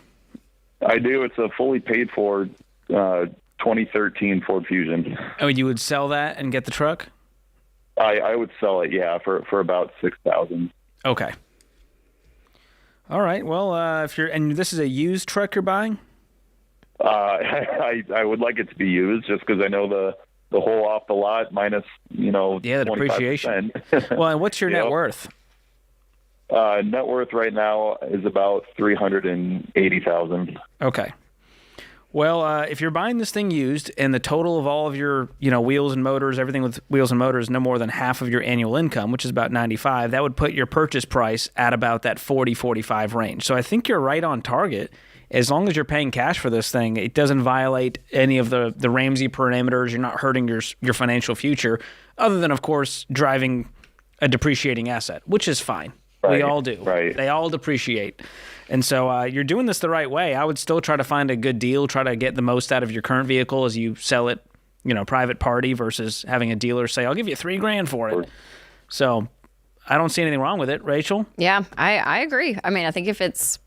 I do. It's a fully paid for 2013 Ford Fusion. Oh, you would sell that and get the truck? I would sell it, yeah, for about $6,000. Okay. All right. Well, and this is a used truck you're buying? I would like it to be used just because I know the whole off the lot minus, the depreciation. Well, and what's your net worth? Net worth right now is about $380,000. Okay. Well, if you're buying this thing used and the total of all of your, wheels and motors, everything with wheels and motors, no more than half of your annual income, which is about 95, that would put your purchase price at about that 40, 45 range. So I think you're right on target. As long as you're paying cash for this thing, it doesn't violate any of the Ramsey parameters. You're not hurting your financial future, other than, of course, driving a depreciating asset, which is fine. Right. We all do. Right. They all depreciate. And so you're doing this the right way. I would still try to find a good deal, try to get the most out of your current vehicle as you sell it, private party versus having a dealer say, I'll give you $3,000 for it. So I don't see anything wrong with it, Rachel. Yeah, I agree. I mean, I think if it's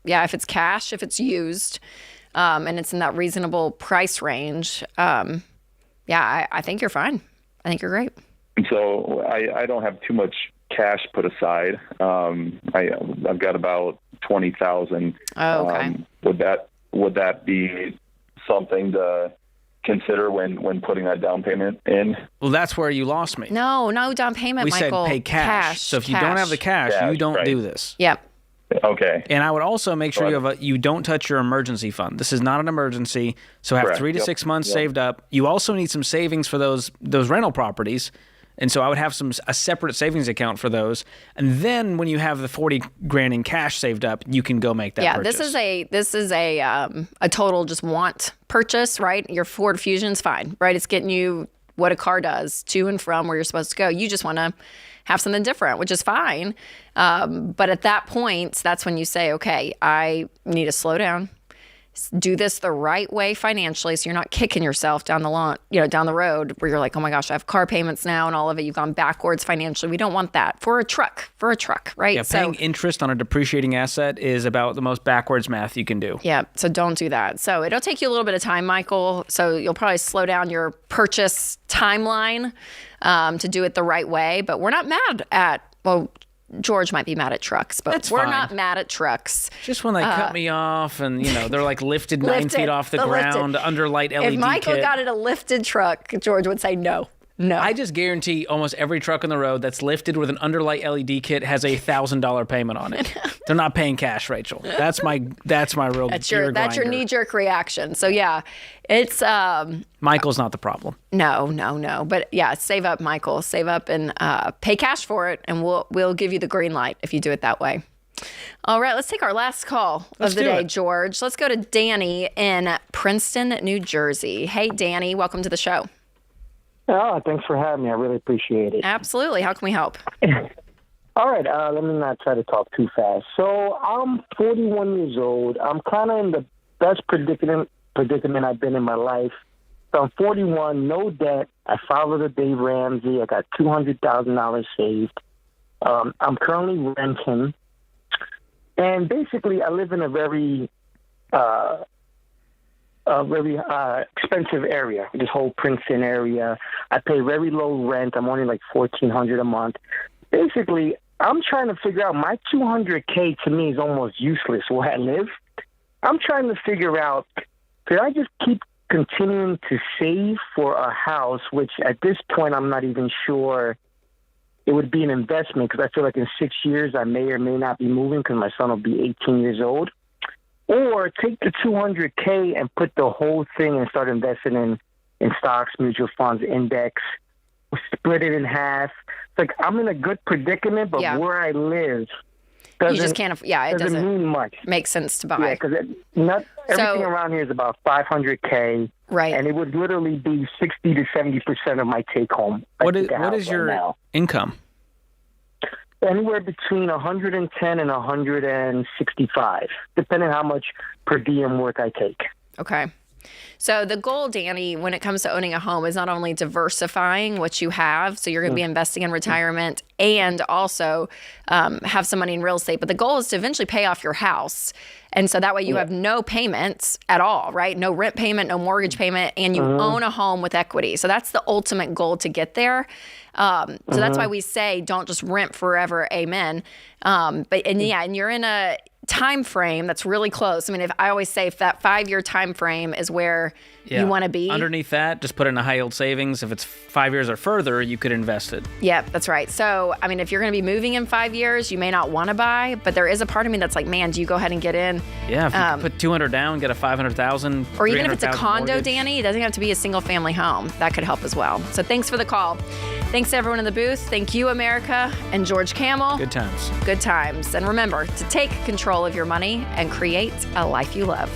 cash, if it's used, and it's in that reasonable price range, I think you're fine. I think you're great. And so I don't have too much cash put aside. I've got about $20,000. Oh, okay. Would that be something to consider when putting that down payment in? Well, that's where you lost me. No down payment, Michael. We said pay cash. So if you don't have the cash, you don't do this. Yep. Okay. And I would also make sure you don't touch your emergency fund. This is not an emergency, so have 3 to 6 months saved up. You also need some savings for those rental properties. And so I would have a separate savings account for those. And then when you have the $40,000 in cash saved up, you can go make that purchase. This is a total just want purchase, right? Your Ford Fusion's fine, right? It's getting you what a car does to and from where you're supposed to go. You just want to have something different, which is fine. But at that point, that's when you say, okay, I need to slow down. Do this the right way financially, so you're not kicking yourself down the road where you're like, oh my gosh, I have car payments now and all of it. You've gone backwards financially. We don't want that for a truck, right? Yeah, paying interest on a depreciating asset is about the most backwards math you can do. Yeah, so don't do that. So it'll take you a little bit of time, Michael. So you'll probably slow down your purchase timeline to do it the right way. But we're not mad at, George might be mad at trucks, but we're not mad at trucks. Just when they cut me off and, they're like lifted 9 feet off the ground, under light LED If Michael got in a lifted truck, George would say no. I just guarantee almost every truck on the road that's lifted with an underlight LED kit has a $1,000 payment on it. They're not paying cash, Rachel. That's my real that's your knee-jerk reaction. So yeah, it's Michael's not the problem. No. But yeah, save up, Michael. Save up and pay cash for it, and we'll give you the green light if you do it that way. All right, let's take our last call of the day, George. Let's go to Danny in Princeton, New Jersey. Hey, Danny, welcome to the show. Oh, thanks for having me. I really appreciate it. Absolutely. How can we help? All right. Let me not try to talk too fast. So I'm 41 years old. I'm kind of in the best predicament I've been in my life. So I'm 41, no debt. I follow the Dave Ramsey. I got $200,000 saved. I'm currently renting. And basically, I live in a very expensive area, this whole Princeton area. I pay very low rent. I'm only like $1,400 a month. Basically, I'm trying to figure out, my $200K to me is almost useless where I live. I'm trying to figure out, could I just keep continuing to save for a house, which at this point I'm not even sure it would be an investment, because I feel like in 6 years I may or may not be moving because my son will be 18 years old. Or take the $200K and put the whole thing and start investing in stocks, mutual funds, index, split it in half. It's like I'm in a good predicament, but where I live you just can't. It doesn't mean much. Make sense to buy. Yeah, because everything around here is about $500K, right? And it would literally be 60 to 70% of my take home. What is your income? Anywhere between 110 and 165, depending on how much per diem work I take. Okay. So the goal, Danny, when it comes to owning a home is not only diversifying what you have, so you're going to be investing in retirement and also have some money in real estate, but the goal is to eventually pay off your house. And so that way you have no payments at all, right? No rent payment, no mortgage payment, and you own a home with equity. So that's the ultimate goal to get there. So that's why we say don't just rent forever, amen. And you're in a time frame that's really close. I mean, I always say if that 5-year time frame is where you want to be. Underneath that, just put it in a high yield savings. If it's 5 years or further, you could invest it. Yep, that's right. So, I mean, if you're going to be moving in 5 years, you may not want to buy, but there is a part of me that's like, man, do you go ahead and get in? Yeah, if you put $200 down, get a $500,000. Or even if it's a condo, mortgage. Danny, it doesn't have to be a single family home. That could help as well. So thanks for the call. Thanks to everyone in the booth. Thank you, America, and George Kamel. Good times. Good times. And remember to take control of your money and create a life you love.